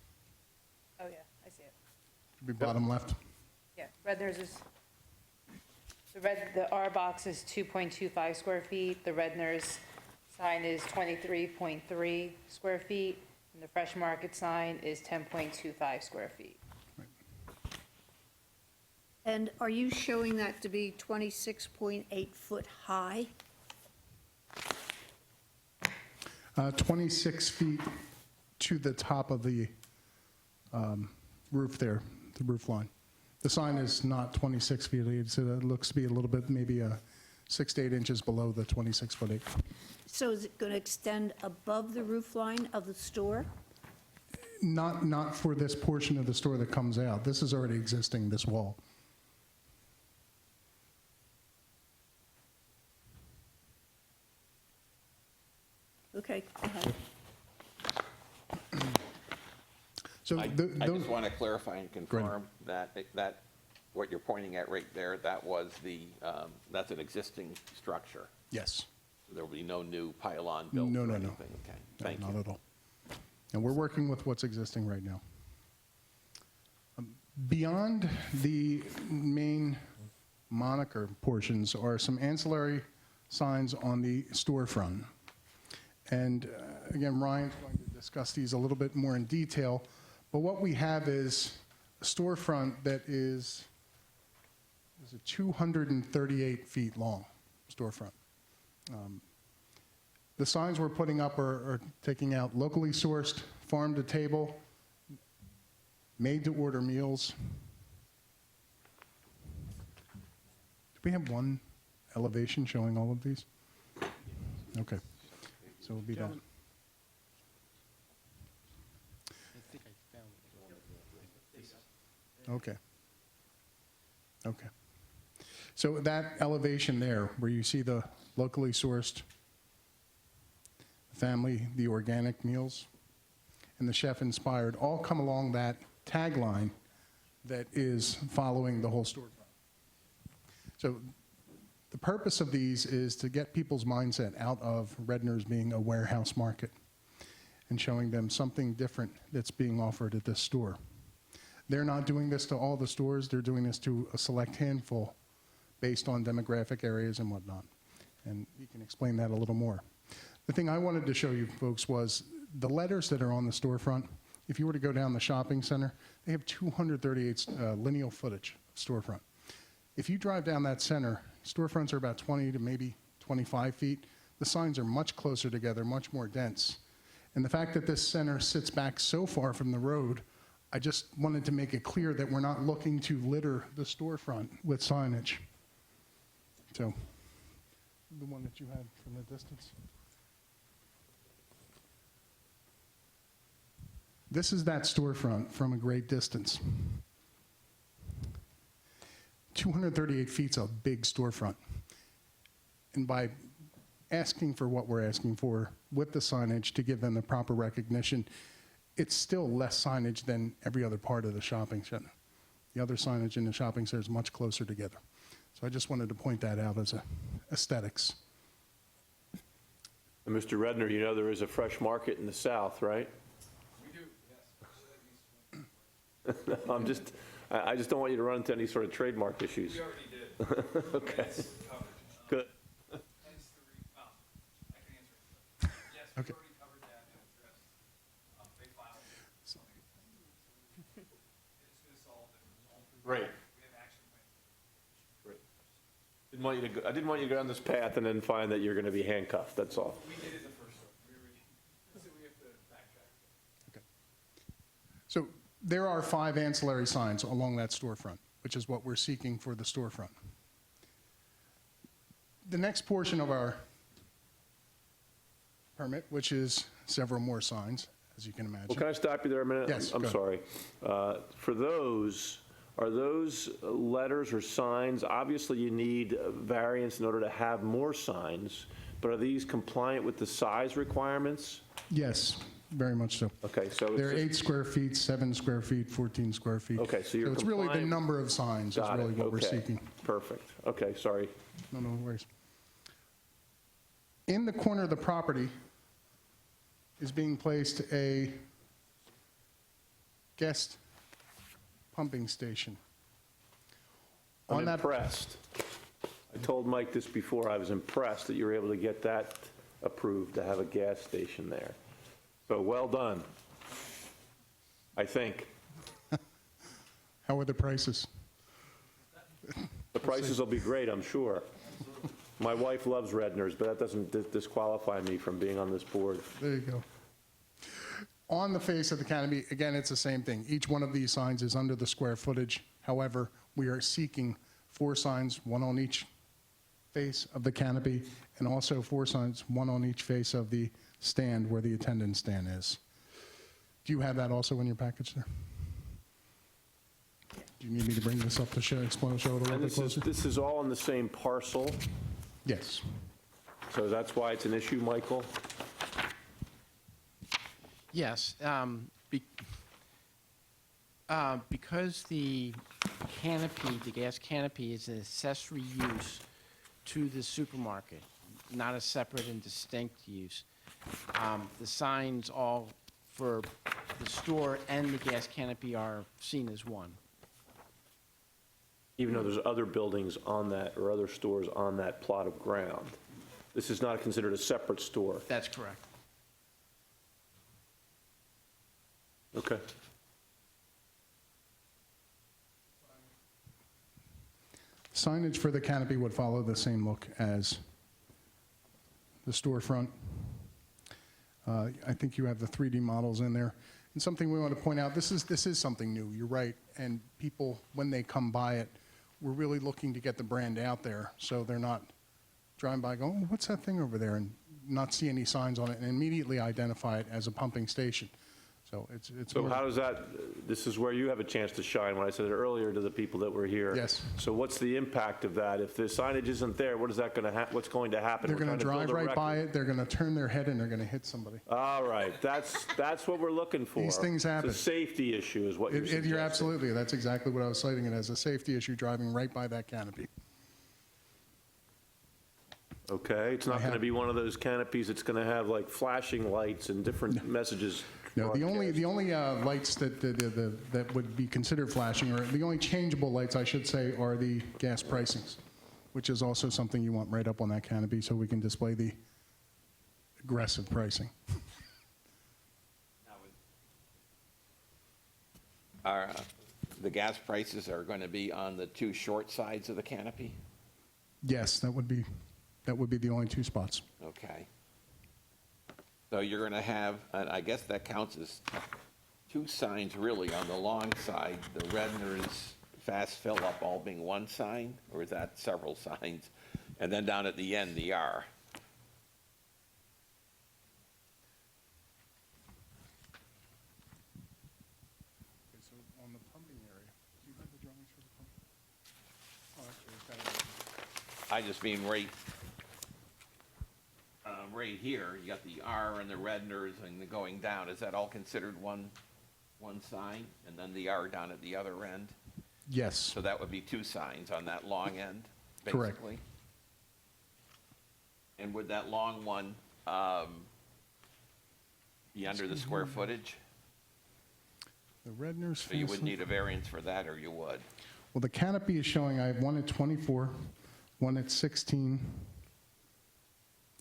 S2: Oh, yeah, I see it.
S16: Should be bottom left.
S2: Yeah, Redner's is, the R box is 2.25 square feet, the Redner's sign is 23.3 square feet, and the Fresh Market sign is 10.25 square feet.
S1: And are you showing that to be 26.8 foot high?
S16: 26 feet to the top of the roof there, the roof line. The sign is not 26 feet, it looks to be a little bit, maybe 6 to 8 inches below the 26-foot.
S1: So is it going to extend above the roof line of the store?
S16: Not for this portion of the store that comes out. This is already existing, this wall.
S1: Okay, go ahead.
S16: So
S3: I
S16: those,
S3: just want to clarify and confirm that what you're pointing at right there, that was that's an existing structure.
S16: yes.
S3: There will be no new pylon built
S16: No,
S3: or
S16: no, no.
S3: anything? Okay, thank you.
S16: Not at all. And we're working with what's existing right now. Beyond the main moniker portions are some ancillary signs on the storefront. And again, Ryan's going to discuss these a little bit more in detail, but what we have is a storefront that is a 238 feet long storefront. The signs we're putting up are taking out locally sourced, farm to table, made to order meals. Do we have one elevation showing all of these? Okay, so it'll be that. Okay. Okay. So that elevation there, where you see the locally sourced family, the organic meals, and the chef-inspired, all come along that tagline that is following the whole storefront. So the purpose of these is to get people's mindset out of Redner's being a warehouse market and showing them something different that's being offered at this store. They're not doing this to all the stores, they're doing this to a select handful based on demographic areas and whatnot. And you can explain that a little more. The thing I wanted to show you folks was the letters that are on the storefront. If you were to go down the shopping center, they have 238 lineal footage of storefront. If you drive down that center, storefronts are about 20 to maybe 25 feet. The signs are much closer together, much more dense. And the fact that this center sits back so far from the road, I just wanted to make it clear that we're not looking to litter the storefront with signage. So, the one that you had from the distance. This is that storefront from a great distance. 238 feet's a big storefront. And by asking for what we're asking for with the signage to give them the proper recognition, it's still less signage than every other part of the shopping center. The other signage in the shopping center is much closer together. So I just wanted to point that out as a aesthetics.
S4: And Mr. Redner, you know there is a fresh market in the south, right?
S6: We do, yes.
S4: I just don't want you to run into any sort of trademark issues.
S6: We already did.
S4: Okay. Good.
S6: Hence I can answer it. Yes, we've
S16: Okay.
S6: already covered that and addressed, they filed something. It's gonna solve it.
S4: Great.
S6: We have action plans.
S4: Great. I didn't want you to go down this path and then find that you're going to be handcuffed, that's all.
S6: We did it the first one. We have to backtrack.
S16: Okay. So there are 5 ancillary signs along that storefront, which is what we're seeking for the storefront. The next portion of our permit, which is several more signs, as you can imagine.
S4: Well, can I stop you there a minute?
S16: Yes,
S4: I'm
S16: go
S4: sorry. For those, are those letters or signs, obviously you need variance in order to have more signs, but are these compliant with the size requirements?
S16: Yes, very much so.
S4: Okay, so it's
S16: They're
S4: just-
S16: 8 square feet, 7 square feet, 14 square feet.
S4: Okay, so you're
S16: it's really the
S4: compliant-
S16: number of signs is
S4: Got
S16: really
S4: it,
S16: what we're
S4: okay.
S16: seeking.
S4: Perfect. Okay, sorry.
S16: No worries. In the corner of the property is being placed a guest pumping station.
S4: I'm
S16: On that-
S4: impressed. I told Mike this before, I was impressed that you were able to get that approved, to have a gas station there. So well done, I think.
S16: How are the prices?
S4: The prices will be great, I'm sure. My wife loves Redner's, but that doesn't disqualify me from being on this board.
S16: There you go. On the face of the canopy, again, it's the same thing. Each one of these signs is under the square footage. However, we are seeking 4 signs, 1 on each face of the canopy, and also 4 signs, 1 on each face of the stand where the attendance stand is. Do you have that also in your package there? Do you need me to bring this up to show it a little
S4: And
S16: bit closer?
S4: this is all on the same parcel,
S16: Yes.
S4: so that's why it's an issue, Michael?
S15: Yes. Because the canopy, the gas canopy is an accessory use to the supermarket, not a separate and distinct use, the signs all for the store and the gas canopy are seen as one.
S4: Even though there's other buildings on that, or other stores on that plot of ground. This is not considered a separate store.
S15: That's correct.
S4: Okay.
S16: Signage for the canopy would follow the same look as the storefront. I think you have the 3D models in there. And something we want to point out, this is something new, you're right. And people, when they come by it, we're really looking to get the brand out there so they're not driving by going, oh, what's that thing over there? And not see any signs on it and immediately identify it as a pumping station. So it's
S4: So
S16: more-
S4: how does that, this is where you have a chance to shine, when I said it earlier to the people that were here.
S16: Yes.
S4: So what's the impact of that? If the signage isn't there, what is that going to what's going to happen?
S16: They're
S4: We're
S16: going to
S4: trying
S16: drive
S4: build a
S16: right by
S4: record.
S16: it, they're going to turn their head and they're going to hit somebody.
S4: All right, that's what we're looking for.
S16: These things happen.
S4: It's a safety issue is what you're suggesting.
S16: You're absolutely, that's exactly what I was citing it as, a safety issue, driving right by that canopy.
S4: Okay, it's not going to be one of those canopies that's going to have like flashing lights and different messages.
S16: No, the only lights that would be considered flashing, or the only changeable lights, I should say, are the gas pricings, which is also something you want right up on that canopy so we can display the aggressive pricing.
S3: Are the gas prices are going to be on the two short sides of the canopy?
S16: Yes, that would be the only two spots.
S3: Okay. So you're going to have, and I guess that counts as two signs really on the long side, the Redner's Fast Fill Up all being one sign, or is that several signs? And then down at the end, the R.
S16: Okay, so on the pumping area, do you have the drawings for the pumping? Oh, actually, it's got it.
S3: I just mean right here, you got the R and the Redner's and the going down. Is that all considered one sign? And then the R down at the other end?
S16: Yes,
S3: So that would be two signs on that long end,
S16: Correct.
S3: basically? And would that long one be under the square footage?
S16: the Redner's.
S3: So you wouldn't
S16: Fast-
S3: need a variance for that, or you would?
S16: Well, the canopy is showing, I have one at 24, one at 16.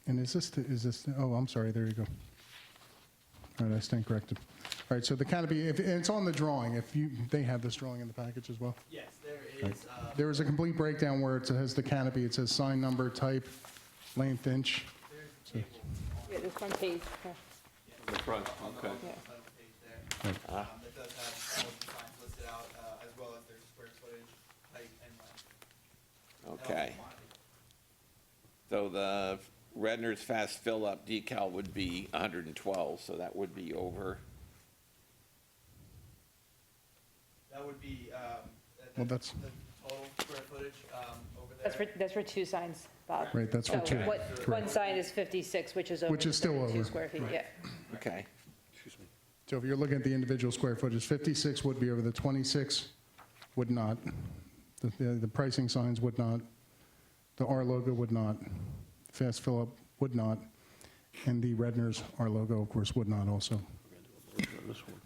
S16: And is this, oh, I'm sorry, there you go. All right, I stand corrected. All right, so the canopy, it's on the drawing, they have this drawing in the package as well?
S17: Yes, there is.
S16: There is a complete breakdown where it says the canopy, it says sign number, type, length, inch.
S2: Yeah, this front page.
S3: The front, okay.
S16: Right.
S17: It does have all of the signs listed out, as well as their square footage, height, and length.
S3: Okay. So the Redner's Fast Fill Up decal would be 112, so that would be over.
S17: That would be,
S16: Well, that's-
S17: the total square footage, over there.
S2: That's for two signs, Bob.
S16: Right, that's for
S2: So
S16: two.
S2: One
S16: Correct.
S2: sign is 56, which is over.
S16: Which is
S2: the
S16: still
S2: 32
S16: over.
S2: square feet, yeah.
S3: Okay.
S16: So if you're looking at the individual square footage, 56 would be over, the 26 would not. The pricing signs would not. The R logo would not. Fast Fill Up would not. And the Redner's R logo, of course, would not also.
S4: This one.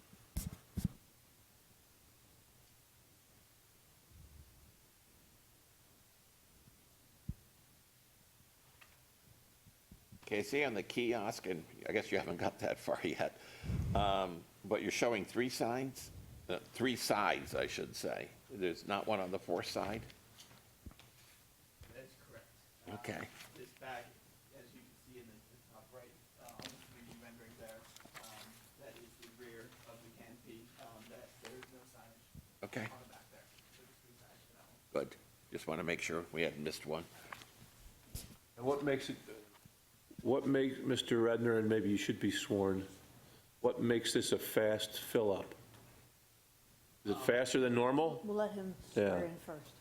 S3: Okay, see on the kiosk, and I guess you haven't got that far yet, but you're showing three signs? Three sides, I should say. There's not one on the fourth side?
S17: That's correct.
S3: Okay.
S17: This back, as you can see in the top right, on the 3D rendering there, that is the rear of the canopy, that there is no signage
S3: Okay,
S17: on the back there. So there's three signs for that one.
S3: good. Just want to make sure we hadn't missed one.
S4: And what makes, Mr. Redner, and maybe you should be sworn, what makes this a fast fill-up? Is it faster than normal?
S1: We'll let him
S4: Yeah.
S1: swear in first.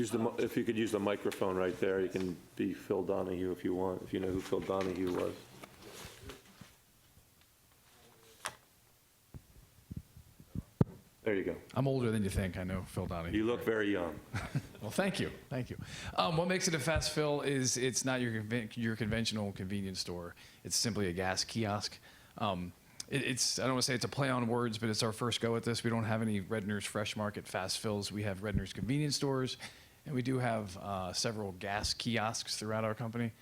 S4: If you could use the microphone right there, you can be Phil Donahue if you want, if you know who Phil Donahue was. There you go.
S18: I'm older than you think. I know Phil Donahue.
S4: You look very young.
S18: Well, thank you. Thank you. What makes it a Fast Fill is it's not your conventional convenience store. It's simply a gas kiosk. It's I don't want to say it's a play on words, but it's our first go at this. We don't have any Redner's Fresh Market Fast Fills. We have Redner's convenience stores, and we do have several gas kiosks throughout our company,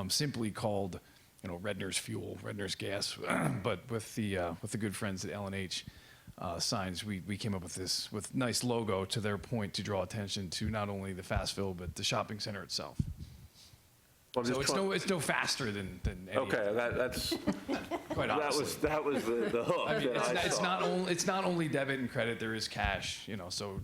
S18: simply called, Redner's Fuel, Redner's Gas. But with the good friends at L&H Signs, we came up with this with nice logo to their point to draw attention to not only the Fast Fill but the shopping center itself.
S4: Well,
S18: So it's no faster than any.
S4: Okay, that's,
S18: Quite honestly.
S4: that was the hook
S18: I mean,
S4: that I
S18: it's
S4: saw.
S18: it's not only debit and credit. There is cash. So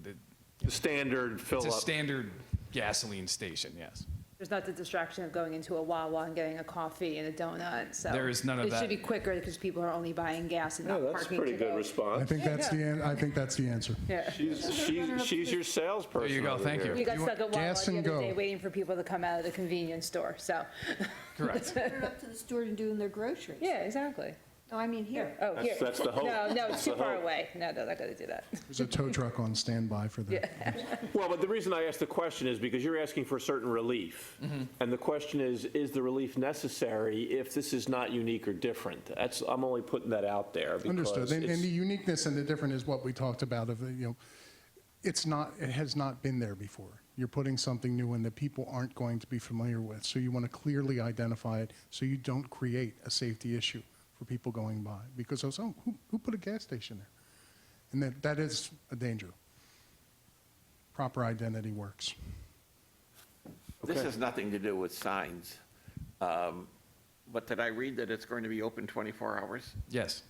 S4: The standard fill
S18: it's a
S4: up.
S18: standard gasoline station. Yes.
S2: There's not the distraction of going into a Wawa and getting a coffee and a donut, so.
S18: There is none of
S2: It
S18: that.
S2: should be quicker because people are only buying gas and
S4: No,
S2: not
S4: that's a
S2: parking
S4: pretty
S2: to
S4: good
S2: go.
S4: response.
S16: I think that's the answer.
S2: Yeah.
S4: She's your salesperson.
S18: There you go,
S4: over
S18: thank
S4: here.
S18: you.
S2: You got stuck at Wawa
S16: Gas
S2: the
S16: and
S2: other
S16: go.
S2: day waiting for people to come out of the convenience store, so.
S18: Correct.
S1: They're up to the store and doing their groceries.
S2: Yeah, exactly.
S1: No, I mean here.
S2: Oh, here.
S4: That's the hope.
S2: No,
S4: That's
S2: it's too
S4: the
S2: far
S4: hope.
S2: away. No, they're not gonna do that.
S16: There's a tow truck on standby for that.
S4: Well, but the reason I asked the question is because you're asking for certain relief. And the question is the relief necessary if this is not unique or different? I'm only putting that out there because
S16: Understood. And
S4: it's-
S16: the uniqueness and the different is what we talked about of, it has not been there before. You're putting something new in that people aren't going to be familiar with. So you want to clearly identify it so you don't create a safety issue for people going by. Because who put a gas station there? And that is a danger. Proper identity works.
S3: This has nothing to do with signs. But did I read that it's going to be open 24 hours?
S18: Yes.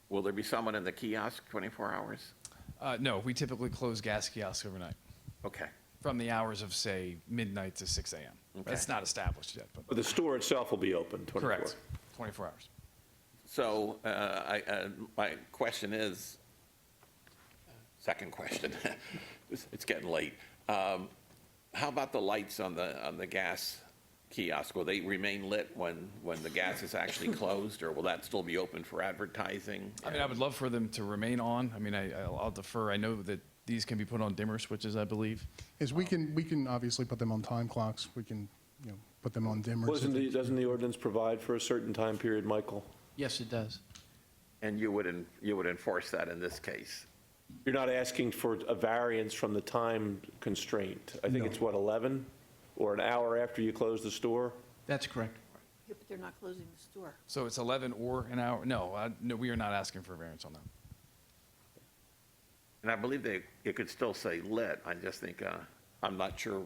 S3: Will there be someone in the kiosk 24 hours?
S18: No, we typically close gas kiosks overnight
S3: Okay.
S18: from the hours of, say, midnight to 6 a.m.
S3: Okay.
S18: That's not established yet, but
S4: But the store itself will be open 24.
S18: correct, 24 hours.
S3: So my question is, second question, it's getting late. How about the lights on the gas kiosk? Will they remain lit when the gas is actually closed, or will that still be open for advertising?
S18: I mean, I would love for them to remain on. I mean, I'll defer. I know that these can be put on dimmer switches, I believe.
S16: Is we can obviously put them on time clocks. We can, put them on dimmers.
S4: Doesn't the ordinance provide for a certain time period, Michael?
S15: Yes, it does.
S3: And you would enforce that in this case?
S4: You're not asking for a variance from the time constraint. I think
S16: No.
S4: it's 11 or an hour after you close the store?
S15: That's correct.
S1: Yeah, but they're not closing the store.
S18: So it's 11 or an hour? No, no, we are not asking for a variance on that.
S3: And I believe it could still say lit. I just think, I'm not sure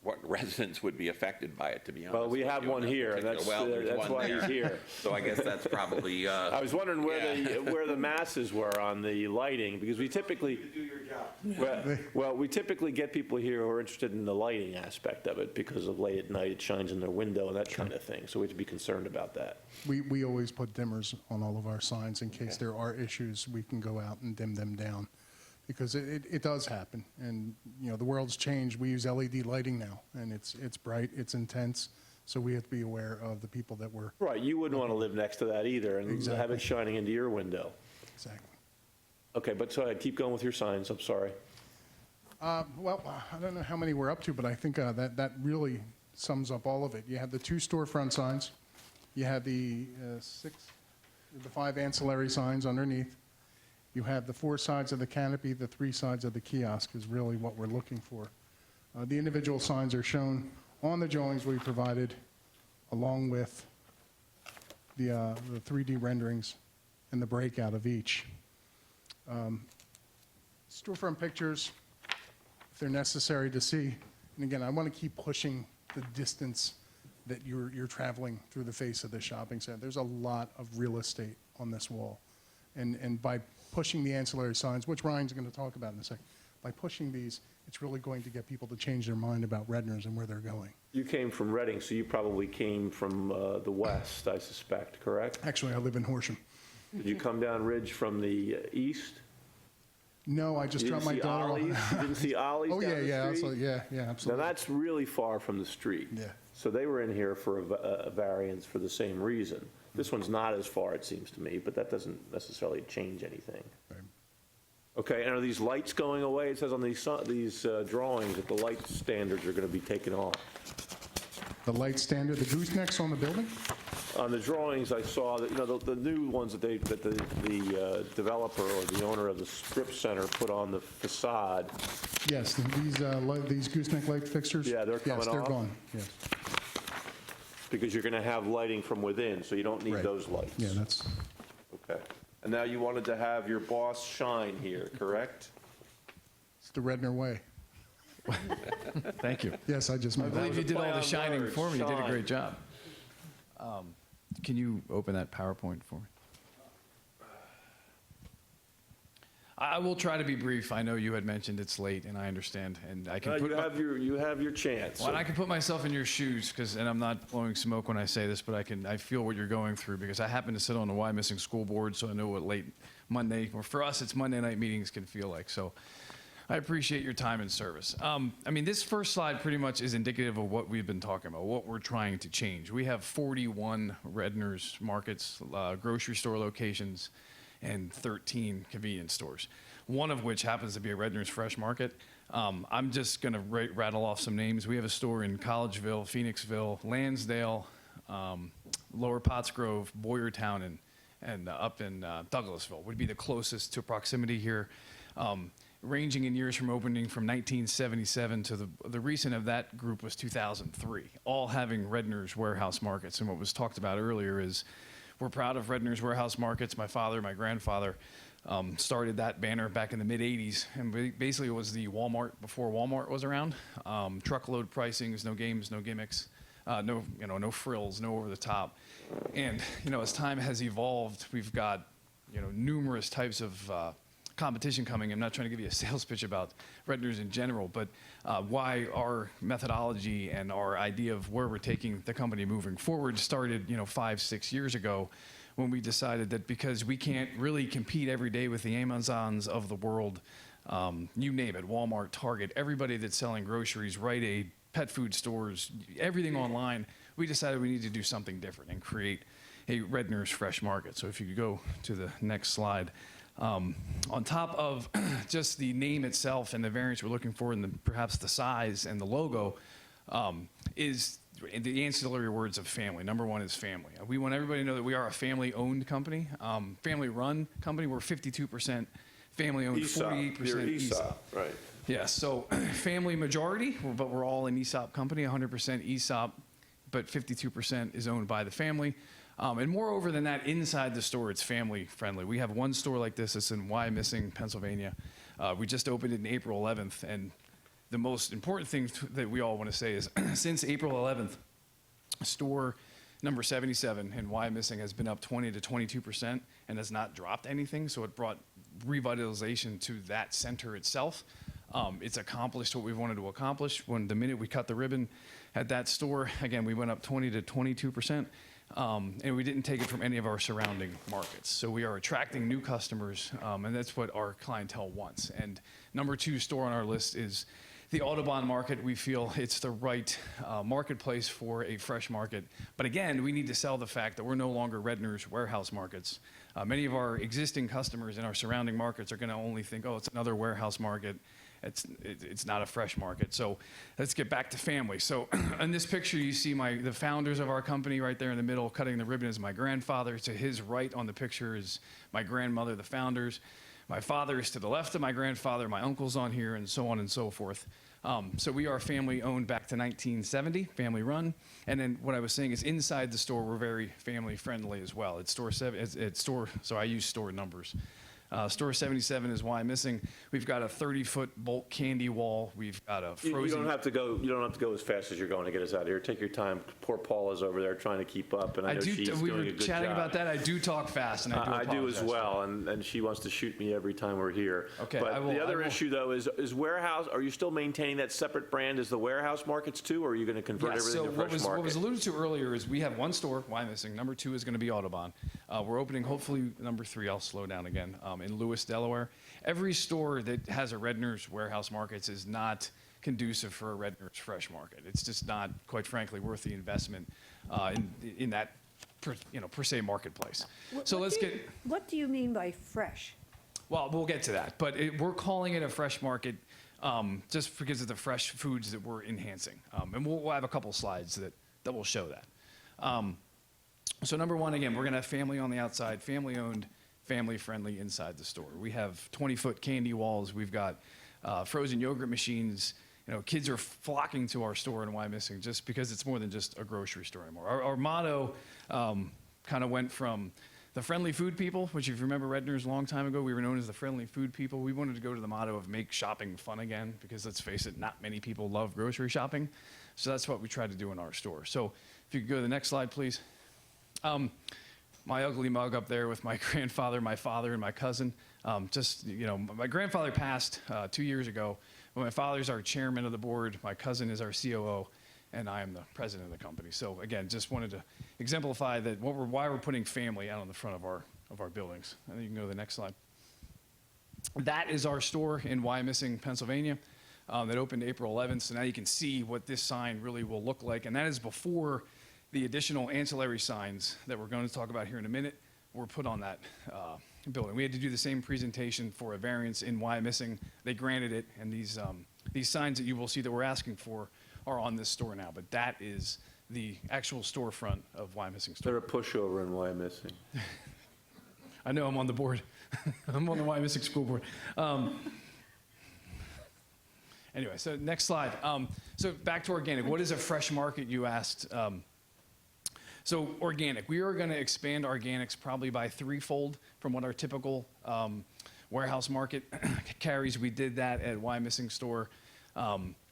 S3: what residents would be affected by it, to be honest.
S4: Well, we
S3: with
S4: have
S3: you,
S4: one
S3: in that
S4: here.
S3: particular-
S4: That's
S3: well, there's one
S4: why he's
S3: there.
S4: here.
S3: So I guess that's probably,
S4: I was wondering where the masses were on the lighting, because we typically,
S17: Do your job.
S4: well, we typically get people here who are interested in the lighting aspect of it, because of late at night, it shines in their window and that kind of thing, so we have to be concerned about that.
S16: We always put dimmers on all of our signs in case there are issues. We can go out and dim them down because it does happen. And, the world's changed. We use LED lighting now, and it's bright, it's intense. So we have to be aware of the people that we're.
S4: Right, you wouldn't want to live next to that either and have
S16: Exactly.
S4: it shining into your window.
S16: Exactly.
S4: Okay, but so keep going with your signs, I'm sorry.
S16: Well, I don't know how many we're up to, but I think that really sums up all of it. You have the 2 storefront signs. You have the 5 ancillary signs underneath. You have the 4 sides of the canopy, the 3 sides of the kiosk is really what we're looking for. The individual signs are shown on the drawings we provided, along with the 3D renderings and the breakout of each. Storefront pictures, if they're necessary to see. And again, I want to keep pushing the distance that you're traveling through the face of the shopping center. There's a lot of real estate on this wall. And by pushing the ancillary signs, which Ryan's going to talk about in a second, by pushing these, it's really going to get people to change their mind about Redner's and where they're going.
S4: You came from Reading, so you probably came from the west, I suspect, correct?
S16: Actually, I live in Horsham.
S4: Did you come down Ridge from the east?
S16: No, I just
S4: You
S16: dropped
S4: didn't
S16: my
S4: see
S16: daughter
S4: Ollie's?
S16: off.
S4: You didn't see Ollie's
S16: Oh,
S4: down
S16: yeah,
S4: the
S16: yeah,
S4: street?
S16: absolutely, yeah, yeah,
S4: Now,
S16: absolutely.
S4: that's really far from the street.
S16: Yeah.
S4: So they were in here for a variance for the same reason. This one's not as far, it seems to me, but that doesn't necessarily change anything.
S16: Right.
S4: Okay, and are these lights going away? It says on these drawings that the light standards are going to be taken off.
S16: The light standard, the goosenecks on the building?
S4: On the drawings, I saw that, the new ones that the developer or the owner of the strip center put on the facade.
S16: Yes, these gooseneck light fixtures?
S4: Yeah, they're coming
S16: Yes, they're
S4: off?
S16: gone, yes.
S4: Because you're going to have lighting from within, so you don't need
S16: Right.
S4: those lights.
S16: Yeah, that's,
S4: Okay. And now you wanted to have your boss shine here, correct?
S16: it's the Redner way.
S18: Thank you.
S16: Yes, I just
S18: I
S16: made
S18: believe
S16: that.
S18: you did all
S4: play
S18: the
S4: on
S18: shining
S4: words,
S18: for me. You did a
S4: shine.
S18: great job. Can you open that PowerPoint for me? I will try to be brief. I know you had mentioned it's late, and I understand, and I can put
S4: You have your chance.
S18: Well, and I can put myself in your shoes, and I'm not blowing smoke when I say this, but I feel what you're going through, because I happen to sit on the Why Missing School Board, so I know what late Monday, or for us, it's Monday night meetings can feel like. So I appreciate your time and service. This first slide pretty much is indicative of what we've been talking about, what we're trying to change. We have 41 Redner's markets, grocery store locations, and 13 convenience stores, one of which happens to be a Redner's Fresh Market. I'm just going to rattle off some names. We have a store in Collegeville, Phoenixville, Lansdale, Lower Pottsgrove, Boyertown, and up in Douglasville would be the closest to proximity here, ranging in years from opening from 1977 to the recent of that group was 2003, all having Redner's Warehouse Markets. And what was talked about earlier is we're proud of Redner's Warehouse Markets. My father, my grandfather started that banner back in the mid-'80s, and basically it was the Walmart before Walmart was around. Truckload pricings, no games, no gimmicks, no frills, no over the top. And as time has evolved, we've got numerous types of competition coming. I'm not trying to give you a sales pitch about Redner's in general, but why our methodology and our idea of where we're taking the company moving forward started 5-6 years ago, when we decided that because we can't really compete every day with the Amazons of the world, you name it, Walmart, Target, everybody that's selling groceries, Rite Aid, pet food stores, everything online, we decided we need to do something different and create a Redner's Fresh Market. So if you could go to the next slide. On top of just the name itself and the variance we're looking for, and perhaps the size and the logo, is the ancillary words of family. Number one is family. We want everybody to know that we are a family-owned company, family-run company. We're 52% family-owned, 48% ESOP.
S4: Right.
S18: Yeah, so family majority, but we're all an ESOP company, 100% ESOP, but 52% is owned by the family. And moreover than that, inside the store, it's family friendly. We have one store like this. It's in Why Missing, Pennsylvania. We just opened it in April 11th. And the most important thing that we all want to say is since April 11th, store number 77 in Why Missing has been up 20 to 22% and has not dropped anything. So it brought revitalization to that center itself. It's accomplished what we wanted to accomplish. When the minute we cut the ribbon at that store, again, we went up 20 to 22%. And we didn't take it from any of our surrounding markets. So we are attracting new customers, and that's what our clientele wants. And number 2 store on our list is the Audubon Market. We feel it's the right marketplace for a fresh market. But again, we need to sell the fact that we're no longer Redner's Warehouse Markets. Many of our existing customers in our surrounding markets are going to only think, oh, it's another warehouse market. It's not a fresh market. So let's get back to family. So in this picture, you see the founders of our company right there in the middle. Cutting the ribbon is my grandfather. To his right on the picture is my grandmother, the founders. My father is to the left of my grandfather. My uncle's on here, and so on and so forth. So we are family owned back to 1970, family run. And then what I was saying is inside the store, we're very family friendly as well. So I use store numbers. Store 77 is Why Missing. We've got a 30-foot bulk candy wall. We've got a frozen.
S4: You don't have to go as fast as you're going to get us out of here. Take your time. Poor Paula's over there trying to keep up, and I know she's doing a good job.
S18: We were chatting about that. I do talk fast, and I do apologize.
S4: I do as well, and she wants to shoot me every time we're here.
S18: Okay,
S4: But the other issue, though, is warehouse. Are you still maintaining that separate brand as the warehouse markets too, or are you going to convert everything to Fresh Market?
S18: What was alluded to earlier is we have one store, Why Missing. Number 2 is going to be Audubon. We're opening hopefully number 3. I'll slow down again. in Lewis, Delaware. Every store that has a Redner's Warehouse Markets is not conducive for a Redner's Fresh Market. It's just not, quite frankly, worth the investment in that per se marketplace. So let's get.
S1: What do you mean by fresh?
S18: Well, we'll get to that, but we're calling it a fresh market just because of the fresh foods that we're enhancing. And we'll have a couple slides that will show that. So number one, again, we're going to have family on the outside, family-owned, family-friendly inside the store. We have 20-foot candy walls. We've got frozen yogurt machines. Kids are flocking to our store in Wyomissing just because it's more than just a grocery store anymore. Our motto kind of went from the friendly food people, which if you remember Redner's a long time ago, we were known as the friendly food people. We wanted to go to the motto of make shopping fun again because let's face it, not many people love grocery shopping. So that's what we try to do in our store. So if you could go to the next slide, please. My ugly mug up there with my grandfather, my father, and my cousin. My grandfather passed 2 years ago. My father's our chairman of the board, my cousin is our COO, and I am the president of the company. So again, just wanted to exemplify that why we're putting family out on the front of our buildings. And you can go to the next slide. That is our store in Wyomissing, Pennsylvania, that opened April 11th. So now you can see what this sign really will look like, and that is before the additional ancillary signs that we're going to talk about here in a minute were put on that building. We had to do the same presentation for a variance in Wyomissing. They granted it, and these signs that you will see that we're asking for are on this store now. But that is the actual storefront of Wyomissing store.
S4: They're a pushover in Wyomissing.
S18: I know, I'm on the board. I'm on the Wyomissing school board. Anyway, so next slide. So back to organic. What is a fresh market, you asked? So organic, we are going to expand organics probably by threefold from what our typical warehouse market carries. We did that at Wyomissing store.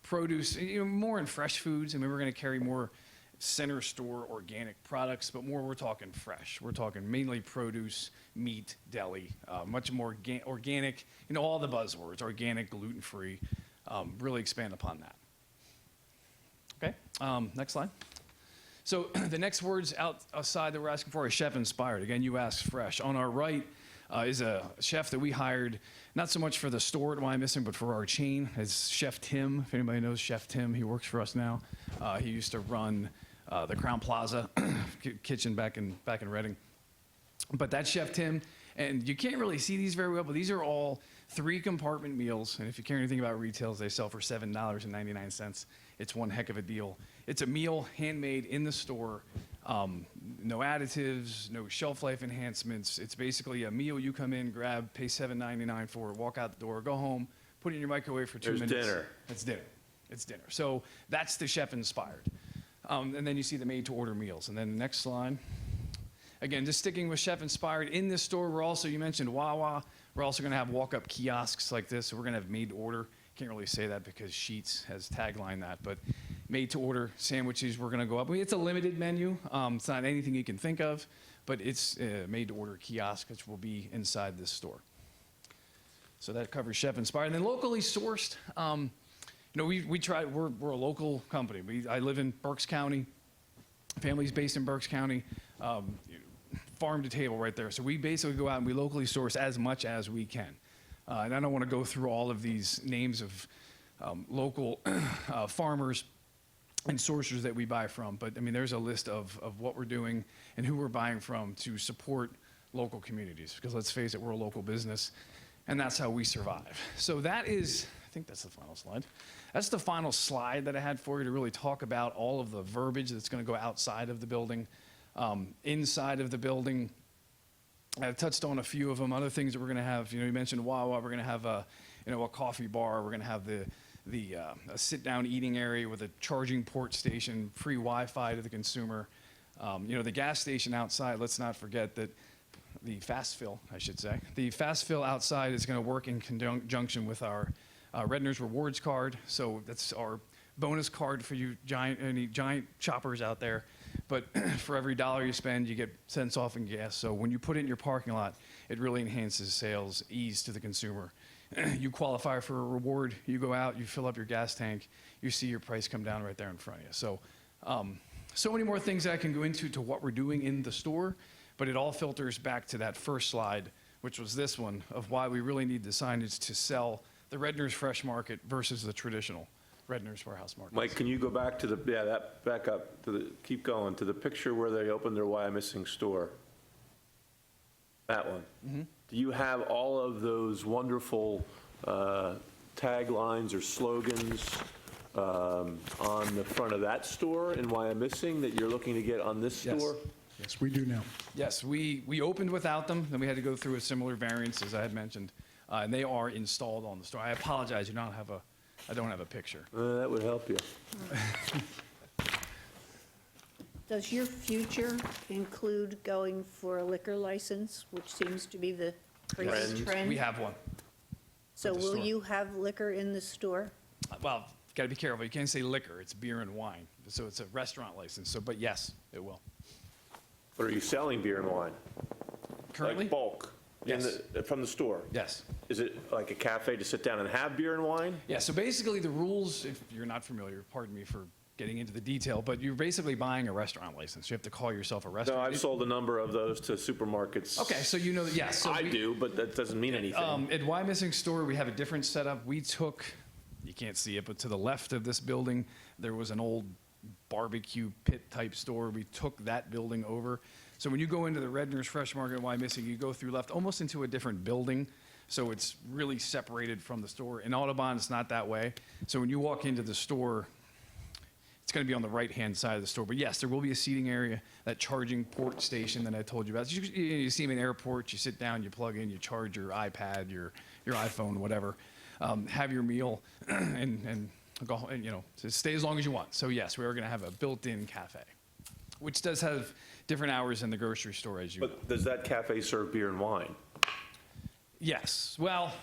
S18: Produce, more in fresh foods. I mean, we're going to carry more center store organic products, but more we're talking fresh. We're talking mainly produce, meat, deli, much more organic, all the buzzwords, organic, gluten-free, really expand upon that. Okay, next slide. So the next words outside that we're asking for is chef-inspired. Again, you asked fresh. On our right is a chef that we hired, not so much for the store at Wyomissing, but for our chain. It's Chef Tim. If anybody knows Chef Tim, he works for us now. He used to run the Crown Plaza kitchen back in Reading. But that's Chef Tim, and you can't really see these very well, but these are all 3-compartment meals. And if you care anything about retails, they sell for $7.99. It's one heck of a deal. It's a meal handmade in the store, no additives, no shelf life enhancements. It's basically a meal you come in, grab, pay $7.99 for, walk out the door, go home, put it in your microwave for 2 minutes.
S4: There's dinner.
S18: It's dinner. It's dinner. So that's the chef-inspired. And then you see the made-to-order meals. And then the next slide. Again, just sticking with chef-inspired. In this store, we're also, you mentioned Wawa. We're also going to have walk-up kiosks like this. So we're going to have made-to-order. Can't really say that because Sheetz has taglined that, but made-to-order sandwiches, we're going to go up. I mean, it's a limited menu. It's not anything you can think of, but it's a made-to-order kiosk, which will be inside this store. So that covers chef-inspired. And then locally sourced, we try, we're a local company. I live in Berks County. Family's based in Berks County. Farm to table right there. So we basically go out and we locally source as much as we can. And I don't want to go through all of these names of local farmers and sourcers that we buy from, but I mean, there's a list of what we're doing and who we're buying from to support local communities, because let's face it, we're a local business, and that's how we survive. So that is, I think that's the final slide. That's the final slide that I had for you to really talk about all of the verbiage that's going to go outside of the building. Inside of the building, I've touched on a few of them. Other things that we're going to have, you mentioned Wawa. We're going to have a coffee bar. We're going to have a sit-down eating area with a charging port station, free Wi-Fi to the consumer. The gas station outside. Let's not forget that the fast fill, I should say, the fast fill outside is going to work in conjunction with our Redner's Rewards card. So that's our bonus card for you any giant choppers out there. But for every $1 you spend, you get cents off in gas. So when you put it in your parking lot, it really enhances sales, ease to the consumer. You qualify for a reward, you go out, you fill up your gas tank, you see your price come down right there in front of you. So, so many more things that I can go into to what we're doing in the store, but it all filters back to that first slide which was this one, of why we really need the signage to sell the Redner's Fresh Market versus the traditional Redner's Warehouse Market.
S4: Mike, can you go back to back up, keep going, to the picture where they opened their Wyomissing store? That one. Do you have all of those wonderful taglines or slogans on the front of that store in Wyomissing that you're looking to get on this
S18: Yes.
S4: store?
S16: Yes, we do now.
S18: Yes, we opened without them, then we had to go through a similar variance, as I had mentioned, and they are installed on the store. I apologize, I don't have a picture.
S4: That would help you.
S1: Does your future include going for a liquor license, which seems to be the crazy trend?
S18: We have one.
S1: So
S18: at the
S1: will
S18: store.
S1: you have liquor in the store?
S18: Well, got to be careful, you can't say liquor, it's beer and wine, so it's a restaurant license, but yes, it will.
S4: But are you selling beer and wine?
S18: Currently?
S4: Like bulk?
S18: Yes.
S4: From the store?
S18: Yes.
S4: Is it like a cafe to sit down and have beer and wine?
S18: Yeah, so basically the rules, if you're not familiar, pardon me for getting into the detail, but you're basically buying a restaurant license. You have to call yourself a
S4: No,
S18: restaurant.
S4: I've sold a number of those to supermarkets.
S18: Okay, so you know that, yes. So
S4: I do, but that doesn't mean anything.
S18: At Wyomissing store, we have a different setup. We took, you can't see it, but to the left of this building, there was an old barbecue pit type store. We took that building over. So when you go into the Redner's Fresh Market in Wyomissing, you go through left almost into a different building. So it's really separated from the store. In Audubon, it's not that way. So when you walk into the store, it's going to be on the right-hand side of the store. But yes, there will be a seating area, that charging port station that I told you about. You see them in airports, you sit down, you plug in, you charge your iPad, your iPhone, whatever. Have your meal and go home, and, stay as long as you want. So yes, we are going to have a built-in cafe, which does have different hours than the grocery store, as you know.
S4: But does that cafe serve beer and wine?
S18: Yes. Well,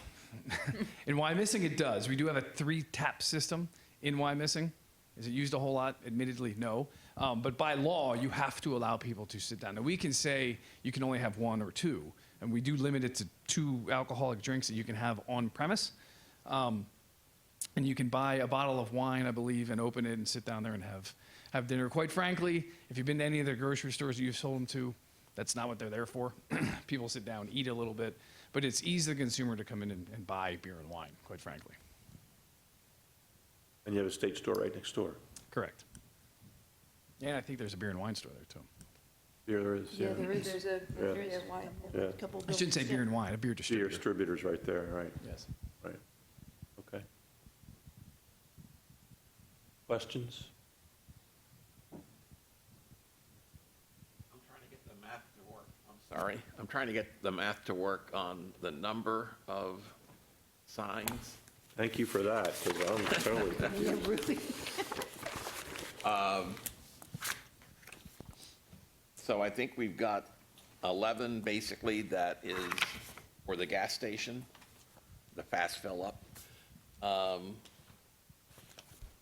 S18: in Wyomissing it does. We do have a 3-tap system in Wyomissing. Is it used a whole lot? Admittedly, no. But by law, you have to allow people to sit down. Now, we can say you can only have 1 or 2, and we do limit it to 2 alcoholic drinks that you can have on premise. And you can buy a bottle of wine, I believe, and open it and sit down there and have dinner. Quite frankly, if you've been to any of the grocery stores that you've sold them to, that's not what they're there for. People sit down, eat a little bit, but it's easy for the consumer to come in and buy beer and wine, quite frankly.
S4: And you have a state store right next door?
S18: Correct. And I think there's a beer and wine store there, too.
S4: Beer there is, yeah.
S1: Yeah, there is. There's a
S4: Yeah.
S1: couple
S18: I shouldn't say
S1: buildings,
S18: beer
S1: yeah.
S18: and wine, a beer
S4: Beer
S18: distributor.
S4: distributors right there, right,
S18: Yes.
S4: right. Okay. Questions?
S3: I'm trying to get the math to work. I'm sorry. I'm trying to get the math to work on the number of signs.
S4: Thank you for that, because I'm totally
S1: Yeah, really.
S3: So I think we've got 11 basically that is for the gas station, the fast fill up.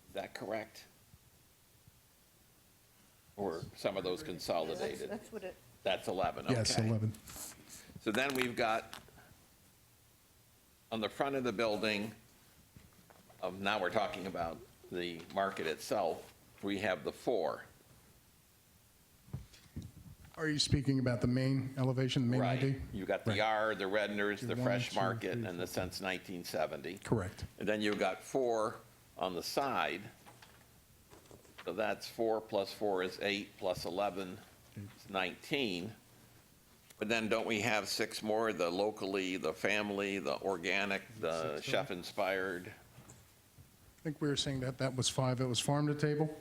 S3: Is that correct? Or some of those consolidated?
S1: That's what it,
S3: That's 11, okay.
S16: Yes, 11.
S3: So then we've got, on the front of the building, now we're talking about the market itself, we have the 4.
S16: Are you speaking about the main elevation, the main ID?
S3: Right. You've got the
S16: Right.
S3: yard, the Redners, the
S16: One,
S3: Fresh
S16: two,
S3: Market,
S16: three,
S3: and the since 1970.
S16: Correct.
S3: And then you've got 4 on the side. So that's 4 plus 4 is 8, plus 11 is 19. But then don't we have 6 more, the locally, the family, the organic, the chef-inspired?
S16: I think we were saying that was 5. It was farm to table,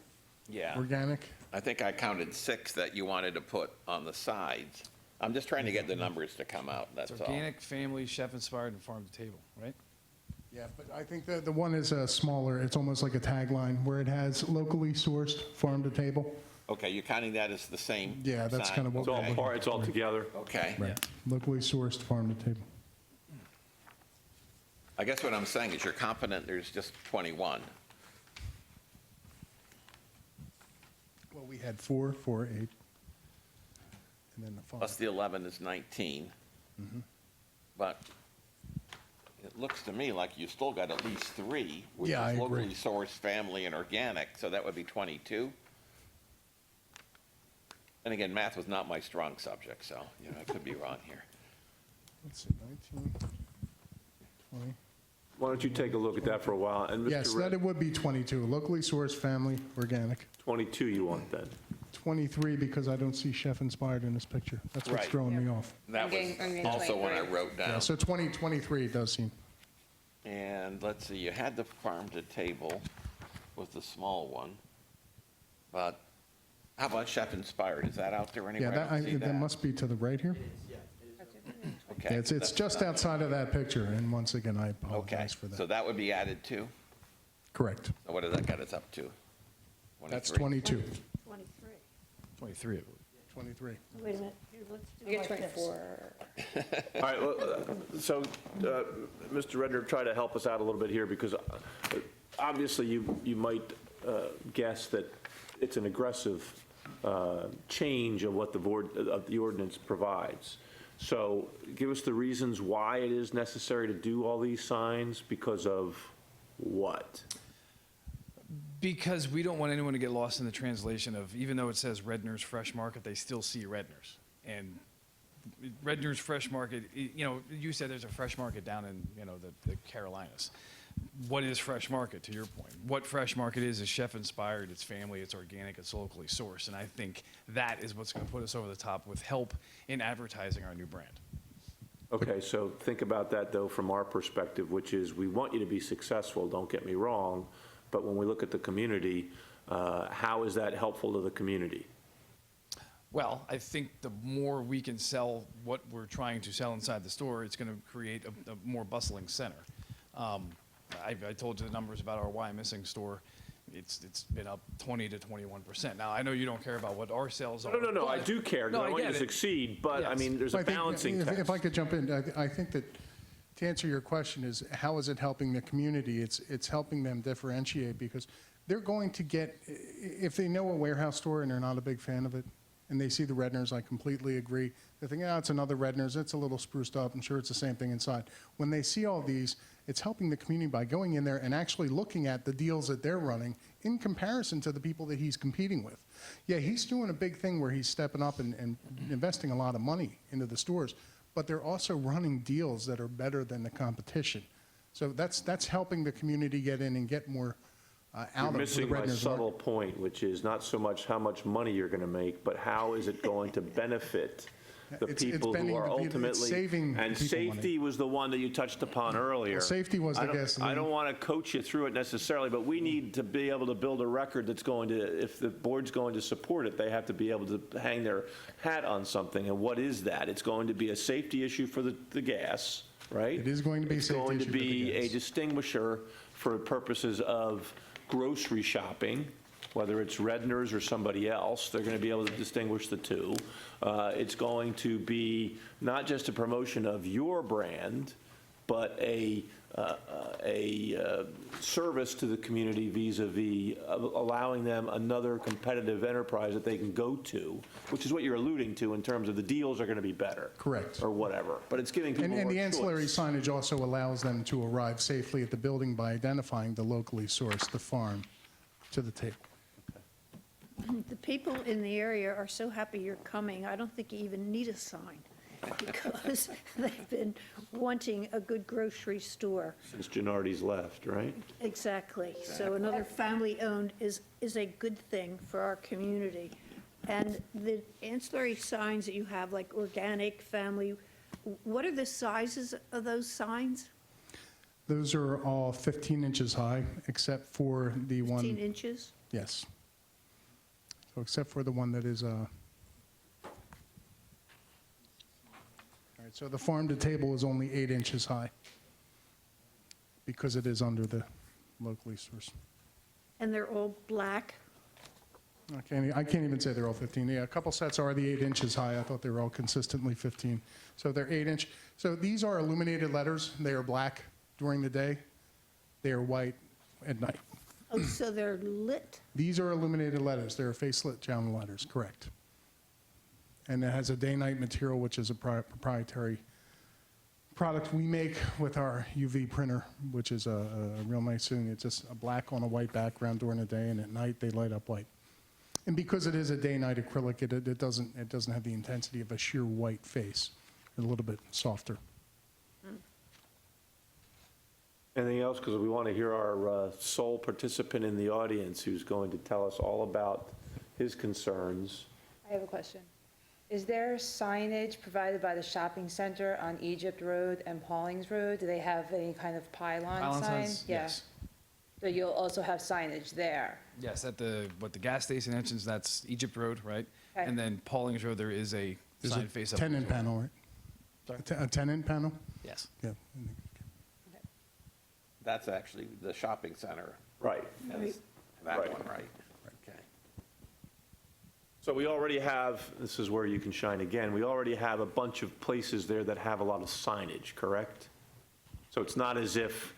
S3: Yeah.
S16: organic.
S3: I think I counted 6 that you wanted to put on the sides. I'm just trying to get the numbers to come out, that's
S18: It's
S3: all.
S18: organic, family, chef-inspired, and farm to table, right?
S16: Yeah, but I think the one is smaller. It's almost like a tagline where it has locally sourced, farm to table.
S3: Okay, you're counting that as the same?
S16: Yeah, that's
S3: sign?
S16: kind of what
S4: It's all
S16: we're
S4: part, it's all together.
S3: Okay.
S16: Right. Locally sourced, farm to table.
S3: I guess what I'm saying is you're confident there's just 21.
S16: Well, we had 4, 4, 8, and then the 5.
S3: Plus the 11 is 19.
S16: Mhm.
S3: But it looks to me like you still got at least 3, which
S16: Yeah, I
S3: is
S16: agree.
S3: locally sourced, family, and organic, so that would be 22. And again, math was not my strong subject, so, I could be wrong here.
S16: let's see, 19, 20.
S4: Why don't you take a look at that for a while? And
S16: Yes,
S4: Mr.
S16: that it
S4: Red,
S16: would be 22, locally sourced, family, organic.
S4: 22 you want then?
S16: 23, because I don't see chef inspired in this picture. That's what's
S3: Right.
S16: throwing me off.
S3: That
S2: I'm getting
S3: was also what I
S2: 23.
S3: wrote
S16: Yeah,
S3: down.
S16: so 23 does seem,
S3: And let's see, you had the farm to table with the small one, but how about Chef Inspired? Is that out there anywhere?
S16: yeah,
S3: I don't see
S16: that must be to the right here.
S3: Okay.
S16: Yeah, it's just outside of that picture, and once again, I
S3: Okay,
S16: apologize for
S3: so
S16: that.
S3: that would be added too?
S16: Correct.
S3: So what does that get us up to?
S16: That's
S3: 23?
S16: 22.
S1: 23.
S18: 23, I believe.
S16: 23.
S1: Wait a minute, here, let's do
S2: You
S1: it
S2: get
S1: like this.
S2: 24.
S4: All right, well, so, Mr. Redner, try to help us out a little bit here, because obviously you might guess that it's an aggressive change of what the ordinance provides. So give us the reasons why it is necessary to do all these signs, because of what?
S18: Because we don't want anyone to get lost in the translation of, even though it says Redner's Fresh Market, they still see Redner's. And Redner's Fresh Market, you said there's a fresh market down in, the Carolinas. What is fresh market, to your point? What fresh market is chef inspired, it's family, it's organic, it's locally sourced. And I think that is what's going to put us over the top with help in advertising our new brand.
S4: Okay, so think about that, though, from our perspective, which is, we want you to be successful, don't get me wrong, but when we look at the community, how is that helpful to the community?
S18: Well, I think the more we can sell what we're trying to sell inside the store, it's going to create a more bustling center. I told you the numbers about our Why Missing store. It's been up 20 to 21%. Now, I know you don't care about what our sales are.
S4: No, I
S18: but-
S4: do care, because
S18: No,
S4: I want you
S18: get
S4: to
S18: it.
S4: succeed, but, I
S18: Yes.
S4: mean, there's a
S16: I think,
S4: balancing test.
S16: If I could jump in, I think that, to answer your question, is how is it helping the community? It's helping them differentiate, because they're going to get, if they know a warehouse store and they're not a big fan of it, and they see the Redners, I completely agree. They think, it's another Redners, it's a little spruced up, I'm sure it's the same thing inside. When they see all these, it's helping the community by going in there and actually looking at the deals that they're running in comparison to the people that he's competing with. Yeah, he's doing a big thing where he's stepping up and investing a lot of money into the stores, but they're also running deals that are better than the competition. So that's helping the community get in and get more out
S4: You're
S16: of the
S4: missing my
S16: Redners.
S4: subtle point, which is not so much how much money you're going to make, but how is it going to benefit the
S16: It's
S4: people who
S16: bending
S4: are
S16: the people- it's
S4: ultimately.
S16: saving
S4: And
S16: people money.
S4: safety was the one that you touched upon earlier.
S16: Well, safety was the
S4: I
S16: gasoline.
S4: don't want to coach you through it necessarily, but we need to be able to build a record that's going to, if the board's going to support it, they have to be able to hang their hat on something. And what is that? It's going to be a safety issue for the gas, right?
S16: It is going to be a safety
S4: It's going to
S16: issue for the
S4: be a
S16: gas.
S4: distinguisher for purposes of grocery shopping, whether it's Redner's or somebody else. They're going to be able to distinguish the two. It's going to be not just a promotion of your brand, but a service to the community vis-à-vis allowing them another competitive enterprise that they can go to, which is what you're alluding to in terms of the deals are going to be better.
S16: Correct.
S4: Or whatever. But it's giving people more
S16: And the ancillary
S4: choice.
S16: signage also allows them to arrive safely at the building by identifying the locally sourced, the farm, to the table.
S1: The people in the area are so happy you're coming, I don't think you even need a sign, because they've been wanting a good grocery store.
S4: Since Gennardi's left, right?
S1: Exactly. So another family-owned is a good thing for our community. And the ancillary signs that you have, like organic, family, what are the sizes of those signs?
S16: Those are all 15 inches high, except for the one.
S1: 15 inches?
S16: Yes. So except for the one that is, all right, so the farm to table is only 8 inches high because it is under the locally sourced.
S1: And they're all black?
S16: I can't even say they're all 15. Yeah, a couple sets are the 8 inches high. I thought they were all consistently 15. So they're 8 inch. So these are illuminated letters. They are black during the day. They are white at night.
S1: Oh, so they're lit?
S16: These are illuminated letters. They're face-lit JAMA letters, correct. And it has a day-night material, which is a proprietary product we make with our UV printer, which is a real nice thing. It's just a black on a white background during the day, and at night they light up white. And because it is a day-night acrylic, it doesn't have the intensity of a sheer white face. It's a little bit softer.
S4: Anything else? Because we want to hear our sole participant in the audience who's going to tell us all about his concerns.
S2: I have a question. Is there signage provided by the shopping center on Egypt Road and Paulings Road? Do they have any kind of pylon
S18: Pylon
S2: sign?
S18: signs?
S2: Yeah.
S18: Yes.
S2: So you'll also have signage there?
S18: Yes, at the gas station entrance, that's Egypt Road, right?
S2: Okay.
S18: And then Paulings Road, there is a
S16: There's
S18: sign
S16: a
S18: face up.
S16: tenant panel, right? A tenant panel?
S18: Yes.
S16: Yeah.
S3: That's actually the shopping center.
S4: Right.
S3: That's that
S4: Right.
S3: one, right? Okay.
S4: So we already have, this is where you can shine again, we already have a bunch of places there that have a lot of signage, correct? So it's not as if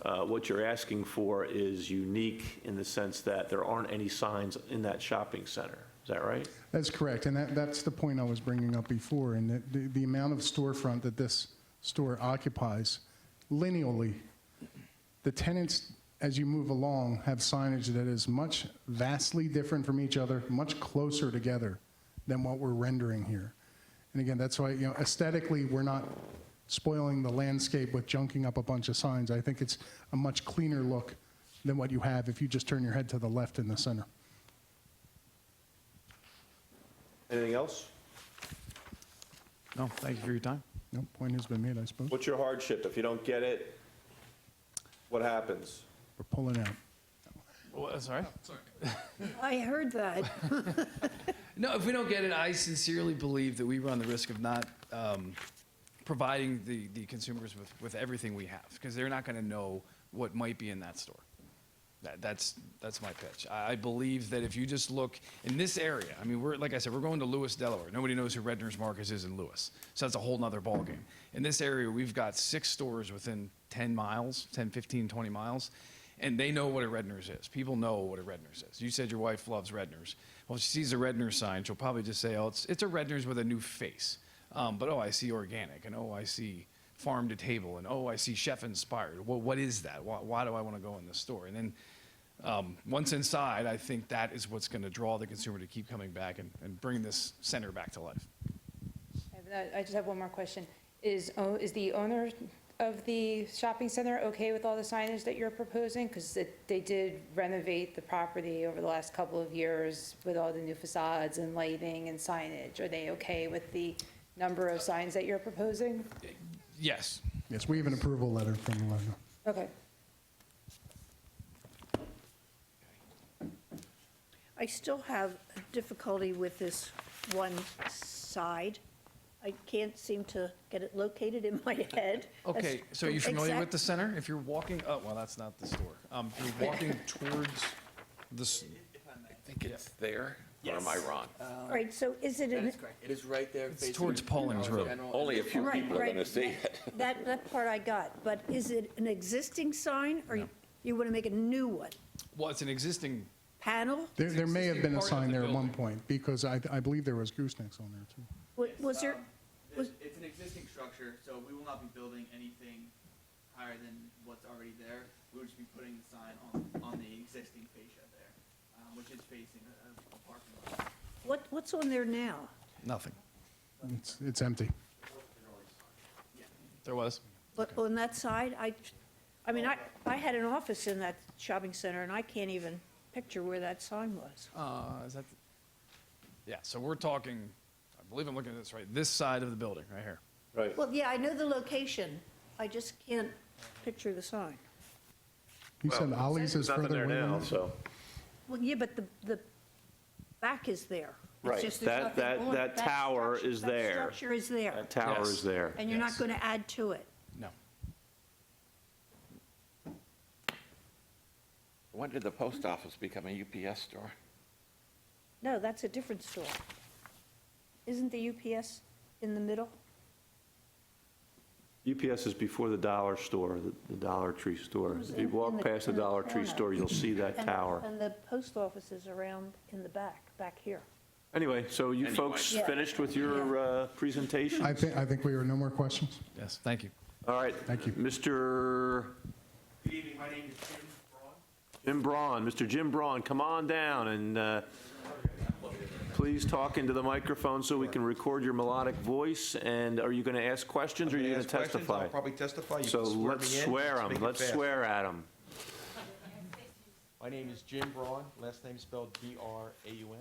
S4: what you're asking for is unique in the sense that there aren't any signs in that shopping center. Is that right?
S16: That's correct, and that's the point I was bringing up before, and that the amount of storefront that this store occupies lineally, the tenants, as you move along, have signage that is much vastly different from each other, much closer together than what we're rendering here. And again, that's why, aesthetically, we're not spoiling the landscape with junking up a bunch of signs. I think it's a much cleaner look than what you have if you just turn your head to the left in the center.
S4: Anything else?
S18: No, thank you for your time.
S16: No, point has been made, I suppose.
S4: What's your hardship? If you don't get it, what happens?
S16: We're pulling out.
S18: Sorry?
S1: I heard that.
S18: No, if we don't get it, I sincerely believe that we run the risk of not providing the consumers with everything we have, because they're not going to know what might be in that store. That's my pitch. I believe that if you just look in this area, I mean, like I said, we're going to Lewis, Delaware. Nobody knows who Redner's Marcus is in Lewis. So that's a whole nother ballgame. In this area, we've got 6 stores within 10 miles, 10, 15, 20 miles, and they know what a Redner's is. People know what a Redner's is. You said your wife loves Redner's. Well, if she sees a Redner's sign, she'll probably just say, oh, it's a Redner's with a new face. But, oh, I see organic, and oh, I see farm to table, and oh, I see chef inspired. Well, what is that? Why do I want to go in this store? And then once inside, I think that is what's going to draw the consumer to keep coming back and bring this center back to life.
S2: I just have one more question. Is the owner of the shopping center okay with all the signage that you're proposing? Because they did renovate the property over the last couple of years with all the new facades and lighting and signage. Are they okay with the number of signs that you're proposing?
S18: Yes.
S16: Yes, we have an approval letter from the landlord.
S2: Okay.
S1: I still have difficulty with this one side. I can't seem to get it located in my head.
S18: Okay, so you're familiar with the
S1: Exact-
S18: center? If you're walking, oh, well, that's not the store. If you're walking towards this,
S3: I think it's there, or am I wrong?
S1: All right, so is it
S17: That
S1: an,
S17: is correct. It is right there.
S18: it's towards Paulings Road.
S3: Only a few
S1: Right,
S3: people are
S1: right.
S3: going to see it.
S1: that part I got, but is it an existing sign, or you want to make a new one?
S18: Well, it's an existing,
S1: Panel?
S16: There may have been a
S18: part of
S16: sign
S18: the
S16: there at one
S18: building.
S16: point, because I believe there was goosenecks on there, too.
S1: Was there, was-
S17: It's an existing structure, so we will not be building anything higher than what's already there. We'll just be putting the sign on the existing fascia there, which is facing a parking lot.
S1: what's on there now?
S18: nothing.
S16: It's empty.
S18: There was.
S1: But on that side, I mean, I had an office in that shopping center, and I can't even picture where that sign was.
S18: Is that, yeah, so we're talking, I believe I'm looking at this right, this side of the building, right here.
S4: Right.
S1: Well, yeah, I know the location, I just can't picture the sign.
S16: You said Ollie's is
S4: There's nothing
S16: further
S4: there
S16: away
S4: now,
S16: than
S4: so.
S1: Well, yeah, but the back is there. It's
S4: Right,
S1: just there's
S4: that-
S1: nothing on it.
S4: that tower
S1: structure-
S4: is there.
S1: That structure is there,
S4: That tower
S18: Yes.
S4: is there.
S1: and you're not
S18: Yes.
S1: going to add to it.
S18: No.
S3: When did the post office become a UPS store?
S1: No, that's a different store. Isn't the UPS in the middle?
S4: UPS is before the dollar store, the Dollar Tree store.
S1: was
S4: If you
S1: in
S4: walk
S1: the-
S4: past the
S1: in the
S4: Dollar Tree
S1: corner.
S4: store, you'll see that
S1: And-
S4: tower.
S1: And the post office is around in the back here.
S4: Anyway, so you
S3: Anyway.
S4: folks
S1: Yeah.
S4: finished with your presentation?
S16: I think we have no more questions.
S18: Yes, thank you.
S4: All right.
S16: Thank you.
S4: Mr.
S12: Good evening, my name is Jim Braun.
S4: Jim Braun, Mr. Jim Braun, come on down and please talk into the microphone so we can record your melodic voice? And are you going to ask questions or are you going to testify?
S19: I'll probably testify. You
S4: So
S19: can swear
S4: let's
S19: me in.
S4: swear
S19: Just
S4: him.
S19: make it
S4: Let's
S19: fast.
S4: swear at him.
S19: My name is Jim Braun, last name spelled B-R-A-U-N.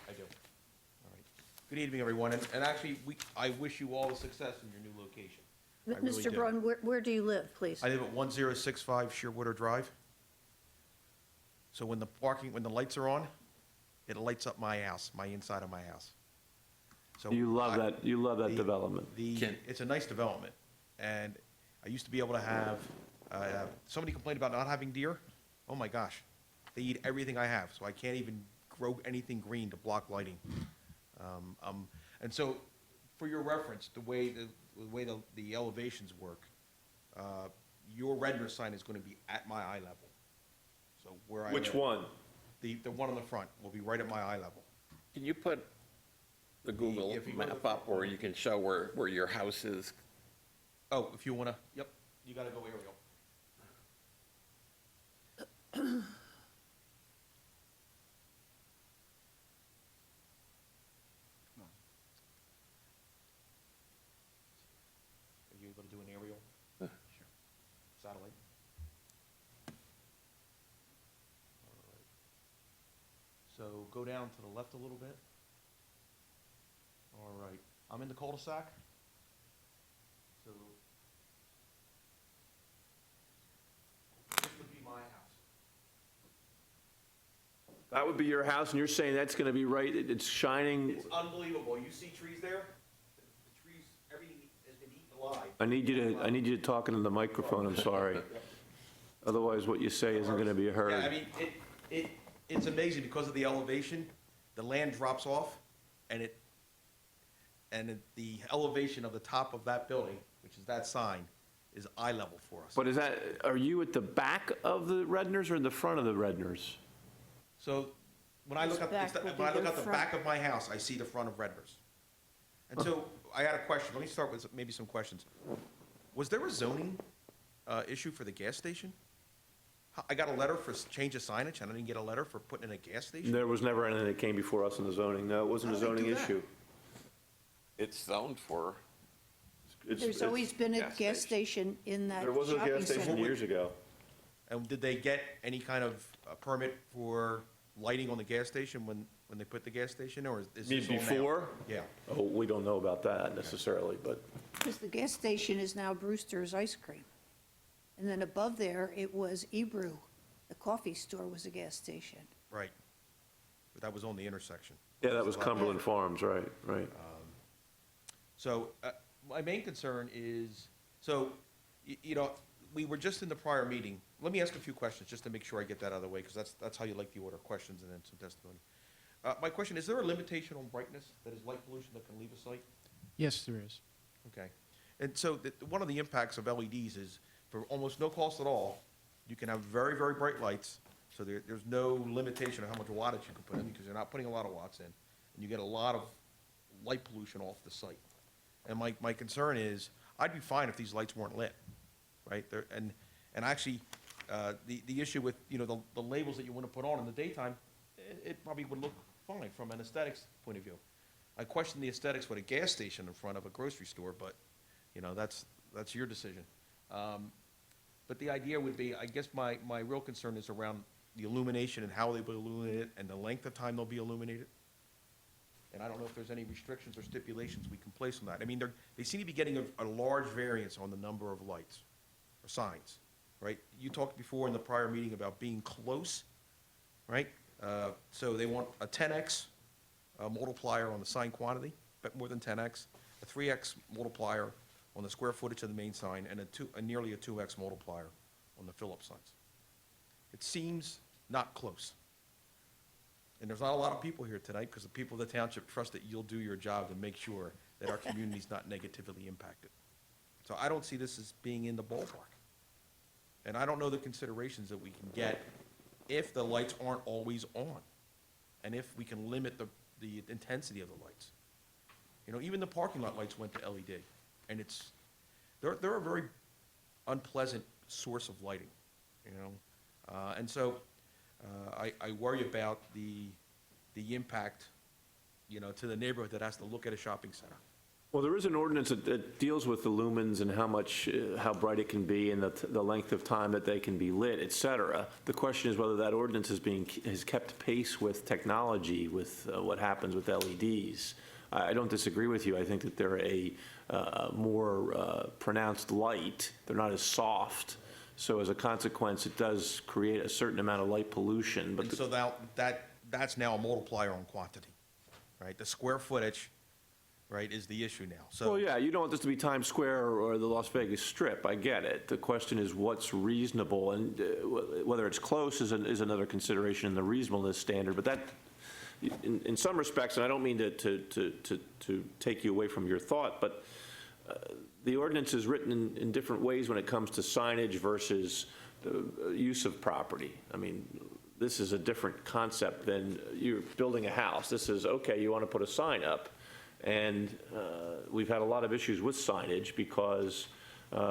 S19: I do. All right. Good evening, everyone, and actually, I wish you all the success in your new location. I really
S1: Mr.
S19: do.
S1: Braun, where do you live, please?
S19: I live at 1065 Shearwater Drive. So when the lights are on, it lights up my house, my inside of my house. So
S4: You love that development.
S19: It's a nice development, and I used to be able to have, somebody complained about not having deer. Oh my gosh, they eat everything I have, so I can't even grow anything green to block lighting. And so, for your reference, the way the elevations work, your Redner sign is going to be at my eye level. So where I
S4: Which
S19: live.
S4: one?
S19: The one on the front will be right at my eye level.
S3: Can you put the Google
S19: If you go to
S3: map
S19: the-
S3: up where you can show where your house is?
S19: Oh, if you want to, yep, you got to go aerial. Are you able to do an aerial? Sure. Satellite? All right. So go down to the left a little bit. All right. I'm in the cul-de-sac. So this would be my house.
S4: That would be your house, and you're saying that's going to be right, it's shining.
S19: It's unbelievable. You see trees there? The trees, everything has been eaten alive.
S4: I need you to talk into the microphone, I'm sorry. Otherwise, what you say isn't going to be heard.
S19: Yeah, I mean, it's amazing because of the elevation, the land drops off, and the elevation of the top of that building, which is that sign, is eye level for us.
S4: But are you at the back of the Redners or the front of the Redners?
S19: So when I look
S1: This
S19: at,
S1: back will be
S19: when I look
S1: their
S19: at the
S1: front.
S19: back of my house, I see the front of Redner's. And so I had a question. Let me start with maybe some questions. Was there a zoning issue for the gas station? I got a letter for change of signage, and I didn't get a letter for putting in a gas station?
S4: There was never anything that came before us in the zoning, no, it wasn't a
S19: How do they
S4: zoning
S19: do that?
S4: issue.
S3: It's zoned for.
S1: There's always been a gas station in that
S4: There was a
S1: shopping
S4: gas station
S1: center.
S4: years ago.
S19: And did they get any kind of permit for lighting on the gas station when they put the gas station, or is this all now?
S4: Before?
S19: Yeah.
S4: Oh, we don't know about that necessarily, but
S1: Because the gas station is now Brewster's Ice Cream. And then above there, it was Ebrew. The coffee store was a gas station.
S19: Right. But that was on the intersection.
S4: yeah, that was Cumberland Farms, right.
S19: So my main concern is, so, you know, we were just in the prior meeting. Let me ask a few questions, just to make sure I get that out of the way, because that's how you like the order, questions and then some testimony. My question, is there a limitation on brightness that is light pollution that can leave a site?
S15: Yes, there is.
S19: Okay. And so one of the impacts of LEDs is, for almost no cost at all, you can have very, very bright lights, so there's no limitation of how much wattage you can put in, because you're not putting a lot of watts in, and you get a lot of light pollution off the site. And my concern is, I'd be fine if these lights weren't lit, right? And actually, the issue with, you know, the labels that you want to put on in the daytime, it probably would look fine from an aesthetics point of view. I question the aesthetics with a gas station in front of a grocery store, but, you know, that's your decision. But the idea would be, I guess my real concern is around the illumination and how they will illuminate it and the length of time they'll be illuminated. And I don't know if there's any restrictions or stipulations we can place on that. I mean, they seem to be getting a large variance on the number of lights or signs, right? You talked before in the prior meeting about being close, right? So they want a 10x multiplier on the sign quantity, but more than 10x, a 3x multiplier on the square footage of the main sign, and nearly a 2x multiplier on the fill-up signs. It seems not close. And there's not a lot of people here tonight, because the people of the township trust that you'll do your job to make sure that our community's not negatively impacted. So I don't see this as being in the ballpark. And I don't know the considerations that we can get if the lights aren't always on, and if we can limit the intensity of the lights. You know, even the parking lot lights went to LED, and they're a very unpleasant source of lighting, you know? And so I worry about the impact, to the neighborhood that has to look at a shopping center.
S4: Well, there is an ordinance that deals with the lumens and how bright it can be and the length of time that they can be lit, et cetera. The question is whether that ordinance has kept pace with technology, with what happens with LEDs. I don't disagree with you. I think that they're a more pronounced light. They're not as soft. So as a consequence, it does create a certain amount of light pollution. But
S19: And so that's now a multiplier on quantity, right? The square footage, right, is the issue now. So
S4: Well, yeah, you don't want this to be Times Square or the Las Vegas Strip. I get it. The question is what's reasonable, and whether it's close is another consideration in the reasonableness standard. But that, in some respects, and I don't mean to take you away from your thought, but the ordinance is written in different ways when it comes to signage versus use of property. I mean, this is a different concept than you're building a house. This is, okay, you want to put a sign up. And we've had a lot of issues with signage because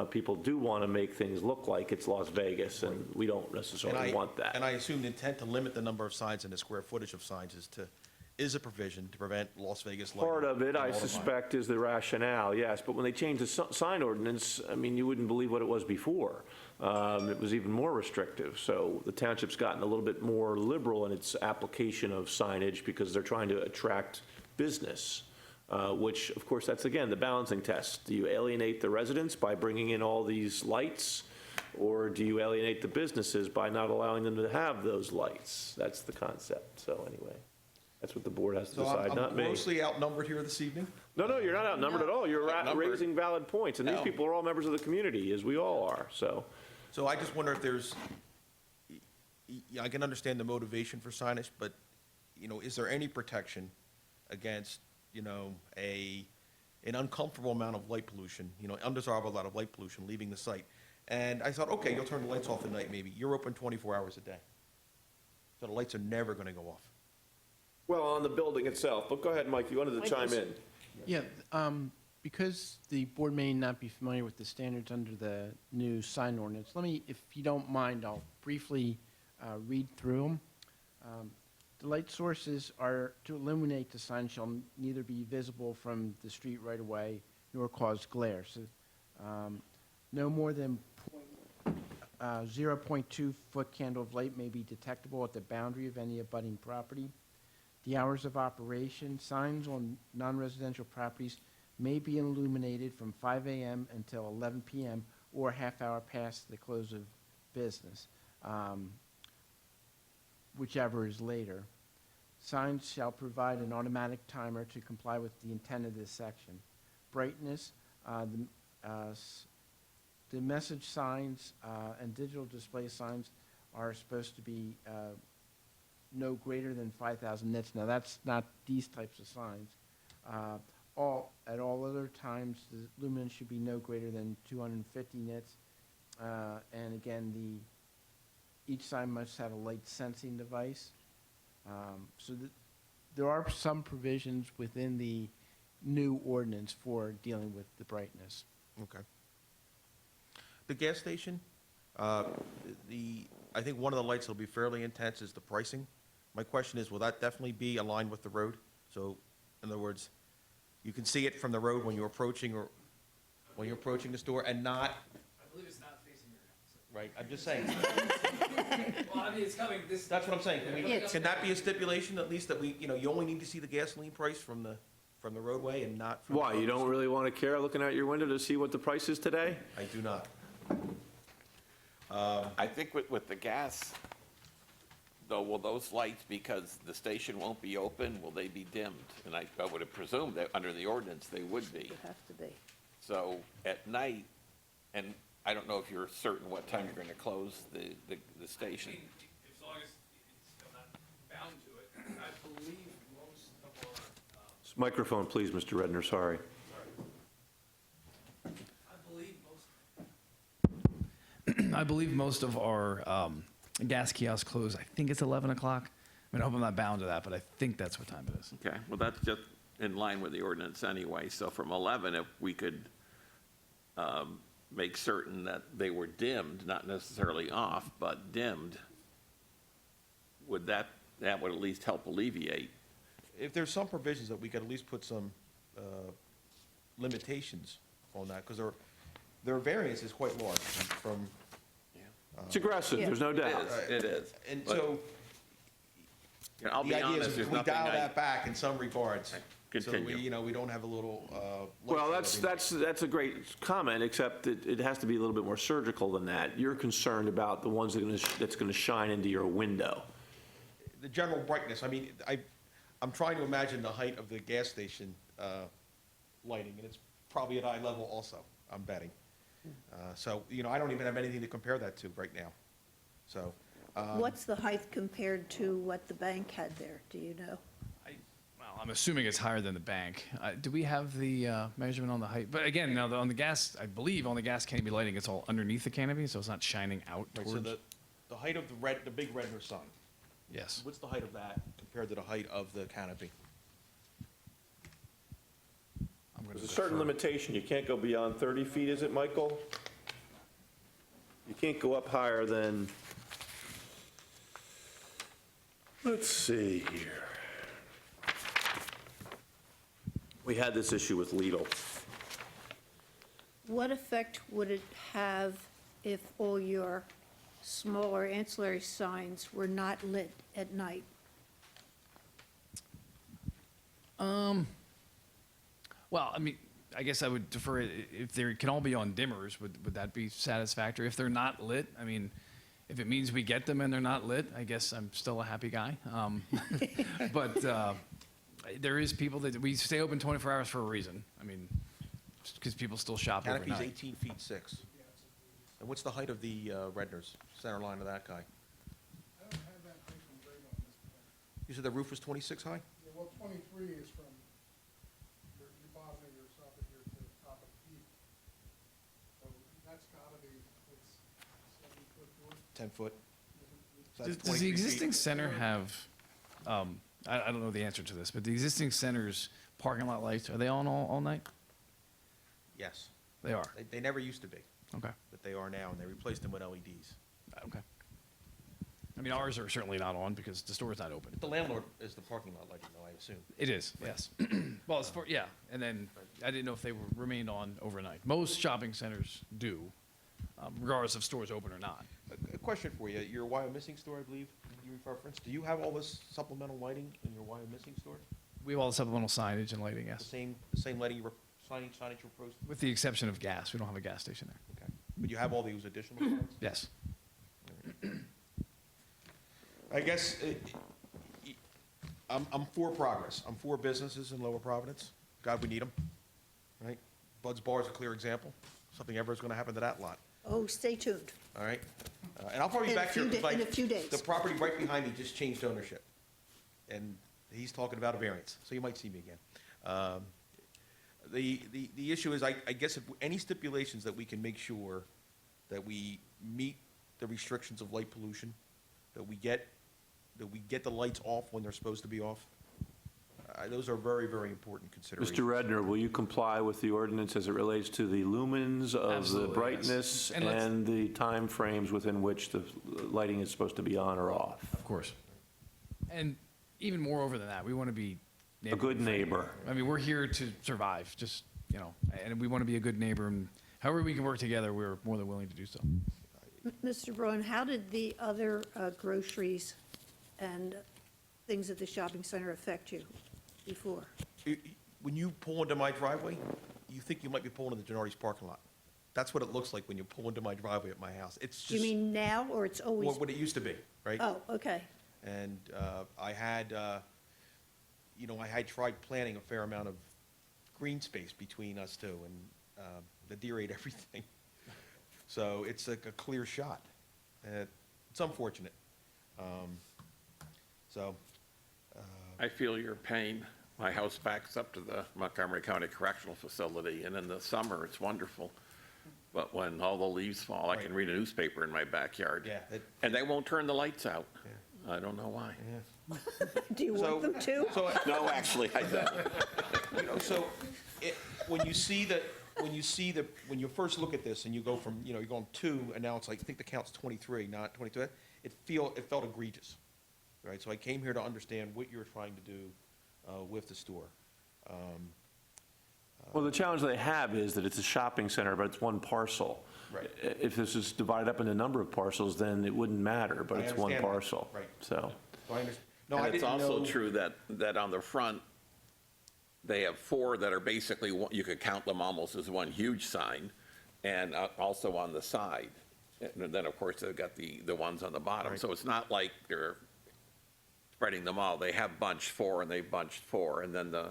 S4: people do want to make things look like it's Las Vegas, and we don't necessarily want that.
S19: And I assume the intent to limit the number of signs and the square footage of signs is a provision to prevent Las Vegas lighting.
S4: Part of it,
S19: and
S4: I
S19: all the time.
S4: suspect, is the rationale, yes. But when they changed the sign ordinance, I mean, you wouldn't believe what it was before. It was even more restrictive. So the township's gotten a little bit more liberal in its application of signage because they're trying to attract business. Which, of course, that's, again, the balancing test. Do you alienate the residents by bringing in all these lights, or do you alienate the businesses by not allowing them to have those lights? That's the concept. So anyway, that's what the board has to
S19: So
S4: decide, not
S19: I'm
S4: me.
S19: grossly outnumbered here this evening?
S4: No, you're not outnumbered at all. You're
S19: Outnumbered.
S4: raising valid points, and these
S19: No.
S4: people are all members of the community, as we all are, so.
S19: So I just wonder if there's, I can understand the motivation for signage, but, is there any protection against, an uncomfortable amount of light pollution, undesirable amount of light pollution leaving the site? And I thought, okay, you'll turn the lights off at night maybe. You're open 24 hours a day. So the lights are never going to go off.
S4: Well, on the building itself, but go ahead, Mike, you wanted to chime in.
S15: Yeah, because the board may not be familiar with the standards under the new sign ordinance, let me, if you don't mind, I'll briefly read through them. The light sources are to illuminate the sign shall neither be visible from the street right away nor cause glare. So, no more than 0.2 foot candle of light may be detectable at the boundary of any abutting property. The hours of operation, signs on non-residential properties may be illuminated from 5 a.m. until 11 p.m. or a half hour past the close of business, whichever is later. Signs shall provide an automatic timer to comply with the intent of this section. Brightness, the message signs and digital display signs are supposed to be no greater than 5,000 nits. Now, that's not these types of signs. At all other times, the lumen should be no greater than 250 nits. And again, each sign must have a light sensing device. There are some provisions within the new ordinance for dealing with the brightness.
S19: Okay. The gas station, I think one of the lights that'll be fairly intense is the pricing. My question is, will that definitely be aligned with the road? So, in other words, you can see it from the road when you're approaching the store and not,
S17: I believe it's not facing your house.
S19: right, I'm just saying.
S17: Well, I mean, it's coming this.
S19: That's what I'm saying.
S17: Yeah.
S19: Can that be a stipulation, at least, that you only need to see the gasoline price from the roadway and not from?
S4: Why, you don't really want to care looking out your window to see what the price is today?
S19: I do not.
S3: I think with the gas, though, will those lights, because the station won't be open, will they be dimmed? And I would have presumed that under the ordinance, they would be.
S1: Would have to be.
S3: So at night, and I don't know if you're certain what time you're going to close the station.
S17: I mean, as long as it's still not bound to it, I believe most of our,
S4: Microphone, please, Mr. Redner, sorry.
S18: I believe most of our gas kiosks close, I think it's 11 o'clock. I mean, I hope I'm not bound to that, but I think that's what time it is.
S3: Okay, well, that's just in line with the ordinance anyway. So from 11, if we could make certain that they were dimmed, not necessarily off, but dimmed, that would at least help alleviate.
S19: If there's some provisions that we could at least put some limitations on that, because their variance is quite large from.
S4: It's aggressive, there's no doubt.
S3: It is.
S19: And
S3: But,
S19: so,
S3: you know, I'll
S19: the
S3: be
S19: idea
S3: honest,
S19: is
S3: there's
S19: if we
S3: nothing
S19: dial
S3: I,
S19: that back in some regards. So we,
S3: Continue.
S19: we don't have a little.
S4: Well,
S19: light show
S4: that's a great comment, except that it has to be a little bit more surgical than that. You're concerned about the ones that's going to shine into your window.
S19: the general brightness, I mean, I'm trying to imagine the height of the gas station lighting, and it's probably at eye level also, I'm betting. So, you know, I don't even have anything to compare that to right now, so.
S1: What's the height compared to what the bank had there? Do you know?
S18: Well, I'm assuming it's higher than the bank. Do we have the measurement on the height? But again, now on the gas, I believe on the gas canopy lighting, it's all underneath the canopy, so it's not shining out
S19: Right,
S18: towards.
S19: so the height of the big Redner sign.
S18: Yes.
S19: What's the height of that compared to the height of the canopy?
S4: There's a certain limitation, you can't go beyond 30 feet, is it, Michael? You can't go up higher than, let's see here. We had this issue with Lidl.
S1: What effect would it have if all your smaller ancillary signs were not lit at night?
S18: Well, I mean, I guess I would defer, if they can all be on dimmers, would that be satisfactory? If they're not lit, I mean, if it means we get them and they're not lit, I guess I'm still a happy guy. But there is people that, we stay open 24 hours for a reason. I mean, just because people still shop
S19: Canopy's
S18: overnight.
S19: 18 feet 6. And what's the height of the Redners, center line of that guy?
S16: I don't have that height from grade on this plan.
S19: You said the roof was 26 high?
S16: Yeah, well, 23 is from your bottom of your soffit here to the top of the peak. So that's gotta be, it's 7 foot
S19: 10 foot? So that's
S18: Does
S19: 23
S18: the
S19: feet.
S18: existing center have, I don't know the answer to this, but the existing center's parking lot lights, are they on all night?
S19: Yes.
S18: They are.
S19: They never used to be,
S18: Okay,
S19: but they are now, and they replaced them with LEDs.
S18: okay. I mean, ours are certainly not on because the store's not open.
S19: The landlord is the parking lot lighting, though, I assume.
S18: It is, yes. Well, it's for, yeah, and then I didn't know if they remained on overnight. Most shopping centers do, regardless if stores open or not.
S19: A question for you, your Wyomissing store, I believe, you referenced, do you have all this supplemental lighting in your Wyomissing store?
S18: We have all the supplemental signage and lighting,
S19: The
S18: yes.
S19: same lighting, signage you're proposing?
S18: With the exception of gas, we don't have a gas station there.
S19: Okay. But you have all these additional signs?
S18: Yes.
S19: I guess, I'm for progress. I'm for businesses in Lower Providence. God, we need them, right? Bud's Bar is a clear example. Something ever is going to happen to that lot,
S1: Oh, stay tuned.
S19: all right? And I'll probably be
S1: In a
S19: back here,
S1: few
S19: 'cause,
S1: da- in
S19: like,
S1: a few days.
S19: the property right behind me just changed ownership. And he's talking about a variance, so you might see me again. The issue is, I guess, if any stipulations that we can make sure that we meet the restrictions of light pollution, that we get the lights off when they're supposed to be off, those are very, very important considerations.
S4: Mr. Redner, will you comply with the ordinance as it relates to the lumens of the
S18: Absolutely, yes.
S4: brightness
S18: And let's-
S4: and the timeframes within which the lighting is supposed to be on or off?
S18: Of course. And even moreover than that, we want to be.
S4: A good neighbor.
S18: I mean, we're here to survive, just, you know, and we want to be a good neighbor, and however we can work together, we're more than willing to do so.
S1: Mr. Braun, how did the other groceries and things at the shopping center affect you before?
S19: When you pull into my driveway, you think you might be pulling into Gennardi's parking lot. That's what it looks like when you pull into my driveway at my house. It's
S1: Do you
S19: just
S1: mean now, or it's always?
S19: what it used to be, right?
S1: Oh, okay.
S19: And I had, I had tried planting a fair amount of green space between us two, and the deer ate everything. So it's like a clear shot. It's unfortunate.
S3: I feel your pain. My house backs up to the Montgomery County Correctional Facility, and in the summer, it's wonderful. But when all the leaves fall, I can read a newspaper in my backyard.
S19: Yeah,
S3: And they won't turn the lights out. I don't know why.
S1: Do you want them to?
S19: So,
S3: No, actually, I don't.
S19: so when you see when you see when you first look at this and you go from, you're going 2, and now it's like, I think the count's 23, not 22, it felt egregious, right? So I came here to understand what you're trying to do with the store.
S4: Well, the challenge they have is that it's a shopping center, but it's one parcel.
S19: Right.
S4: If this is divided up into a number of parcels, then it wouldn't matter, but
S19: I
S4: it's one
S19: understand that.
S4: parcel.
S19: Right.
S4: So,
S19: So I understand. No,
S3: And
S19: I
S3: it's
S19: didn't
S3: also
S19: know-
S3: true that on the front, they have 4 that are basically, you could count them almost as one huge sign, and also on the side. And then, of course, they've got the ones on the bottom.
S19: Right.
S3: So it's not like they're spreading them all. They have bunched 4, and they've bunched 4, and then the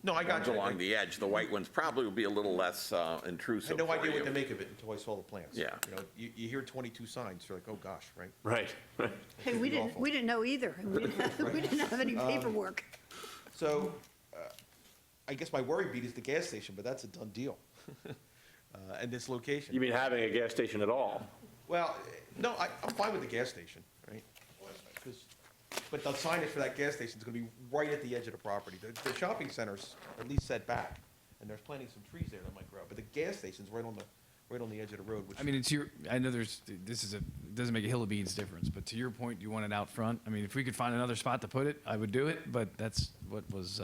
S19: No, I got
S3: ones
S19: you.
S3: along the edge, the white ones probably will be a little less
S19: I
S3: intrusive
S19: had no
S3: for
S19: idea
S3: you.
S19: what to make of it until I saw the plans.
S3: Yeah.
S19: You hear 22 signs, you're like, oh, gosh, right?
S4: right.
S1: Hey, we didn't know either. We didn't have any paperwork.
S19: So, I guess my worry beat is the gas station, but that's a done deal. And this location.
S4: You mean having a gas station at all?
S19: Well, no, I'm fine with the gas station, right? But the signage for that gas station is gonna be right at the edge of the property. The shopping center's at least set back, and there's planting some trees there that might grow, but the gas station's right on the edge of the road, which.
S18: I mean, I know doesn't make a hill of beans difference, but to your point, you want it out front. I mean, if we could find another spot to put it, I would do it, but that's what was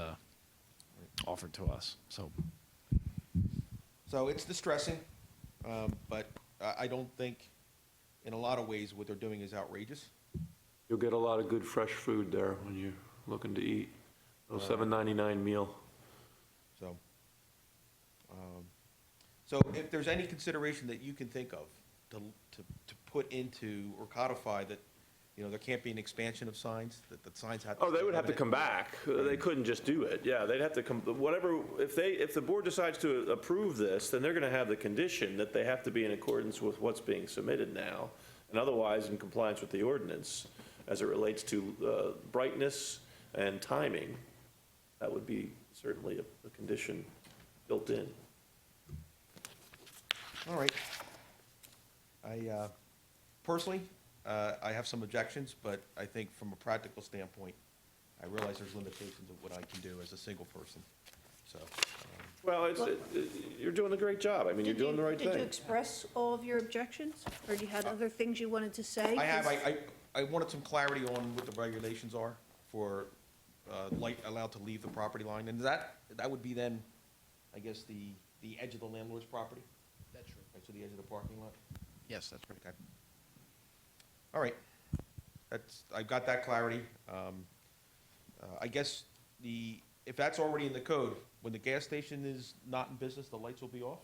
S18: offered to us, so.
S19: So it's distressing, but I don't think, in a lot of ways, what they're doing is outrageous.
S4: You'll get a lot of good fresh food there when you're looking to eat. A $7.99 meal.
S19: So if there's any consideration that you can think of to put into or codify that, there can't be an expansion of signs, that the signs have to.
S4: Oh, they would have to
S19: stay
S4: come back. They couldn't just do it. Yeah, they'd have to come, whatever, if the board decides to approve this, then they're going to have the condition that they have to be in accordance with what's being submitted now, and otherwise in compliance with the ordinance as it relates to brightness and timing. That would be certainly a condition built in.
S19: All right. I, personally, I have some objections, but I think from a practical standpoint, I realize there's limitations of what I can do as a single person, so.
S4: Well, you're doing a great job. I mean, you're doing the right
S1: Did you
S4: thing.
S1: express all of your objections, or you had other things you wanted to say?
S19: I have, I wanted some clarity on what the regulations are for light allowed to leave the property line, and that would be then, I guess, the edge of the landlord's property?
S15: That's true.
S19: Right, so the edge of the parking lot?
S15: Yes, that's right.
S19: Okay. All right. I've got that clarity. I guess if that's already in the code, when the gas station is not in business, the lights will be off?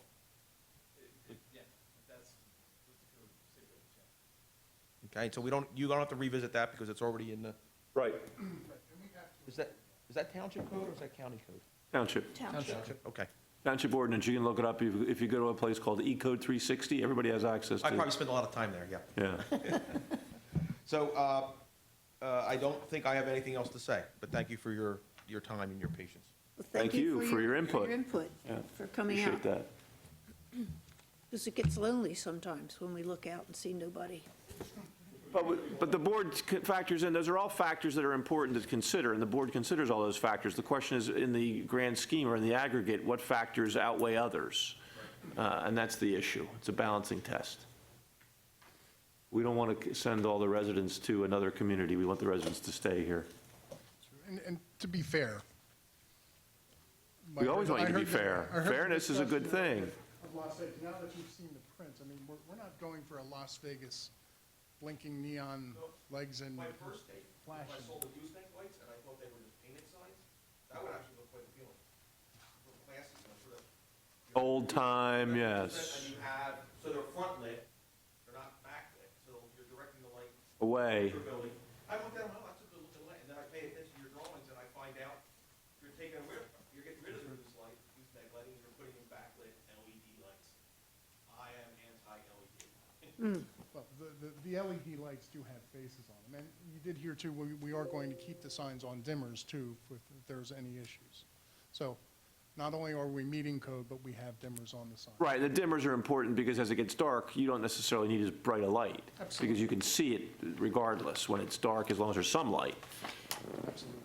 S18: Yeah, that's what the code stipulates, yeah.
S19: Okay, so you don't have to revisit that because it's already in the,
S4: Right.
S19: is that township code or is that county code?
S4: Township.
S19: Township, okay.
S4: Township ordinance, you can look it up. If you go to a place called E-Code 360, everybody has access to
S19: I
S4: it.
S19: probably spend a lot of time there, yeah.
S4: Yeah.
S19: So, I don't think I have anything else to say, but thank you for your time and your patience.
S1: Well,
S4: Thank you for your input. Yeah.
S1: For coming out.
S4: Appreciate that.
S1: Because it gets lonely sometimes when we look out and see nobody.
S4: But the board factors in, those are all factors that are important to consider, and the board considers all those factors. The question is, in the grand scheme or in the aggregate, what factors outweigh others? And that's the issue. It's a balancing test. We don't want to send all the residents to another community. We want the residents to stay here.
S16: And to be fair.
S4: We always want you to be
S16: I heard
S4: fair.
S16: the
S4: Fairness is a good
S16: discussion
S4: thing.
S16: of Las Vegas. Now that you've seen the prints, I mean, we're not going for a Las Vegas blinking neon legs and
S19: My first take, if I
S16: flashing.
S19: saw the gooseneck lights and I thought they were just painted signs, that would actually look quite appealing. Little classy, sort of.
S4: Old time, yes.
S19: And you have, so they're front lit, they're not back lit, so you're directing the light
S4: Away.
S19: to your building. I looked at them, oh, that's a good looking light, and then I pay attention to your drawings and I find out you're getting rid of this light, gooseneck lighting, and you're putting in backlit LED lights. I am anti-LED.
S16: Well, the LED lights do have faces on them. And you did hear too, we are going to keep the signs on dimmers too, if there's any issues. So not only are we meeting code, but we have dimmers on the sign.
S4: Right, the dimmers are important because as it gets dark, you don't necessarily need as bright a light.
S16: Absolutely.
S4: Because you can see it regardless when it's dark, as long as there's some light.
S16: Absolutely.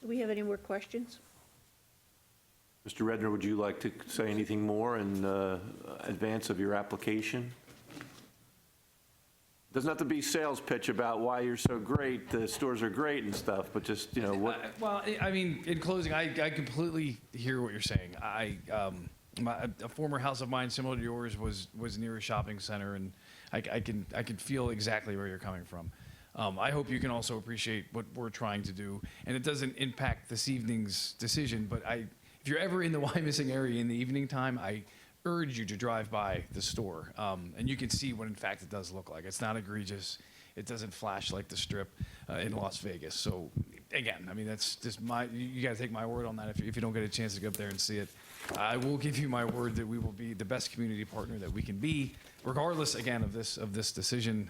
S1: Do we have any more questions?
S4: Mr. Redner, would you like to say anything more in advance of your application? Doesn't have to be sales pitch about why you're so great, the stores are great and stuff, but just, you know, what,
S18: Well, I mean, in closing, I completely hear what you're saying. A former house of mine, similar to yours, was near a shopping center, and I can feel exactly where you're coming from. I hope you can also appreciate what we're trying to do, and it doesn't impact this evening's decision, but if you're ever in the Wyomissing area in the evening time, I urge you to drive by the store, and you can see what in fact it does look like. It's not egregious. It doesn't flash like the Strip in Las Vegas. So again, I mean, that's just you got to take my word on that if you don't get a chance to go up there and see it. I will give you my word that we will be the best community partner that we can be, regardless, again, of this decision.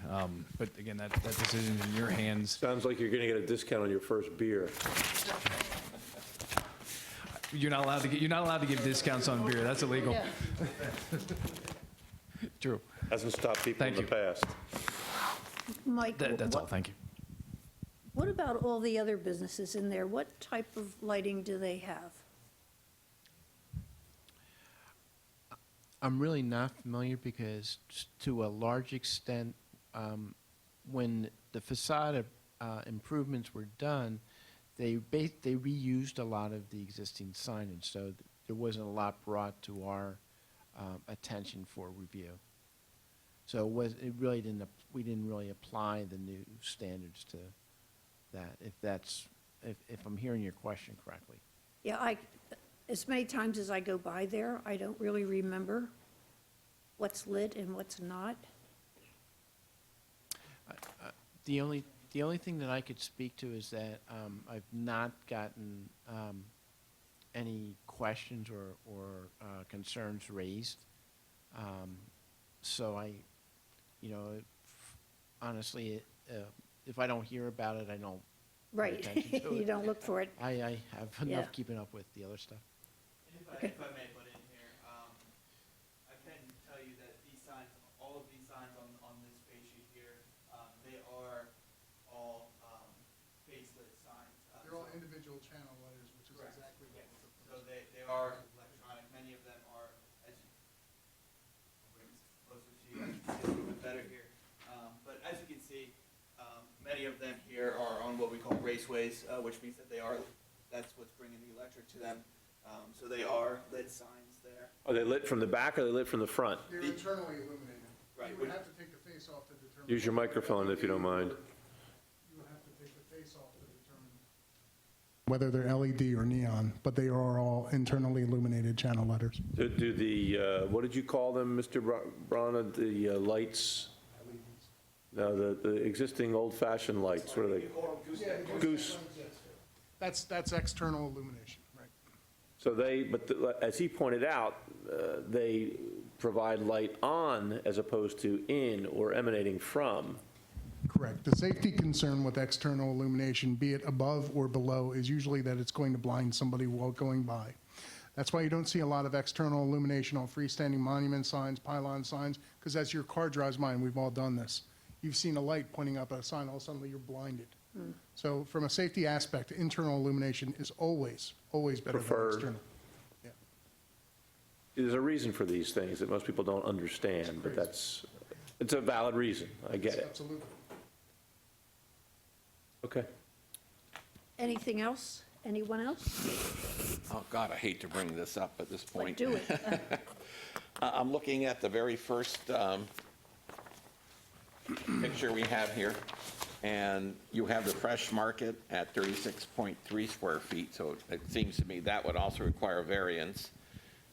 S18: But again, that decision is in your hands.
S4: sounds like you're going to get a discount on your first beer.
S18: You're not allowed to give discounts on beer. That's illegal. True.
S4: Hasn't stopped people in the past.
S1: Mike,
S18: That's all. Thank you.
S1: what about all the other businesses in there? What type of lighting do they have?
S15: I'm really not familiar because to a large extent, when the facade improvements were done, they reused a lot of the existing signage, so there wasn't a lot brought to our attention for review. So we didn't really apply the new standards to that, if I'm hearing your question correctly.
S1: Yeah, as many times as I go by there, I don't really remember what's lit and what's not.
S15: The only thing that I could speak to is that I've not gotten any questions or concerns raised. So honestly, if I don't hear about it, I don't pay
S1: Right,
S15: attention to
S1: you
S15: it.
S1: don't look for it.
S15: I have
S1: Yeah.
S15: enough keeping up with the other stuff.
S17: And if I may butt in here, I can tell you that these signs, all of these signs on this face sheet here, they are all facelit signs.
S16: They're all individual channel letters, which is exactly what we're
S17: So
S16: proposing.
S17: they are electronic. Many of them are, as you bring this closer to you, I can see a little bit better here. But as you can see, many of them here are on what we call raceways, which means that that's what's bringing the electric to them. So they are lit signs there.
S4: Are they lit from the back or are they lit from the front?
S16: They're internally illuminated.
S17: Right.
S16: You would have to take the face off to determine.
S4: Use your microphone if you don't mind.
S16: You would have to take the face off to determine whether they're LED or neon, but they are all internally illuminated channel letters.
S4: Do the, what did you call them, Mr. Brana, the lights? No, the existing old-fashioned lights, what are they? Goose.
S16: That's external illumination, right?
S4: So as he pointed out, they provide light on as opposed to in or emanating from.
S16: Correct. The safety concern with external illumination, be it above or below, is usually that it's going to blind somebody while going by. That's why you don't see a lot of external illumination on freestanding monument signs, pylon signs, because as your car drives by, and we've all done this, you've seen a light pointing up at a sign, all of a sudden you're blinded. So from a safety aspect, internal illumination is always better than
S4: Preferred.
S16: external. Yeah.
S4: There's a reason for these things that most people don't understand, but it's a valid reason. I get it.
S16: Absolutely.
S4: Okay.
S1: Anything else? Anyone else?
S3: Oh, God, I hate to bring this up at this point.
S1: Do it.
S3: I'm looking at the very first picture we have here, and you have the Fresh Market at 36.3 square feet, so it seems to me that would also require variance,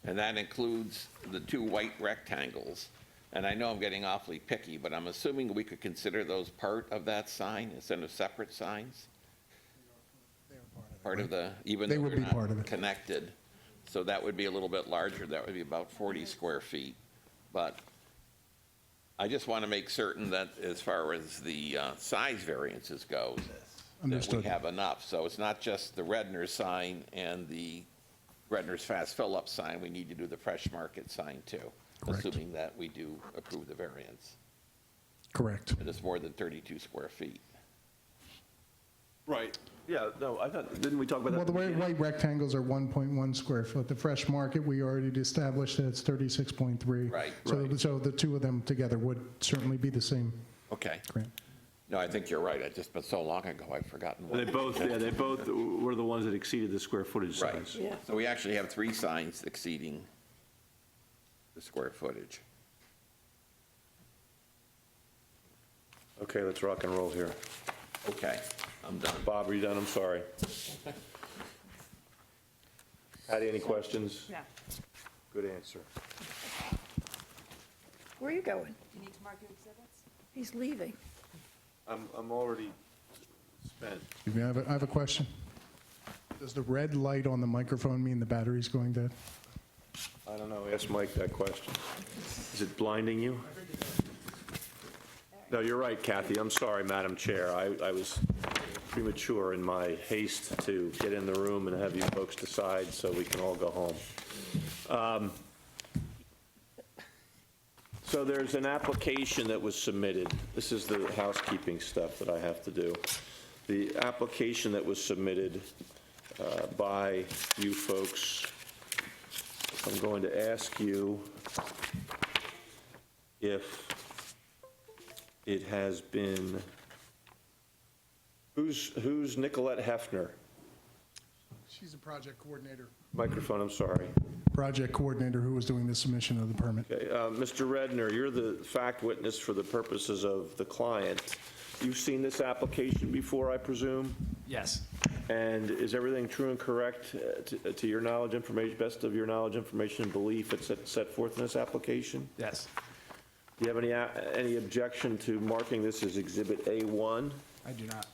S3: and that includes the two white rectangles. And I know I'm getting awfully picky, but I'm assuming we could consider those part of that sign instead of separate signs? Part of the, even
S16: They
S3: though
S16: would
S3: they're
S16: be part of
S3: not
S16: it.
S3: connected. So that would be a little bit larger, that would be about 40 square feet. But I just want to make certain that as far as the size variances goes, that
S16: Understood.
S3: we have enough. So it's not just the Redner's sign and the Redner's Fast Fill-Up sign, we need to do the Fresh Market sign too,
S16: Correct.
S3: assuming that we do approve the variance.
S16: Correct.
S3: It is more than 32 square feet.
S4: Right. Yeah, no, I thought, didn't we talk about that?
S16: Well, the
S4: at beginning?
S16: white rectangles are 1.1 square foot. The Fresh Market, we already established that it's 36.3.
S3: Right.
S16: So the two of them together would certainly be the same
S3: Okay.
S16: grant.
S3: No, I think you're right. It's just been so long ago, I've forgotten.
S4: They both, yeah, they both were the ones that exceeded the square footage
S3: Right.
S4: size.
S1: Yeah.
S3: So we actually have 3 signs exceeding the square footage.
S4: Okay, let's rock and roll here.
S3: Okay, I'm done.
S4: Bob, are you done? I'm sorry. Patty, any questions?
S8: No.
S4: Good answer.
S1: Where are you going?
S8: You need to mark your exhibits?
S1: He's leaving.
S4: I'm already spent.
S16: Excuse me, I have a question. Does the red light on the microphone mean the battery's going dead?
S4: I don't know, ask Mike that question. Is it blinding you? No, you're right, Kathy. I'm sorry, Madam Chair. I was premature in my haste to get in the room and have you folks decide so we can all go home. So there's an application that was submitted. This is the housekeeping stuff that I have to do. The application that was submitted by you folks, I'm going to ask you if it has been, who's Nicolette Hefner?
S16: She's a project coordinator.
S4: Microphone, I'm sorry.
S16: Project coordinator who was doing the submission of the permit.
S4: Okay, Mr. Redner, you're the fact witness for the purposes of the client. You've seen this application before, I presume?
S18: Yes.
S4: And is everything true and correct to your knowledge, information, best of your knowledge, information, and belief it's set forth in this application?
S18: Yes.
S4: Do you have any objection to marking this as Exhibit A1?
S18: I do not.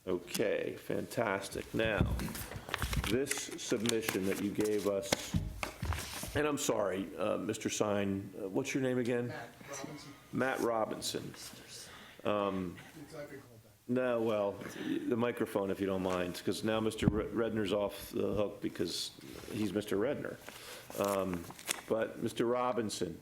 S4: Okay, fantastic. Now, this submission that you gave us, and I'm sorry, Mr. Sign, what's your name again? Matt Robinson. No, well, the microphone, if you don't mind, because now Mr. Redner's off the hook because he's Mr. Redner. But Mr. Robinson,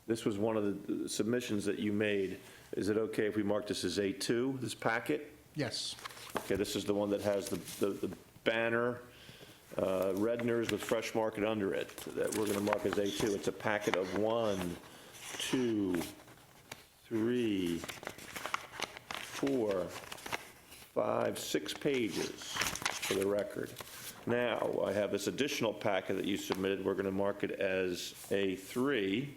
S4: this was one of the submissions that you made. Is it okay if we mark this as A2, this packet?
S16: Yes.
S4: Okay, this is the one that has the banner, Redner's with Fresh Market under it, that we're going to mark as A2. It's a packet of 1, 2, 3, 4, 5, 6 pages for the record. Now, I have this additional packet that you submitted. We're going to mark it as A3,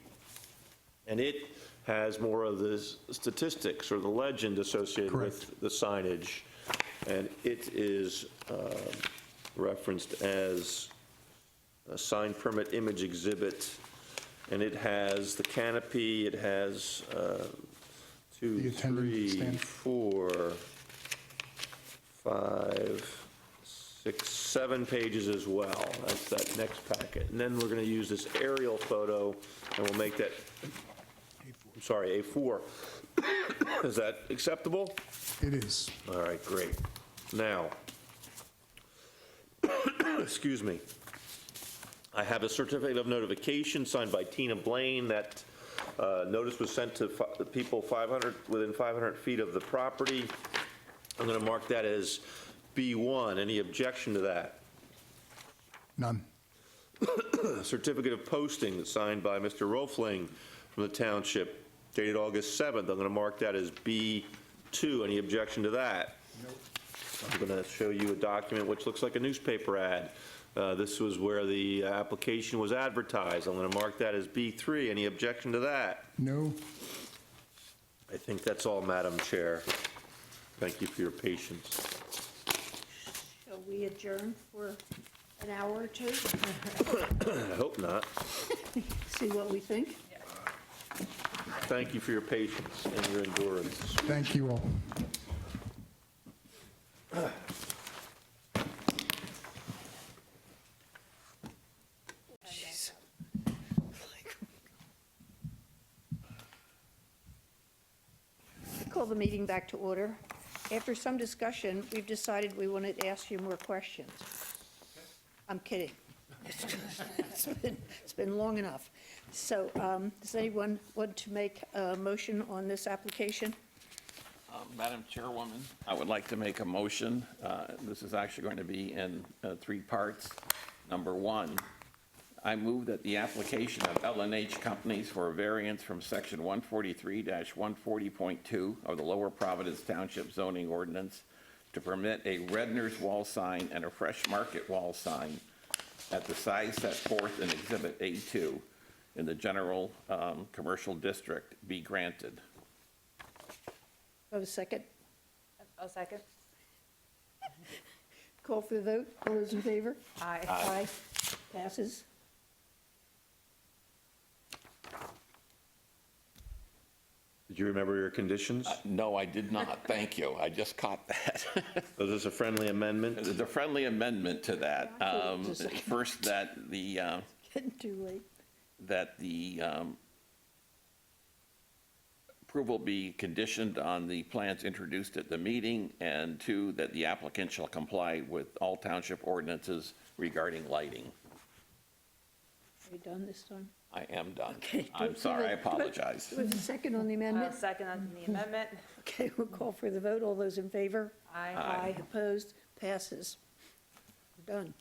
S4: and it has more of the statistics or the legend associated with the signage, and it is referenced as a sign permit image exhibit, and it has the canopy, it has 2, 3, 4, 5, 6, 7 pages as well. That's that next packet. And then we're going to use this aerial photo, and we'll make that, I'm sorry, A4. Is that acceptable?
S16: It is.
S4: All right, great. Now, excuse me, I have a certificate of notification signed by Tina Blaine. That notice was sent to the people within 500 feet of the property. I'm going to mark that as B1. Any objection to that?
S16: None.
S4: Certificate of posting signed by Mr. Rofling from the township dated August 7th. I'm going to mark that as B2. Any objection to that? Nope. I'm going to show you a document which looks like a newspaper ad. This was where the application was advertised. I'm going to mark that as B3. Any objection to that?
S16: No.
S4: I think that's all, Madam Chair. Thank you for your patience.
S1: Shall we adjourn for an hour or two?
S4: I hope not.
S1: See what we think?
S4: Thank you for your patience and your endurance.
S16: Thank you all.
S1: Call the meeting back to order. After some discussion, we've decided we wanted to ask you more questions. I'm kidding. It's been long enough. So does anyone want to make a motion on this application?
S3: Madam Chairwoman, I would like to make a motion. This is actually going to be in 3 parts. Number 1, I move that the application of L&H Companies for a variance from Section 143-140.2 of the Lower Providence Township zoning ordinance to permit a Redner's wall sign and a Fresh Market wall sign at the size set forth in Exhibit A2 in the general commercial district be granted.
S1: Have a second?
S2: A second.
S1: Call for the vote. All those in favor?
S2: Aye.
S1: Aye. Passes.
S4: Did you remember your conditions?
S3: No, I did not. Thank you. I just caught that.
S4: So this is a friendly amendment?
S3: There's a friendly amendment to that. First, that the
S1: Getting too late.
S3: approval be conditioned on the plans introduced at the meeting, and 2, that the applicant shall comply with all township ordinances regarding lighting.
S1: Are you done this time?
S3: I am done.
S1: Okay.
S3: I'm sorry, I apologize.
S1: Do we have a second on the amendment?
S2: Second on the amendment.
S1: Okay, we'll call for the vote. All those in favor?
S2: Aye.
S3: Aye.
S1: Opposed? Passes. We're done.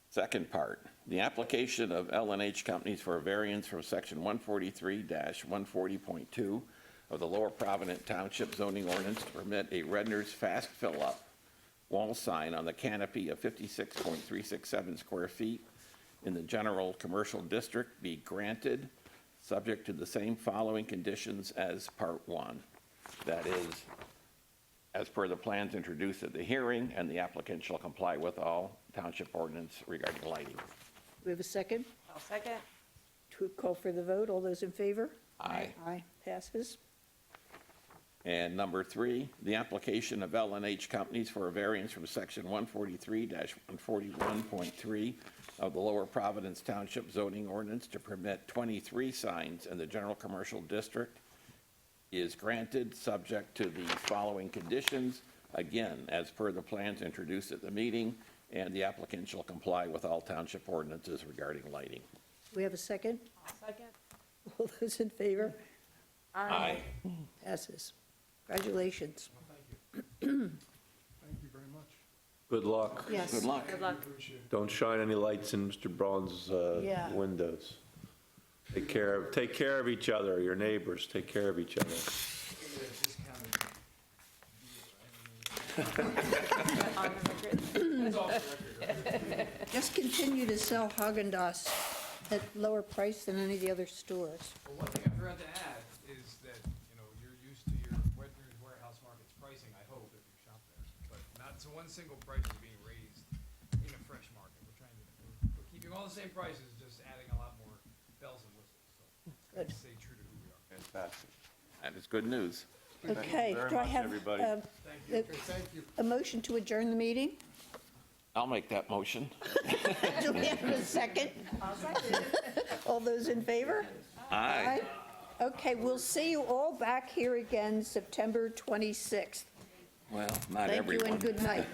S3: Second part, the application of L&H Companies for a variance from Section 143-140.2 of the Lower Providence Township zoning ordinance to permit a Redner's Fast Fill-Up wall sign on the canopy of 56.367 square feet in the general commercial district be granted, subject to the same following conditions as Part 1. That is, as per the plans introduced at the hearing, and the applicant shall comply with all township ordinance regarding lighting.
S1: Do we have a second?
S2: I'll second.
S1: To call for the vote. All those in favor?
S3: Aye.
S1: Aye. Passes.
S3: And number 3, the application of L&H Companies for a variance from Section 143-141.3 of the Lower Providence Township zoning ordinance to permit 23 signs in the general commercial district is granted, subject to the following conditions, again, as per the plans introduced at the meeting, and the applicant shall comply with all township ordinances regarding lighting.
S1: Do we have a second?
S2: Second.
S1: All those in favor?
S3: Aye.
S1: Passes. Congratulations.
S16: Thank you very much.
S4: Good luck.
S1: Yes.
S3: Good luck.
S2: Good luck.
S4: Don't shine any lights in Mr. Braun's
S1: Yeah.
S4: windows. Take care of each other, your neighbors, take care of each other.
S1: Just continue to sell Haagen-Dazs at lower price than any of the other stores.
S18: Well, one thing I forgot to add is that, you're used to your Wedner's Warehouse Market's pricing, I hope, if you shop there. But not to one single price is being raised in a fresh market. We're keeping all the same prices, just adding a lot more bells and whistles. So,
S1: Good.
S18: stay true to who we are.
S3: Fantastic. That is good news.
S1: Okay,
S4: very
S1: do I
S4: much,
S1: have
S4: everybody.
S1: a motion to adjourn the meeting?
S3: I'll make that motion.
S1: Do we have a second? All those in favor?
S3: Aye.
S1: Okay, we'll see you all back here again September 26th.
S3: Well, not
S1: Thank you
S3: everyone.
S1: and good night.